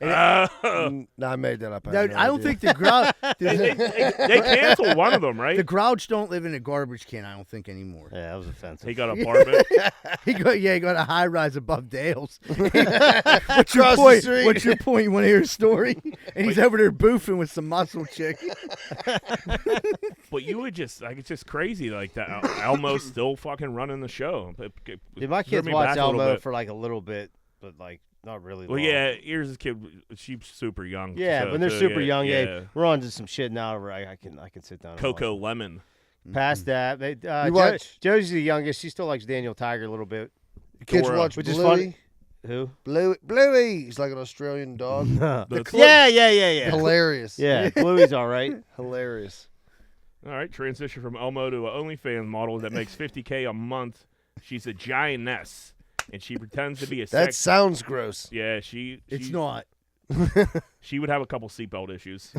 Speaker 3: No, I made that up.
Speaker 1: No, I don't think the grouch.
Speaker 2: They canceled one of them, right?
Speaker 1: The grouch don't live in a garbage can. I don't think anymore.
Speaker 4: Yeah, that was offensive.
Speaker 2: He got an apartment.
Speaker 1: He got a high rise above Dale's. What's your
Speaker 3: Across the
Speaker 1: point?
Speaker 3: street.
Speaker 1: What's your point? You want to hear a story? And he's over there boofing with some muscle chick.
Speaker 2: But you would just like, it's just crazy like that. Elmo's still fucking running the show.
Speaker 4: Dude, my kids watch Elmo for like a little bit, but like not really.
Speaker 2: Well,
Speaker 4: long.
Speaker 2: yeah, here's this kid. She's super young.
Speaker 4: Yeah,
Speaker 2: so,
Speaker 4: when they're
Speaker 2: so,
Speaker 4: super
Speaker 2: yeah,
Speaker 4: young,
Speaker 2: yeah.
Speaker 4: we're on to some shit now where I can sit down. And
Speaker 2: Coco
Speaker 4: watch
Speaker 2: Lemon.
Speaker 4: it. Past that,
Speaker 3: You watch-
Speaker 4: Josie's the youngest. She still likes Daniel Tiger a little bit.
Speaker 3: Kids
Speaker 2: Dora,
Speaker 3: watch
Speaker 4: which is
Speaker 3: Bluey.
Speaker 4: funny. Who?
Speaker 3: Bluey. He's like an Australian dog.
Speaker 4: Yeah.
Speaker 3: Hilarious.
Speaker 4: Yeah, Bluey's all right.
Speaker 3: Hilarious.
Speaker 2: All right, transition from Elmo to an OnlyFans model that makes $50K a month. She's a giantess, and she pretends to be a
Speaker 3: That sounds gross.
Speaker 2: Yeah,
Speaker 1: It's
Speaker 2: she's
Speaker 1: not.
Speaker 2: She would have a couple seatbelt issues.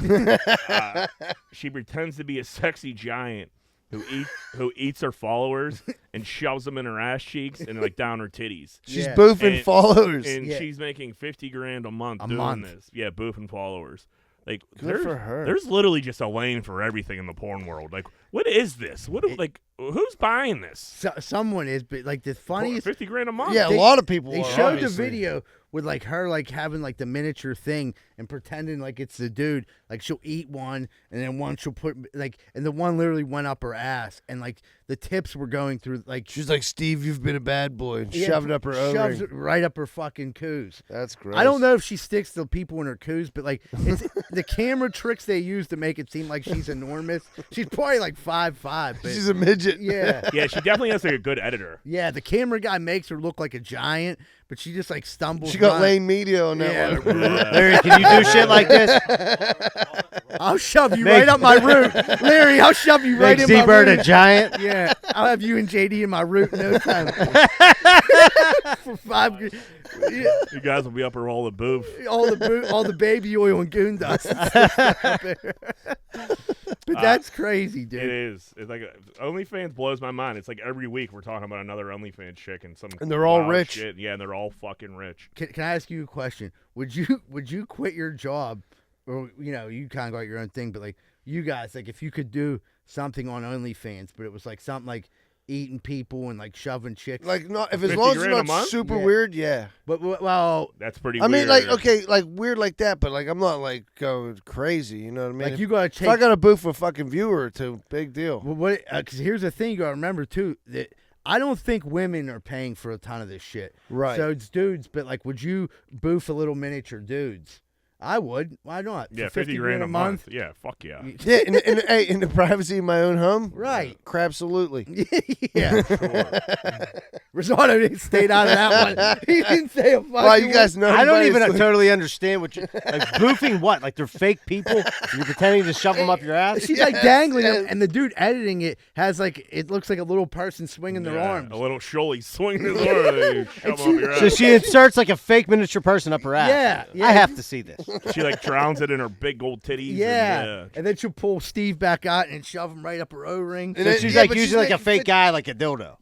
Speaker 2: She pretends to be a sexy giant who eats her followers and shoves them in her ass cheeks and like down her titties.
Speaker 3: She's
Speaker 1: Yeah.
Speaker 3: boofing
Speaker 2: And-
Speaker 3: followers.
Speaker 2: And
Speaker 1: Yeah.
Speaker 2: she's making $50,000 a month
Speaker 1: A
Speaker 2: doing
Speaker 1: month.
Speaker 2: this. Yeah, boofing followers. Like
Speaker 3: Good for her.
Speaker 2: There's literally just a lane for everything in the porn world. Like, what is this? Who's buying this?
Speaker 1: Someone is, but like the funniest.
Speaker 2: $50,000 a month.
Speaker 3: Yeah,
Speaker 1: They-
Speaker 3: a lot of people
Speaker 1: They
Speaker 3: are,
Speaker 1: showed
Speaker 3: obviously.
Speaker 1: the video with like her like having like the miniature thing and pretending like it's the dude. Like she'll eat one and then one she'll put like, and the one literally went up her ass and like the tips were going through like.
Speaker 3: She's like, Steve, you've been a bad boy. And
Speaker 1: Yeah,
Speaker 3: shoved up her
Speaker 1: shoves
Speaker 3: O-ring.
Speaker 1: it right up her fucking coos.
Speaker 3: That's gross.
Speaker 1: I don't know if she sticks the people in her coos, but like it's the camera tricks they use to make it seem like she's enormous. She's probably like 5'5", but
Speaker 3: She's a midget.
Speaker 1: yeah.
Speaker 2: Yeah, she definitely has like a good editor.
Speaker 1: Yeah, the camera guy makes her look like a giant, but she just like stumbles.
Speaker 3: She got
Speaker 1: around.
Speaker 3: lame media on that
Speaker 1: Yeah.
Speaker 3: one.
Speaker 4: Larry, can you do shit like this?
Speaker 1: I'll shove you right up my root, Larry. I'll shove you right
Speaker 4: Make
Speaker 1: in my
Speaker 4: Z-Bird a
Speaker 1: root.
Speaker 4: giant.
Speaker 1: Yeah, I'll have you and JD in my root in no time. For 5 years. Yeah,
Speaker 2: You guys will be up her all the boof.
Speaker 1: all the baby oil and goon dust. And stuff up there. But that's crazy, dude.
Speaker 2: It is. It's like OnlyFans blows my mind. It's like every week we're talking about another OnlyFans chick and some.
Speaker 3: And they're all
Speaker 2: wild
Speaker 3: rich.
Speaker 2: Shit. Yeah, and they're all fucking rich.
Speaker 1: Can I ask you a question? Would you quit your job, or you kind of got your own thing, but like you guys, like if you could do something on OnlyFans, but it was like something like eating people and like shoving chicks,
Speaker 3: Like, not if as
Speaker 2: 50
Speaker 3: long as it's
Speaker 2: grand a
Speaker 3: not
Speaker 2: month?
Speaker 3: super
Speaker 1: Yeah.
Speaker 3: weird, yeah.
Speaker 1: but well,
Speaker 2: That's pretty.
Speaker 3: I mean,
Speaker 2: weird.
Speaker 3: like, okay, like weird like that, but like I'm not like going crazy. You know what I mean?
Speaker 1: like you gotta
Speaker 3: if
Speaker 1: take.
Speaker 3: I got a booth for a fucking viewer or two, big deal.
Speaker 1: Well, what? Because here's the thing you gotta remember too that I don't think women are paying for a ton of this shit.
Speaker 3: Right.
Speaker 1: So it's dudes, but like, would you boof a little miniature dudes? I would. Why not?
Speaker 2: yeah,
Speaker 1: For
Speaker 2: $50,000 a month. Yeah, fuck yeah.
Speaker 3: Yeah, hey, in the privacy of my own home,
Speaker 1: Right.
Speaker 3: Absolutely.
Speaker 1: Yeah. Risotto stayed out of that one. He didn't say a fucking
Speaker 3: Well, you guys know.
Speaker 4: I don't
Speaker 3: anybody
Speaker 4: even
Speaker 3: that's
Speaker 4: totally understand what you like boofing. What like they're fake people? You're pretending to shove them up your ass.
Speaker 1: She's like dangling them, and the dude editing it has like it looks like a little person swinging their
Speaker 2: Yeah,
Speaker 1: arms.
Speaker 2: A little shoaly swinging his arm. Shove him up your
Speaker 4: So
Speaker 2: ass.
Speaker 4: she inserts like a fake miniature person up her ass.
Speaker 1: Yeah.
Speaker 4: I have to see this.
Speaker 2: She like drowns it in her big gold titties.
Speaker 1: Yeah.
Speaker 2: And,
Speaker 1: And then she'll pull Steve back out and shove him right up her O-ring.
Speaker 3: And
Speaker 4: So
Speaker 3: then-
Speaker 4: she's
Speaker 3: yeah,
Speaker 4: like
Speaker 3: but
Speaker 4: using like a
Speaker 3: making
Speaker 4: fake guy, like a dildo.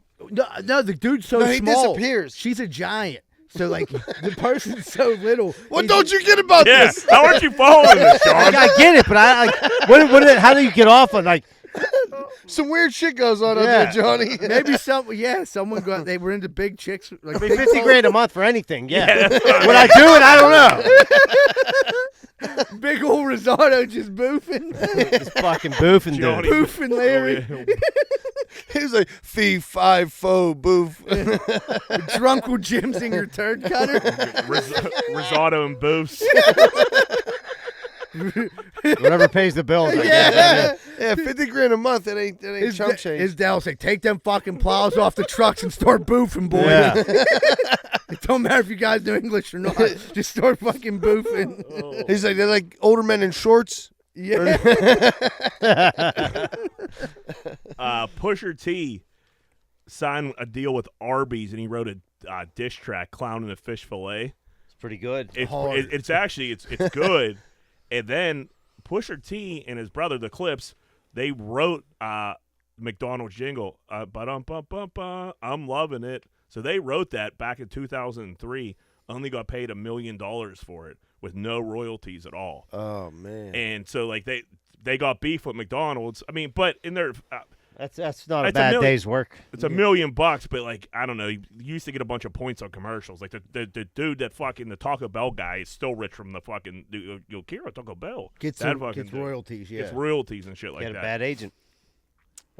Speaker 1: No, the dude's so
Speaker 3: No, he
Speaker 1: small.
Speaker 3: disappears.
Speaker 1: She's a giant. So like the person's so little.
Speaker 3: What
Speaker 1: he's-
Speaker 3: don't you get about
Speaker 2: yeah.
Speaker 3: this?
Speaker 2: How aren't you following this,
Speaker 4: Like,
Speaker 2: Sean?
Speaker 4: I get it, but I like how do you get off on like
Speaker 3: Some weird shit goes on
Speaker 4: Yeah.
Speaker 3: out there, Johnny.
Speaker 1: Maybe someone got they were into big chicks like
Speaker 4: I mean,
Speaker 1: big
Speaker 4: 50
Speaker 1: tall-
Speaker 4: grand a month for anything? Yeah. Would I do it? I don't know.
Speaker 1: big old risotto just boofing.
Speaker 4: Just fucking boofing, dude.
Speaker 2: Johnny-
Speaker 1: Boofing Larry.
Speaker 2: Oh, yeah.
Speaker 3: He's like fee fi fo boof.
Speaker 1: Drunk with Jim's in your turd cutter.
Speaker 2: Risotto and boofs.
Speaker 4: Whatever pays the bills. I guess.
Speaker 3: Yeah, 50 grand a month. That ain't chump change.
Speaker 1: His dad's like, take them fucking plows off the trucks and start boofing, boys.
Speaker 4: Yeah.
Speaker 1: It don't matter if you guys know English or not. Just start fucking boofing.
Speaker 3: He's like, they're like older men in shorts.
Speaker 1: Yeah.
Speaker 2: Pusher T signed a deal with Arby's and he wrote a dish track clowning a fish fillet.
Speaker 4: It's pretty good.
Speaker 2: It's actually it's good. And then Pusher T and his brother, the Clips, they wrote McDonald's jingle. Ba-dum-bum-bum-bum, I'm loving it. So they wrote that back in 2003 only got paid $1 million for it with no royalties at all.
Speaker 3: Oh man.
Speaker 2: And so like they got beef with McDonald's. I mean, but in their
Speaker 4: That's not a
Speaker 2: It's
Speaker 4: bad day's work.
Speaker 2: it's $1 million, but like I don't know, you used to get a bunch of points on commercials. Like the dude that fucking the Taco Bell guy is still rich from the fucking you'll Kira Taco Bell.
Speaker 1: Gets royalties, yeah.
Speaker 2: Gets royalties and shit like
Speaker 4: Get
Speaker 2: that.
Speaker 4: a bad agent.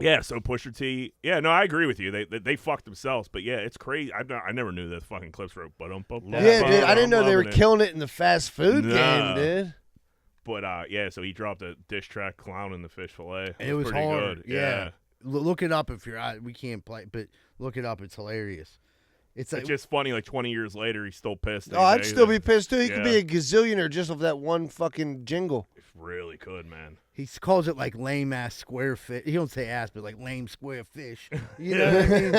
Speaker 2: Yeah, so Pusha T. Yeah, no, I agree with you. They fucked themselves, but yeah, it's crazy. I never knew the fucking clips were.
Speaker 3: Yeah, dude, I didn't know they were killing it in the fast food game, dude.
Speaker 2: But yeah, so he dropped a diss track, clowning the fish fillet.
Speaker 1: It was
Speaker 2: pretty
Speaker 1: hard.
Speaker 2: good.
Speaker 1: Yeah. Look it up if you're. We can't play, but look it up. It's hilarious. It's like,
Speaker 2: just funny. Like 20 years later, he's still pissed.
Speaker 3: Oh, I'd still be pissed too. He could be a gazillionaire just off that one fucking jingle.
Speaker 2: Really could, man.
Speaker 1: He calls it like lame ass square fish. He don't say ass, but like lame square fish. You know what I mean?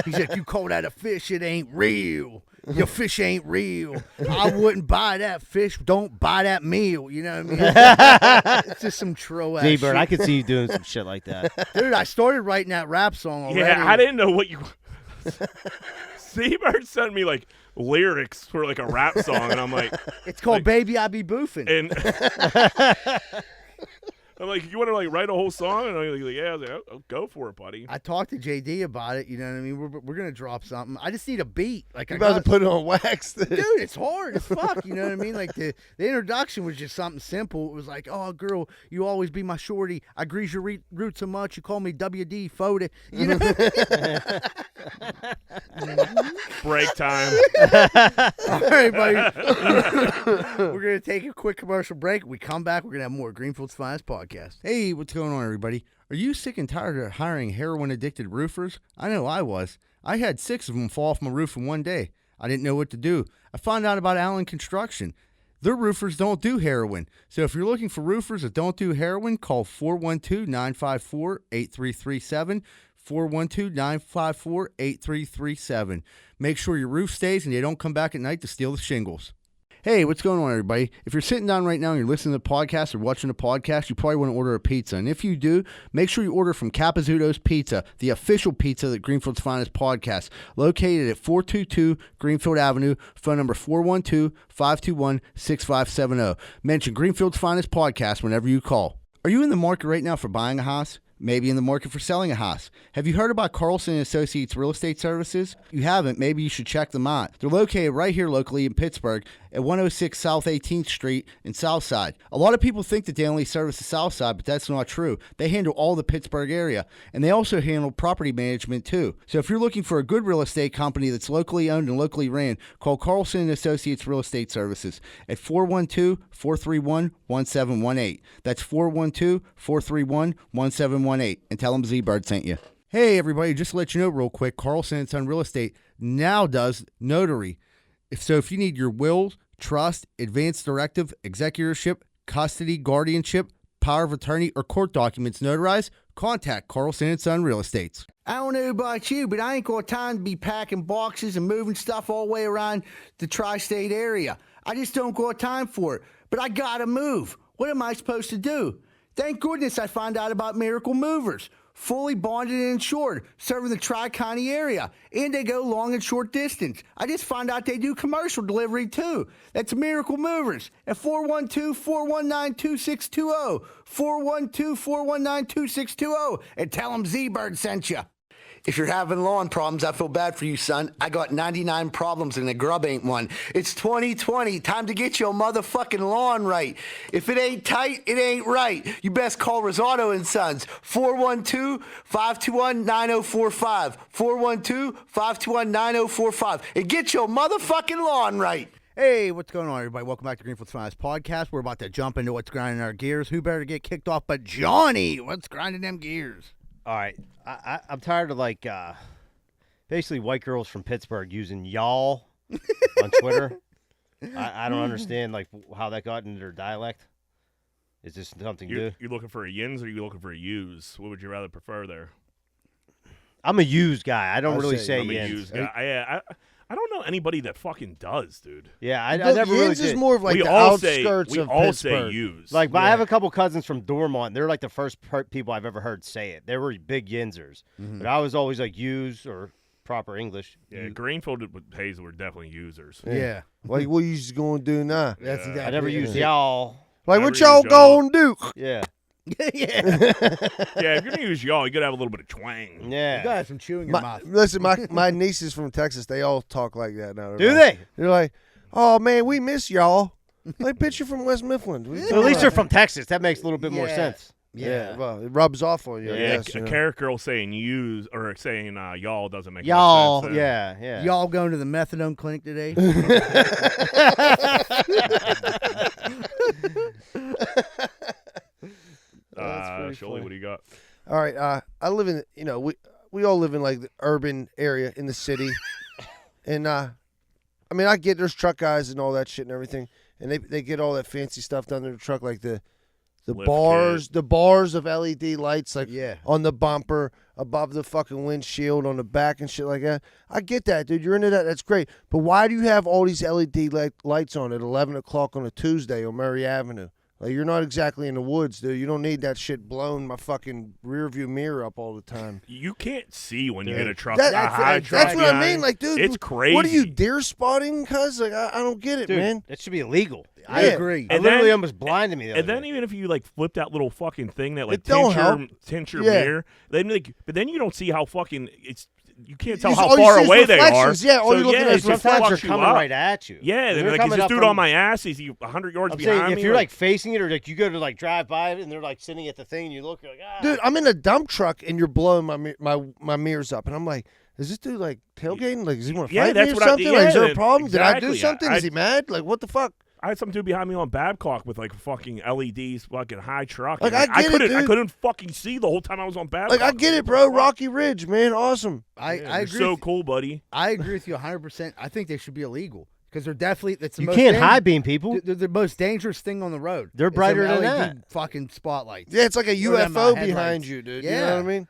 Speaker 1: He's like, you call that a fish? It ain't real. Your fish ain't real. I wouldn't buy that fish. Don't buy that meal. You know what I mean? It's just some troll ass
Speaker 4: Z-Bird,
Speaker 1: shit.
Speaker 4: I could see you doing some shit like that.
Speaker 1: Dude, I started writing that rap song already.
Speaker 2: Yeah, I didn't know what you. Seabird sent me like lyrics for like a rap song, and I'm like,
Speaker 1: It's called
Speaker 2: like,
Speaker 1: Baby I Be Boofing.
Speaker 2: and I'm like, you want to like write a whole song? And I'm like, yeah, I was like, oh, go for it, buddy.
Speaker 1: I talked to JD about it. You know what I mean? We're gonna drop something. I just need a beat. Like
Speaker 3: You're
Speaker 1: I
Speaker 3: about to put it on wax.
Speaker 1: dude, it's hard as fuck. You know what I mean? Like the introduction was just something simple. It was like, oh, girl, you always be my shorty. I grease your roots so much, you call me WD Foda. You know?
Speaker 2: Break time.
Speaker 1: All right, buddy. We're gonna take a quick commercial break. When we come back, we're gonna have more Greenfield's Finest podcast. Hey, what's going on, everybody? Are you sick and tired of hiring heroin-addicted roofers? I know I was. I had 6 of them fall off my roof in one day. I didn't know what to do. I found out about Allen Construction. Their roofers don't do heroin. So if you're looking for roofers that don't do heroin, call 412-954-8337, 412-954-8337. Make sure your roof stays and they don't come back at night to steal the shingles. Hey, what's going on, everybody? If you're sitting down right now and you're listening to the podcast or watching the podcast, you probably want to order a pizza. And if you do, make sure you order from Capizzuto's Pizza, the official pizza of the Greenfield's Finest podcast, located at 422 Greenfield Avenue, phone number 412-521-6570. Mention Greenfield's Finest podcast whenever you call. Are you in the market right now for buying a house? Maybe in the market for selling a house. Have you heard about Carlson & Associates Real Estate Services? If you haven't, maybe you should check them out. They're located right here locally in Pittsburgh at 106 South 18th Street in Southside. A lot of people think that they only service the Southside, but that's not true. They handle all the Pittsburgh area, and they also handle property management too. So if you're looking for a good real estate company that's locally owned and locally ran, call Carlson & Associates Real Estate Services at 412-431-1718. That's 412-431-1718. And tell them Z-Bird sent you. Hey, everybody, just to let you know real quick, Carlson & Son Real Estate now does notary. If you need your wills, trust, advance directive, executorship, custody, guardianship, power of attorney, or court documents notarized, contact Carlson & Son Real Estates. I don't know about you, but I ain't got time to be packing boxes and moving stuff all the way around the tri-state area. I just don't got time for it. But I gotta move. What am I supposed to do? Thank goodness I found out about Miracle Movers. Fully bonded and insured, serving the Tri-County area. And they go long and short distance. I just found out they do commercial delivery too. That's Miracle Movers at 412-419-2620. 412-419-2620. And tell them Z-Bird sent you. If you're having lawn problems, I feel bad for you, son. I got 99 problems and the grub ain't one. It's 2020. Time to get your motherfucking lawn right. If it ain't tight, it ain't right. You best call Rosado & Sons. 412-521-9045. 412-521-9045. And get your motherfucking lawn right. Hey, what's going on, everybody? Welcome back to Greenfield's Finest Podcast. We're about to jump into what's grinding our gears. Who better get kicked off but Johnny? What's grinding them gears?
Speaker 4: All right, I'm tired of basically white girls from Pittsburgh using y'all on Twitter. I don't understand how that got into their dialect. Is this something new?
Speaker 2: You looking for a yins or you looking for a use? What would you rather prefer there?
Speaker 4: I'm a used guy. I don't really
Speaker 3: say
Speaker 4: say
Speaker 2: I'm a
Speaker 4: yins.
Speaker 2: used guy. I don't know anybody that fucking does, dude.
Speaker 4: Yeah, I never really
Speaker 3: Yins is
Speaker 4: did.
Speaker 3: more of like
Speaker 2: we
Speaker 3: the
Speaker 2: all say
Speaker 3: outskirts
Speaker 2: we
Speaker 3: of
Speaker 2: all
Speaker 3: Pittsburgh.
Speaker 2: say use.
Speaker 4: I have a couple cousins from Dormont. They're like the first people I've ever heard say it. They were big yinsers. But I was always like use or proper English.
Speaker 2: Yeah, Greenfield with Hazel were definitely users.
Speaker 1: Yeah.
Speaker 3: Like, what you just going to do now?
Speaker 1: That's
Speaker 2: Yeah.
Speaker 1: exactly
Speaker 4: I never
Speaker 1: it.
Speaker 4: used y'all.
Speaker 3: Like,
Speaker 2: Never
Speaker 3: what y'all
Speaker 2: use y'all.
Speaker 3: going to do?
Speaker 4: Yeah.
Speaker 1: yeah.
Speaker 2: Yeah, if you're gonna use y'all, you gotta have a little bit of twang.
Speaker 1: You
Speaker 4: Yeah.
Speaker 1: gotta have some chewing in your mouth.
Speaker 3: Listen, my nieces from Texas, they all talk like that now.
Speaker 4: Do they?
Speaker 3: They're like, oh, man, we miss y'all. Like, bitch, you're from West Mifflin. What you
Speaker 4: So at
Speaker 3: talking
Speaker 4: least they're
Speaker 3: about?
Speaker 4: from Texas. That makes a little bit more
Speaker 1: Yeah.
Speaker 4: sense.
Speaker 3: Yeah, well, it rubs off on you. I
Speaker 2: Yeah,
Speaker 3: guess,
Speaker 2: a
Speaker 3: you know.
Speaker 2: carrot girl saying use or saying y'all doesn't make
Speaker 4: Y'all.
Speaker 2: much sense.
Speaker 4: Yeah.
Speaker 1: Y'all going to the methadone clinic today?
Speaker 3: pretty
Speaker 2: Sholey,
Speaker 3: funny.
Speaker 2: what do you got?
Speaker 3: All right, I live in, we all live in like the urban area in the city, and I mean, I get there's truck guys and all that shit and everything, and they get all that fancy stuff done in their truck, like the
Speaker 2: Lift
Speaker 3: bars of LED lights, like
Speaker 1: Yeah.
Speaker 3: on the bumper, above the fucking windshield, on the back and shit like that. I get that, dude. You're into that. That's great. But why do you have all these LED lights on at 11 o'clock on a Tuesday on Murray Avenue? Like, you're not exactly in the woods, dude. You don't need that shit blowing my fucking rear view mirror up all the time.
Speaker 2: You can't see when you
Speaker 1: Dude.
Speaker 2: hit a truck.
Speaker 3: That-
Speaker 2: a high
Speaker 1: that's
Speaker 2: truck
Speaker 3: That's what I
Speaker 2: behind.
Speaker 3: mean. Like, dude,
Speaker 2: it's crazy.
Speaker 3: What are you, deer spotting? Cuz, like, I don't get it,
Speaker 4: Dude,
Speaker 3: man.
Speaker 4: that should be illegal.
Speaker 1: I
Speaker 3: Yeah.
Speaker 1: agree.
Speaker 4: I
Speaker 2: And
Speaker 4: literally
Speaker 2: then-
Speaker 4: almost blinded me the
Speaker 2: And
Speaker 4: other
Speaker 2: then
Speaker 4: day.
Speaker 2: even if you like flip that little fucking thing that like
Speaker 3: It don't
Speaker 2: tint your
Speaker 3: Yeah.
Speaker 2: mirror, then like, but then you don't see how fucking it's. You can't tell
Speaker 3: You-
Speaker 2: how
Speaker 3: all you
Speaker 2: far
Speaker 3: see is
Speaker 2: away they are.
Speaker 3: reflections. Yeah, all
Speaker 2: so
Speaker 3: you're looking
Speaker 2: yeah,
Speaker 3: at
Speaker 2: it
Speaker 3: is
Speaker 2: just
Speaker 4: Sometimes
Speaker 2: fucks
Speaker 4: they're
Speaker 2: you
Speaker 4: coming
Speaker 2: up.
Speaker 4: right at you.
Speaker 2: Yeah,
Speaker 4: When
Speaker 2: they're
Speaker 4: they're
Speaker 2: like, is
Speaker 4: coming
Speaker 2: this
Speaker 4: up
Speaker 2: dude
Speaker 4: from-
Speaker 2: on my ass? Is he 100 yards
Speaker 4: I'm
Speaker 2: behind
Speaker 4: saying,
Speaker 2: me?
Speaker 4: if you're like facing it, or like you go to like drive by it and they're like sitting at the thing and you look, you're like, ah.
Speaker 3: Dude, I'm in a dump truck and you're blowing my mirrors up, and I'm like, is this dude like tailgating? Like, does he want to
Speaker 2: Yeah,
Speaker 3: fight
Speaker 2: that's
Speaker 3: me or
Speaker 2: what I-
Speaker 3: something? Like, is there a
Speaker 2: yeah,
Speaker 3: problem? Did I do
Speaker 2: exactly.
Speaker 3: something? Is he mad? Like, what the fuck?
Speaker 2: I had some dude behind me on Babcock with like fucking LEDs, fucking high truck.
Speaker 3: Like,
Speaker 2: and,
Speaker 3: I get it,
Speaker 2: I
Speaker 3: dude.
Speaker 2: couldn't fucking see the whole time I was on Babcock.
Speaker 3: Like, I get it, bro. Rocky Ridge, man, awesome.
Speaker 1: I
Speaker 2: Yeah,
Speaker 1: agree.
Speaker 2: so
Speaker 1: with,
Speaker 2: cool, buddy.
Speaker 1: I agree with you 100%. I think they should be illegal because they're definitely that's the
Speaker 4: You
Speaker 1: most
Speaker 4: can't
Speaker 1: dang-
Speaker 4: high beam people.
Speaker 1: They're the most dangerous thing on the road.
Speaker 4: They're
Speaker 1: is them
Speaker 4: brighter than
Speaker 1: LED
Speaker 4: that.
Speaker 1: Fucking spotlights.
Speaker 3: Yeah, it's like a
Speaker 1: Or them,
Speaker 3: UFO
Speaker 1: headlights.
Speaker 3: behind you, dude. You know
Speaker 1: Yeah.
Speaker 3: what I mean?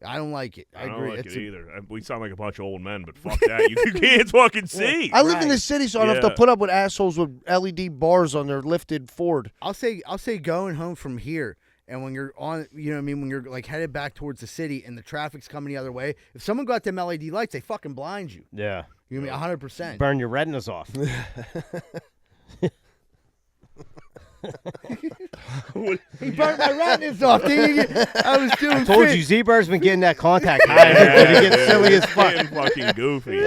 Speaker 1: I don't like it. I
Speaker 2: don't
Speaker 1: agree.
Speaker 2: like
Speaker 1: It's
Speaker 2: it either. We sound like a bunch of old men, but fuck that. You can't fucking see.
Speaker 3: I live in
Speaker 1: Right.
Speaker 3: the city, so I don't have to
Speaker 2: Yeah.
Speaker 3: put up with assholes with LED bars on their lifted Ford.
Speaker 1: I'll say going home from here and when you're on, you know what I mean, when you're like headed back towards the city and the traffic's coming the other way, if someone got them LED lights, they fucking blind you.
Speaker 4: Yeah.
Speaker 1: You know what I mean? 100%.
Speaker 4: Burn your retinas off.
Speaker 1: He burnt my retinas off. I was doing
Speaker 4: I told
Speaker 1: fit.
Speaker 4: you, Z-Bird's been getting that contact high. It gets silly as fuck.
Speaker 2: Getting fucking goofy.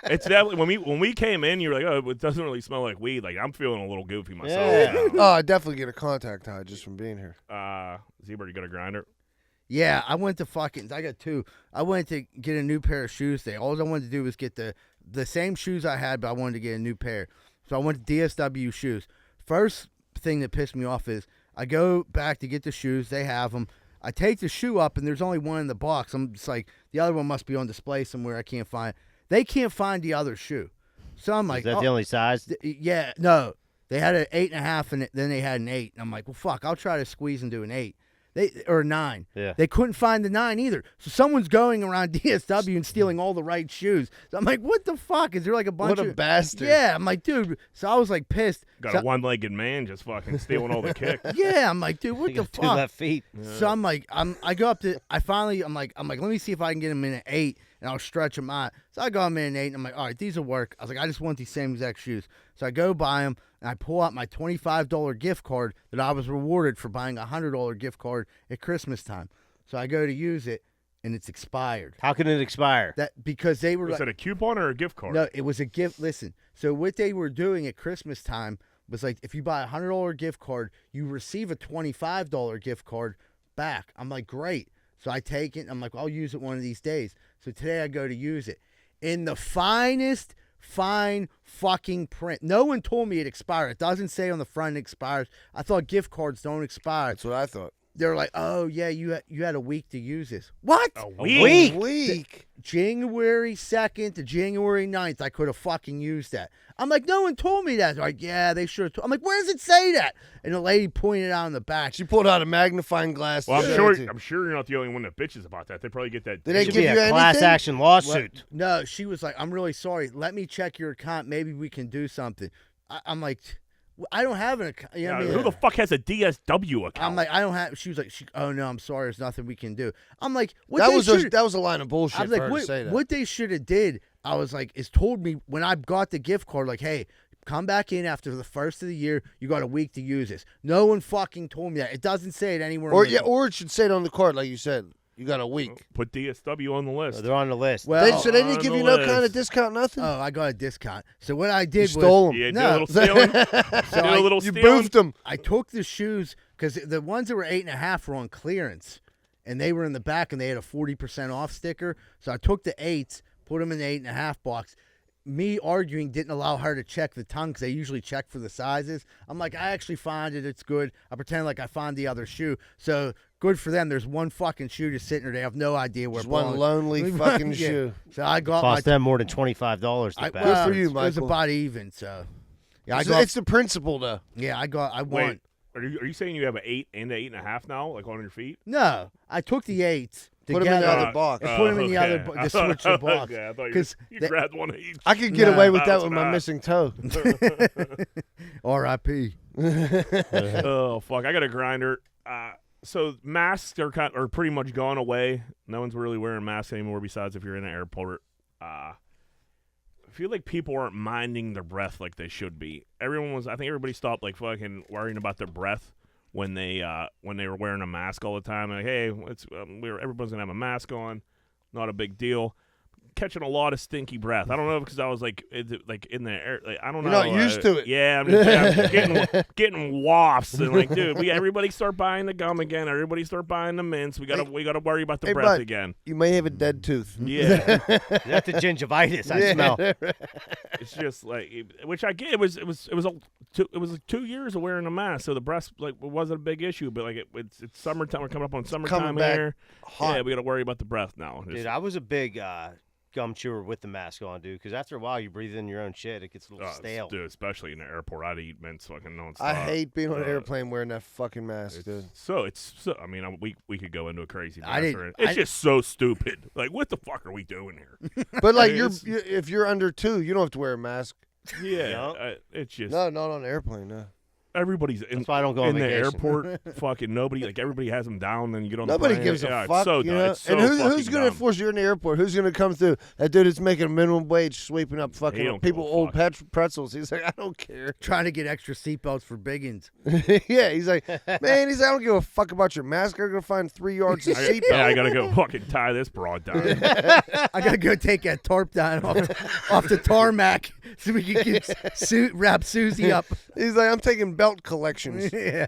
Speaker 2: It's definitely when we came in, you were like, oh, it doesn't really smell like weed. Like I'm feeling a little goofy myself.
Speaker 4: Yeah.
Speaker 3: Oh, I definitely get a contact high just from being here.
Speaker 2: Z-Bird, you got a grinder?
Speaker 1: Yeah, I went to I got two. I went to get a new pair of shoes today. All I wanted to do was get the same shoes I had, but I wanted to get a new pair. So I went to DSW shoes. First thing that pissed me off is I go back to get the shoes. They have them. I take the shoe up, and there's only one in the box. I'm just like, the other one must be on display somewhere. I can't find it. They can't find the other shoe. So I'm like,
Speaker 4: Is that
Speaker 1: oh,
Speaker 4: the only size?
Speaker 1: yeah, no. They had an 8.5, and then they had an 8. And I'm like, well, fuck, I'll try to squeeze into an 8. Or a 9.
Speaker 4: Yeah.
Speaker 1: They couldn't find the 9 either. So someone's going around DSW and stealing all the right shoes. So I'm like, what the fuck? Is there like a bunch
Speaker 3: What a
Speaker 1: of
Speaker 3: bastard.
Speaker 1: Yeah, I'm like, dude. So I was like pissed.
Speaker 2: Got
Speaker 1: So-
Speaker 2: a one-legged man just fucking stealing all the kicks.
Speaker 1: yeah, I'm like, dude, what
Speaker 4: You
Speaker 1: the
Speaker 4: got two
Speaker 1: fuck?
Speaker 4: left feet.
Speaker 1: So I'm like, I go up to, I'm like, let me see if I can get him in an 8 and I'll stretch them out. So I got him in an 8 and I'm like, all right, these will work. I was like, I just want these same exact shoes. So I go buy them and I pull out my $25 gift card that I was rewarded for buying a $100 gift card at Christmas time. So I go to use it and it's expired.
Speaker 4: How can it expire?
Speaker 1: That because they were
Speaker 2: Was
Speaker 1: like,
Speaker 2: that a coupon or a gift card?
Speaker 1: no, it was a gift. Listen, so what they were doing at Christmas time was like, if you buy a $100 gift card, you receive a $25 gift card back. I'm like, great. So I take it. And I'm like, I'll use it one of these days. So today I go to use it in the finest fine fucking print. No one told me it expired. It doesn't say on the front it expires. I thought gift cards don't expire.
Speaker 3: That's what I thought.
Speaker 1: They're like, oh yeah, you had a week to use this. What?
Speaker 2: A
Speaker 4: week?
Speaker 3: Week.
Speaker 1: January 2nd to January 9th, I could have fucking used that. I'm like, no one told me that. They're like, yeah, they should have. I'm like, where does it say that? And the lady pointed out on the back.
Speaker 3: She pulled out a magnifying glass.
Speaker 2: Well,
Speaker 3: to
Speaker 2: I'm
Speaker 3: show it
Speaker 2: sure.
Speaker 3: to-
Speaker 2: I'm sure you're not the only one that bitches about that. They probably get that.
Speaker 3: Did they
Speaker 4: Should
Speaker 3: give
Speaker 4: be
Speaker 3: you
Speaker 4: a class
Speaker 3: anything?
Speaker 4: action lawsuit.
Speaker 1: No, she was like, I'm really sorry. Let me check your account. Maybe we can do something. I'm like, I don't have an account.
Speaker 2: Yeah,
Speaker 1: I mean,
Speaker 2: who the fuck has a DSW account?
Speaker 1: I'm like, I don't have. She was like, oh no, I'm sorry. There's nothing we can do. I'm like, what
Speaker 3: That
Speaker 1: they
Speaker 3: was
Speaker 1: should-
Speaker 3: that was a line of bullshit.
Speaker 1: I was like,
Speaker 3: for her to
Speaker 1: what,
Speaker 3: say that.
Speaker 1: what they should have did, I was like, is told me when I got the gift card, like, hey, come back in after the first of the year. You got a week to use this. No one fucking told me that. It doesn't say it anywhere.
Speaker 3: Or
Speaker 1: in the-
Speaker 3: or it should say it on the card, like you said. You got a week.
Speaker 2: Put DSW on the list.
Speaker 4: They're on the list.
Speaker 1: Well,
Speaker 3: So they didn't
Speaker 2: on
Speaker 3: give
Speaker 2: the
Speaker 3: you no kind of
Speaker 2: list.
Speaker 3: discount, nothing.
Speaker 1: oh, I got a discount. So what I
Speaker 3: You
Speaker 1: did was
Speaker 3: stole them.
Speaker 2: Yeah, did
Speaker 1: No.
Speaker 2: a little stealing.
Speaker 1: so
Speaker 2: Did a
Speaker 1: I,
Speaker 2: little
Speaker 3: You
Speaker 2: stealing.
Speaker 3: boofed them.
Speaker 1: I took the shoes because the ones that were 8.5 were on clearance, and they were in the back, and they had a 40% off sticker. So I took the 8s, put them in the 8.5 box. Me arguing didn't allow her to check the tongue because they usually check for the sizes. I'm like, I actually find it. It's good. I pretend like I find the other shoe. So good for them. There's one fucking shoe just sitting there. They have no idea where
Speaker 3: Just
Speaker 1: it
Speaker 3: one
Speaker 1: belongs.
Speaker 3: lonely fucking
Speaker 1: Yeah.
Speaker 3: shoe.
Speaker 1: So I got
Speaker 4: Cost
Speaker 1: my.
Speaker 4: them more than $25 to
Speaker 1: I,
Speaker 4: back.
Speaker 3: Good for you,
Speaker 1: It was
Speaker 3: Michael.
Speaker 1: about even. So yeah, I
Speaker 3: It's,
Speaker 1: got.
Speaker 3: it's the principle, though.
Speaker 1: Yeah, I
Speaker 2: Wait,
Speaker 1: want.
Speaker 2: are you saying you have an 8 and an 8.5 now, like on your feet?
Speaker 1: No, I took the 8s
Speaker 3: Put 'em in the
Speaker 1: together
Speaker 3: other box.
Speaker 1: and put them in the other.
Speaker 2: okay.
Speaker 1: To switch the box.
Speaker 2: Okay, I thought
Speaker 1: Because
Speaker 2: you
Speaker 1: they-
Speaker 2: grabbed one of each.
Speaker 3: I could get
Speaker 1: No,
Speaker 3: away with that
Speaker 2: that's
Speaker 3: with
Speaker 2: what
Speaker 3: my
Speaker 2: I-
Speaker 3: missing toe.
Speaker 1: R.I.P.
Speaker 2: Oh fuck! I got a grinder. So masks are pretty much gone away. No one's really wearing masks anymore, besides if you're in an airport. I feel like people aren't minding their breath like they should be. I think everybody stopped like fucking worrying about their breath when they were wearing a mask all the time. Like, hey, everyone's gonna have a mask on, not a big deal. Catching a lot of stinky breath. I don't know because I was like in the air. Like, I don't
Speaker 3: You're
Speaker 2: know.
Speaker 3: not used to it.
Speaker 2: Yeah, I'm getting wafts and like, dude, everybody start buying the gum again. Everybody start buying the mints. We gotta worry about the
Speaker 3: Hey,
Speaker 2: breath
Speaker 3: bud.
Speaker 2: again.
Speaker 3: You may have a dead tooth.
Speaker 2: Yeah,
Speaker 4: That's the gingivitis I smell.
Speaker 2: it's just like, which I get. It was 2 years of wearing a mask, so the breath like wasn't a big issue. But like it's summertime. We're coming up on summertime
Speaker 3: back
Speaker 2: here.
Speaker 3: hot.
Speaker 2: Yeah, we gotta worry about the breath now.
Speaker 4: Dude, I was a big gum chewer with the mask on, dude, because after a while you breathe in your own shit. It gets a little stale.
Speaker 2: Dude, especially in the airport, I'd eat mints fucking nonstop.
Speaker 3: I hate being on an
Speaker 2: Uh,
Speaker 3: airplane wearing that fucking mask, dude.
Speaker 2: I mean, we could go into a crazy.
Speaker 1: I didn't-
Speaker 2: answer. It's
Speaker 1: I-
Speaker 2: just so stupid. Like, what the fuck are we doing here?
Speaker 3: But like,
Speaker 2: It's-
Speaker 3: if you're under 2, you don't have to wear a mask.
Speaker 2: Yeah, it's just
Speaker 3: No, not on an airplane. No.
Speaker 2: everybody's in,
Speaker 4: That's why I don't go on
Speaker 2: in the
Speaker 4: vacation.
Speaker 2: airport. Fucking nobody, like everybody has them down. Then you get on.
Speaker 3: Nobody
Speaker 2: the plane.
Speaker 3: gives a
Speaker 2: Yeah,
Speaker 3: fuck.
Speaker 2: It's so
Speaker 3: you
Speaker 2: dumb.
Speaker 3: know?
Speaker 2: It's so
Speaker 3: and who's
Speaker 2: fucking
Speaker 3: going to
Speaker 2: dumb.
Speaker 3: enforce you in the airport? Who's going to come through? That dude is making minimum wage, sweeping up
Speaker 2: He
Speaker 3: fucking
Speaker 2: don't
Speaker 3: people
Speaker 2: give a
Speaker 3: old
Speaker 2: fuck.
Speaker 3: pretzels. He's like, I don't care.
Speaker 1: Trying to get extra seatbelts for biggins.
Speaker 3: Yeah, he's like, man, he's like, I don't give a fuck about your mask. I'm going to find 3 yards of seatbelt.
Speaker 2: Yeah, I gotta go fucking tie this broad down.
Speaker 1: I gotta go take that tarp down off the tarmac so we can get wrap Susie up.
Speaker 3: He's like, I'm taking belt collections.
Speaker 1: Yeah.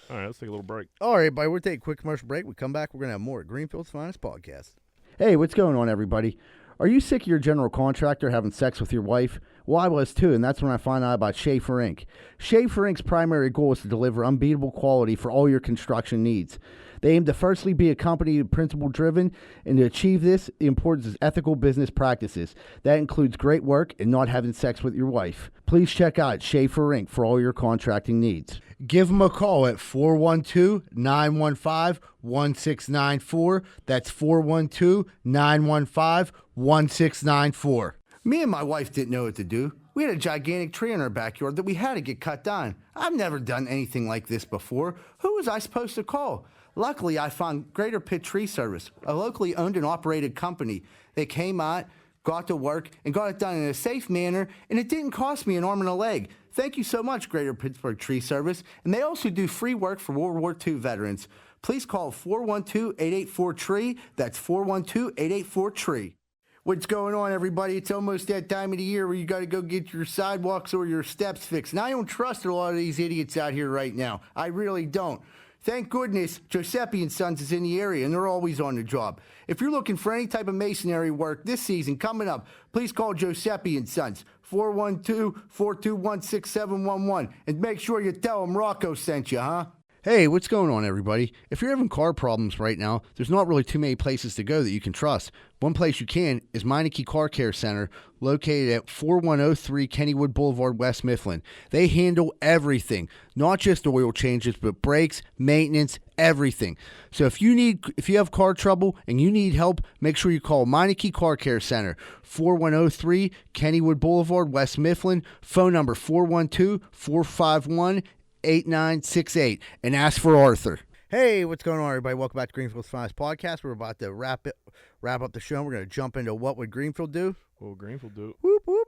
Speaker 2: All right, let's take a little break.
Speaker 1: All right, everybody, we'll take a quick commercial break. We come back, we're gonna have more at Greenfield's Finest Podcast. Hey, what's going on, everybody? Are you sick of your general contractor having sex with your wife? Well, I was too, and that's when I found out about Schaefer Inc. Schaefer Inc.'s primary goal is to deliver unbeatable quality for all your construction needs. They aim to firstly be a company principle-driven, and to achieve this, the importance is ethical business practices. That includes great work and not having sex with your wife. Please check out Schaefer Inc. for all your contracting needs. Give them a call at 412-915-1694. That's 412-915-1694. Me and my wife didn't know what to do. We had a gigantic tree in our backyard that we had to get cut down. I've never done anything like this before. Who was I supposed to call? Luckily, I found Greater Pitt Tree Service, a locally owned and operated company. They came out, got to work, and got it done in a safe manner, and it didn't cost me an arm and a leg. Thank you so much, Greater Pittsburgh Tree Service. And they also do free work for World War II veterans. Please call 412-884-TREE. That's 412-884-TREE. What's going on, everybody? It's almost that time of the year where you got to go get your sidewalks or your steps fixed. And I don't trust a lot of these idiots out here right now. I really don't. Thank goodness Giuseppe and Sons is in the area, and they're always on the job. If you're looking for any type of masonry work this season coming up, please call Giuseppe and Sons, 412-421-6711, and make sure you tell them Rocco sent you, huh? Hey, what's going on, everybody? If you're having car problems right now, there's not really too many places to go that you can trust. One place you can is Meineke Car Care Center, located at 4103 Kennywood Boulevard, West Mifflin. They handle everything, not just oil changes, but brakes, maintenance, everything. So if you have car trouble and you need help, make sure you call Meineke Car Care Center, 4103 Kennywood Boulevard, West Mifflin. Phone number 412-451-8968, and ask for Arthur. Hey, what's going on, everybody? Welcome back to Greenfield's Finest Podcast. We're about to wrap up the show. We're going to jump into what would Greenfield do?
Speaker 2: What would Greenfield do?
Speaker 1: Whoop, whoop.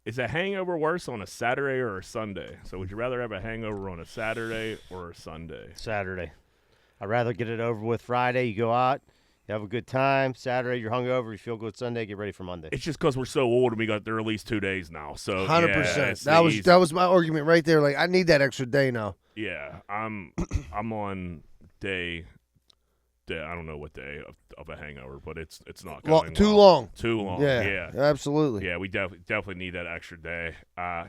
Speaker 2: Is a hangover worse on a Saturday or a Sunday? So would you rather have a hangover on a Saturday or a Sunday?
Speaker 4: Saturday. I'd rather get it over with Friday. You go out, you have a good time. Saturday, you're hungover. You feel good Sunday. Get ready for Monday.
Speaker 2: It's just because we're so old and we got there at least 2 days now. So
Speaker 3: 100%.
Speaker 2: Yeah,
Speaker 3: That was my argument right there. Like, I need that extra day now.
Speaker 2: Yeah, I'm on day. I don't know what day of a hangover, but it's not going
Speaker 3: Too
Speaker 2: well.
Speaker 3: long.
Speaker 2: Too long.
Speaker 3: Yeah, absolutely.
Speaker 2: Yeah, we definitely need that extra day. I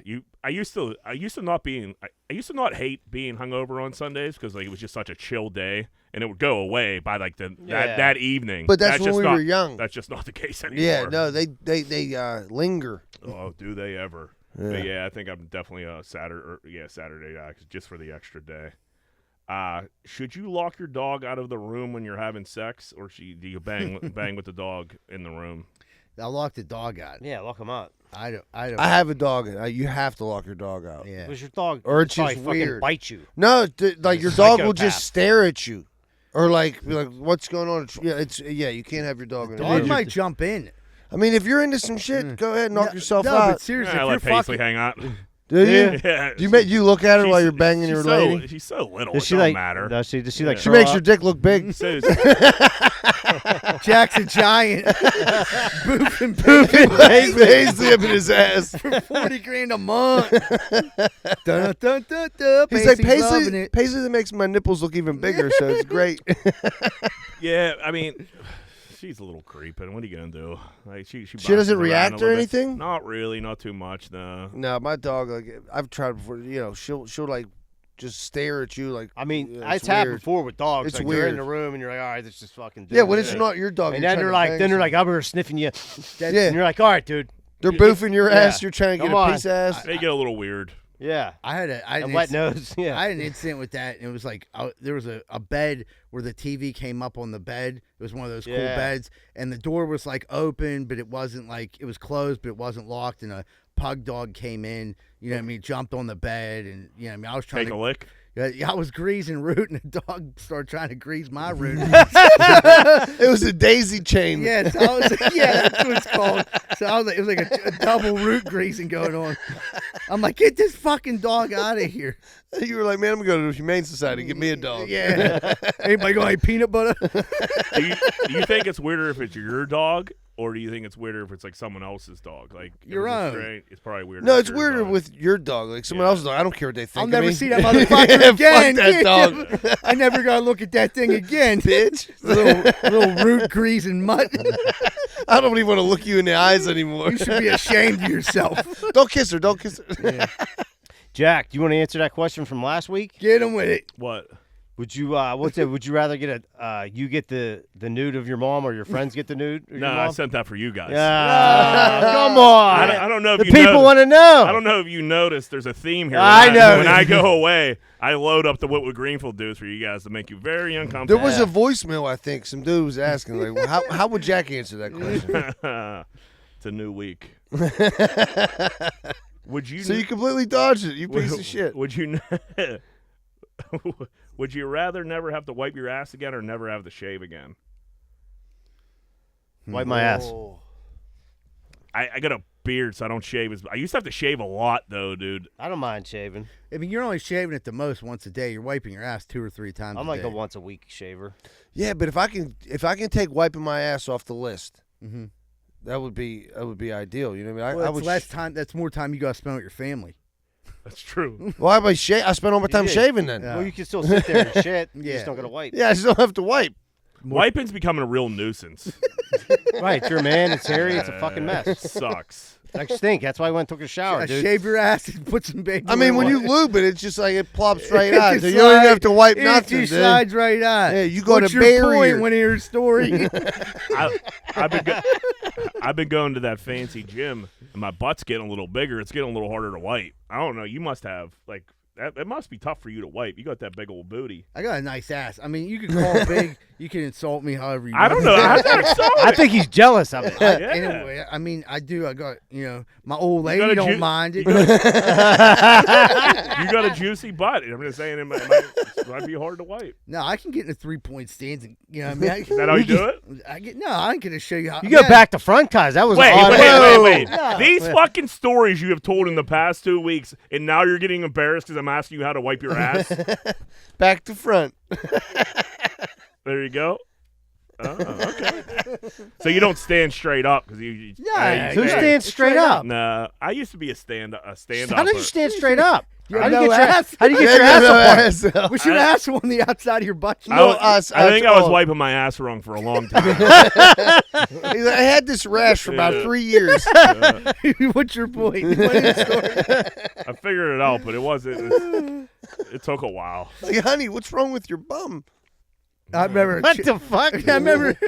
Speaker 2: used to not hate being hungover on Sundays because like it was just such a chill day, and it would go away by like that evening.
Speaker 3: But that's when
Speaker 2: just
Speaker 3: we
Speaker 2: not,
Speaker 3: were young.
Speaker 2: That's just not the case anymore.
Speaker 3: Yeah, no, they linger.
Speaker 2: Oh, do they ever?
Speaker 3: Yeah.
Speaker 2: But yeah, I think I'm definitely a Saturday just for the extra day. Should you lock your dog out of the room when you're having sex, or do you bang with the dog in the room?
Speaker 1: I'll lock the dog out.
Speaker 4: Yeah, lock them out.
Speaker 1: I don't.
Speaker 3: I have a dog. You have to lock your dog out.
Speaker 1: Yeah.
Speaker 4: Because your dog
Speaker 3: Or it's
Speaker 4: probably
Speaker 3: just
Speaker 4: fucking
Speaker 3: weird.
Speaker 4: bite you.
Speaker 3: No, like your dog will
Speaker 4: Psychopath.
Speaker 3: just stare at you, or like what's going on? Yeah, you can't have your dog in
Speaker 1: Dog
Speaker 3: there.
Speaker 1: might jump in.
Speaker 3: I mean, if you're into some shit, go ahead and knock yourself
Speaker 1: no,
Speaker 3: out.
Speaker 1: but seriously,
Speaker 2: I
Speaker 1: if
Speaker 2: let
Speaker 1: you're
Speaker 2: Paisley
Speaker 1: fucking,
Speaker 2: hang out.
Speaker 3: Do you?
Speaker 2: Yeah,
Speaker 3: You look at her
Speaker 2: she's-
Speaker 3: while you're banging your lady.
Speaker 2: She's so little.
Speaker 4: Does
Speaker 2: It
Speaker 4: she
Speaker 2: don't
Speaker 4: like?
Speaker 2: matter.
Speaker 4: Does she like?
Speaker 3: She
Speaker 4: throw
Speaker 3: makes
Speaker 4: up?
Speaker 3: your dick look big.
Speaker 2: So-
Speaker 1: Jack's a giant, boofing
Speaker 3: Paisley up in his ass.
Speaker 1: for $40,000 a month. Dun, dun, dun, dun.
Speaker 3: He's like
Speaker 1: Paisley's loving
Speaker 3: Paisley.
Speaker 1: it.
Speaker 3: Paisley that makes my nipples look even bigger, so it's great.
Speaker 2: yeah, I mean, she's a little creeping. What are you gonna do? Like she
Speaker 3: She
Speaker 2: bounces
Speaker 3: doesn't
Speaker 2: around
Speaker 3: react
Speaker 2: a
Speaker 3: or
Speaker 2: little bit.
Speaker 3: anything?
Speaker 2: Not really, not too much. No.
Speaker 3: No, my dog. Like I've tried before. You know, she'll like just stare at you. Like
Speaker 4: I mean,
Speaker 3: it's
Speaker 4: it's happened
Speaker 3: weird.
Speaker 4: before with dogs.
Speaker 3: It's
Speaker 4: like You're in
Speaker 3: weird.
Speaker 4: the room and you're like, all right, let's just fucking do
Speaker 3: Yeah, when it's
Speaker 4: it.
Speaker 3: not your dog,
Speaker 4: And
Speaker 3: you're
Speaker 4: then
Speaker 3: trying
Speaker 4: they're
Speaker 3: to
Speaker 4: like,
Speaker 3: bang
Speaker 4: then they're
Speaker 3: some-
Speaker 4: like, I'm here sniffing you.
Speaker 3: yeah,
Speaker 4: And you're like, all right, dude.
Speaker 3: they're boofing your
Speaker 4: Yeah.
Speaker 3: ass. You're trying to get
Speaker 4: Come
Speaker 3: a
Speaker 4: on.
Speaker 3: piece of ass.
Speaker 2: They get a little weird.
Speaker 4: Yeah.
Speaker 1: I had
Speaker 4: A
Speaker 1: an
Speaker 4: wet
Speaker 1: incident-
Speaker 4: nose. Yeah.
Speaker 1: I had an incident with that, and it was like there was a bed where the TV came up on the bed. It was one of those cool
Speaker 4: Yeah.
Speaker 1: beds, and the door was like open, but it wasn't like it was closed, but it wasn't locked. And a pug dog came in, you know what I mean, jumped on the bed, and you know what I mean, I was trying
Speaker 2: Take
Speaker 1: to
Speaker 2: a lick.
Speaker 1: Yeah, I was greasing root, and the dog started trying to grease my root.
Speaker 3: It was a daisy chain.
Speaker 1: Yeah, so I was, yeah, that's what it's called. So I was like, it was like a double root greasing going on. I'm like, get this fucking dog out of here.
Speaker 3: You were like, man, I'm gonna go to the Humane Society. Get me a dog.
Speaker 1: Yeah. Anybody got any peanut butter?
Speaker 2: Do you think it's weirder if it's your dog, or do you think it's weirder if it's like someone else's dog? Like if
Speaker 1: Your
Speaker 2: it's a
Speaker 1: own.
Speaker 2: stray, it's probably weirder.
Speaker 3: No,
Speaker 2: if
Speaker 3: it's
Speaker 2: your
Speaker 3: weirder
Speaker 2: dog.
Speaker 3: with your dog. Like someone
Speaker 2: Yeah.
Speaker 3: else's dog. I don't care what they think.
Speaker 1: I'll
Speaker 3: of
Speaker 1: never
Speaker 3: me.
Speaker 1: see that motherfucker
Speaker 3: Fuck
Speaker 1: again.
Speaker 3: that dog.
Speaker 1: I never gotta look at that thing again.
Speaker 3: Bitch.
Speaker 1: little root greasing mutt.
Speaker 3: I don't even want to look you in the eyes anymore.
Speaker 1: You should be ashamed of yourself.
Speaker 3: Don't kiss her. Don't kiss her.
Speaker 1: Yeah.
Speaker 4: Jack, do you want to answer that question from last week?
Speaker 1: Get him with it.
Speaker 2: What?
Speaker 4: Would you what's it? Would you rather get you get the nude of your mom or your friends get the nude of
Speaker 2: No,
Speaker 4: your
Speaker 2: I
Speaker 4: mom?
Speaker 2: sent that for you guys.
Speaker 4: Come on.
Speaker 2: I don't know if
Speaker 4: the
Speaker 2: you
Speaker 4: people
Speaker 2: noticed.
Speaker 4: want to know.
Speaker 2: I don't know if you noticed. There's a theme here.
Speaker 4: I know.
Speaker 2: When I go away, I load up the What Would Greenfield Do for you guys to make you very uncomfortable.
Speaker 3: There was a voicemail, I think. Some dude was asking, like, well, how would Jack answer that question?
Speaker 2: It's a new week. Would you?
Speaker 3: So you completely dodged it, you piece of shit.
Speaker 2: Would you? Would you rather never have to wipe your ass again or never have to shave again?
Speaker 4: Wipe my ass.
Speaker 3: Oh.
Speaker 2: I got a beard, so I don't shave. I used to have to shave a lot, though, dude.
Speaker 4: I don't mind shaving.
Speaker 1: I mean, you're only shaving it the most once a day. You're wiping your ass 2 or 3 times
Speaker 4: I'm
Speaker 1: a
Speaker 4: like
Speaker 1: day.
Speaker 4: a once a week shaver.
Speaker 3: Yeah, but if I can take wiping my ass off the list,
Speaker 1: Mhm.
Speaker 3: that would be ideal. You know what I mean?
Speaker 1: Well,
Speaker 3: I
Speaker 1: it's
Speaker 3: would.
Speaker 1: less time. That's more time you got to spend with your family.
Speaker 2: That's true.
Speaker 3: Why am I I spend all my time
Speaker 4: Yeah.
Speaker 3: shaving then.
Speaker 1: Yeah.
Speaker 4: Well, you can still sit there and shit. You
Speaker 1: Yeah.
Speaker 4: just don't gotta wipe.
Speaker 3: Yeah, I still have to wipe.
Speaker 2: Wiping's becoming a real nuisance.
Speaker 4: Right, it's your man. It's hairy. It's a fucking mess.
Speaker 2: Sucks.
Speaker 4: Like stink. That's why I went and took a shower, dude.
Speaker 1: Shave your ass and put some baby.
Speaker 3: I mean, when you
Speaker 1: oil.
Speaker 3: lube it, it's just like it plops right
Speaker 1: It
Speaker 3: out.
Speaker 1: just
Speaker 3: So you don't even have to wipe
Speaker 1: It
Speaker 3: nothing,
Speaker 1: just
Speaker 3: dude.
Speaker 1: slides right on.
Speaker 3: Yeah, you go
Speaker 1: What's
Speaker 3: to
Speaker 1: your
Speaker 3: bury
Speaker 1: point when your story?
Speaker 2: I've been going to that fancy gym, and my butt's getting a little bigger. It's getting a little harder to wipe. I don't know. You must have like that. It must be tough for you to wipe. You got that big old booty.
Speaker 1: I got a nice ass. I mean, you can call it big. You can insult me however you want.
Speaker 2: I don't know. How's that so?
Speaker 4: I think he's jealous of it.
Speaker 2: Yeah.
Speaker 1: Anyway, I mean, I do. I got, my old
Speaker 2: got
Speaker 1: lady
Speaker 2: a
Speaker 1: don't
Speaker 2: ju-
Speaker 1: mind it.
Speaker 2: You got a juicy butt. I'm just saying it might be hard to wipe.
Speaker 1: No, I can get in a 3-point stance. And, I mean,
Speaker 2: Is that how you do it?
Speaker 1: I ain't gonna show you how.
Speaker 4: You go back to front, cuz. That was
Speaker 2: Wait.
Speaker 4: odd.
Speaker 1: No.
Speaker 2: These fucking stories you have told in the past 2 weeks, and now you're getting embarrassed because I'm asking you how to wipe your ass.
Speaker 3: Back to front.
Speaker 2: There you go. Oh, okay. So you don't stand straight up because you.
Speaker 1: Yeah,
Speaker 4: Who
Speaker 1: yeah.
Speaker 4: stands straight up?
Speaker 2: Nah, I used to be a stand up.
Speaker 4: How did you stand straight up?
Speaker 1: You
Speaker 4: How
Speaker 1: have
Speaker 4: do you
Speaker 1: no
Speaker 4: get your
Speaker 1: ass?
Speaker 4: How do you get
Speaker 3: Yeah,
Speaker 4: your ass
Speaker 3: no
Speaker 4: apart?
Speaker 3: ass.
Speaker 1: We should ask on the outside of your butt.
Speaker 2: I think I was
Speaker 3: all.
Speaker 2: wiping my ass wrong for a long time.
Speaker 3: He's like, I had this rash for about 3 years.
Speaker 1: What's your point? What is your story?
Speaker 2: I figured it out, but it wasn't. It took a while.
Speaker 3: Like, honey, what's wrong with your bum?
Speaker 1: I remember.
Speaker 4: What the fuck?
Speaker 1: I remember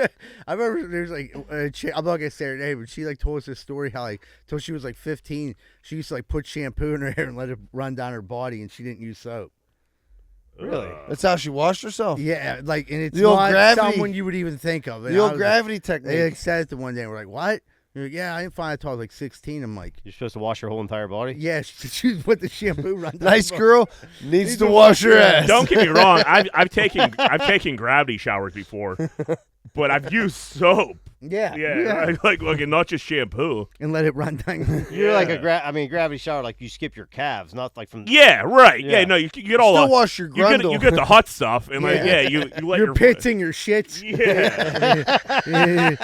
Speaker 1: there's like I'm not gonna say her name, but she like told us this story how like till she was like 15, she used to like put shampoo in her hair and let it run down her body, and she didn't use soap.
Speaker 4: Really?
Speaker 3: That's how she washed herself.
Speaker 1: Yeah, like, and it's
Speaker 3: The old
Speaker 1: not
Speaker 3: gravity-
Speaker 1: someone you would even think of. And
Speaker 3: The
Speaker 1: I
Speaker 3: old
Speaker 1: was
Speaker 3: gravity
Speaker 1: like,
Speaker 3: technique.
Speaker 1: they like, said it the one day, and we're like, what? You're like, yeah, I didn't find it until I was like 16. I'm like,
Speaker 4: You're supposed to wash your whole entire body?
Speaker 1: yeah, she put the shampoo run down.
Speaker 3: Nice
Speaker 1: her body.
Speaker 3: girl needs to wash her ass.
Speaker 2: Don't get me wrong. I've taken gravity showers before, but I've used soap.
Speaker 1: Yeah,
Speaker 2: Yeah, like not just shampoo.
Speaker 1: and let it run down.
Speaker 4: You're like a
Speaker 2: Yeah.
Speaker 4: gravity shower, like you skip your calves, not like from.
Speaker 2: Yeah, right. Yeah,
Speaker 4: Yeah.
Speaker 2: no, you get all
Speaker 3: Still
Speaker 2: the
Speaker 3: wash your
Speaker 2: you get
Speaker 3: grundle.
Speaker 2: the hot stuff, and like
Speaker 1: Yeah.
Speaker 2: you let
Speaker 1: Your
Speaker 2: your
Speaker 1: pits and your shits.
Speaker 2: Yeah.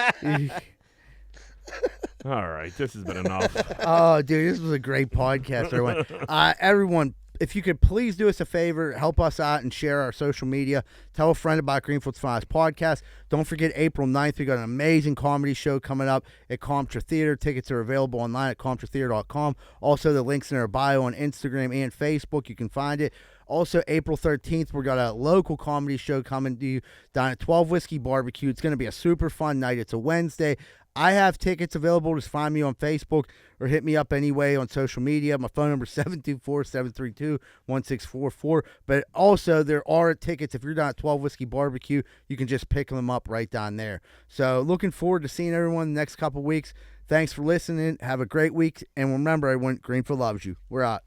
Speaker 2: All right, this has been enough.
Speaker 1: Oh, dude, this was a great podcast, everyone. Everyone, if you could please do us a favor, help us out and share our social media. Tell a friend about Greenfield's Finest Podcast. Don't forget, April 9th, we got an amazing comedy show coming up at Comptra Theater. Tickets are available online at ComtraTheater.com. Also, the links in our bio on Instagram and Facebook. You can find it. Also, April 13th, we got a local comedy show coming to you down at 12 Whiskey Barbecue. It's going to be a super fun night. It's a Wednesday. I have tickets available. Just find me on Facebook or hit me up anyway on social media. My phone number is 724-732-1644. But also, there are tickets. If you're down at 12 Whiskey Barbecue, you can just pick them up right down there. So looking forward to seeing everyone the next couple weeks. Thanks for listening. Have a great week. And remember, everyone, Greenfield loves you. We're out.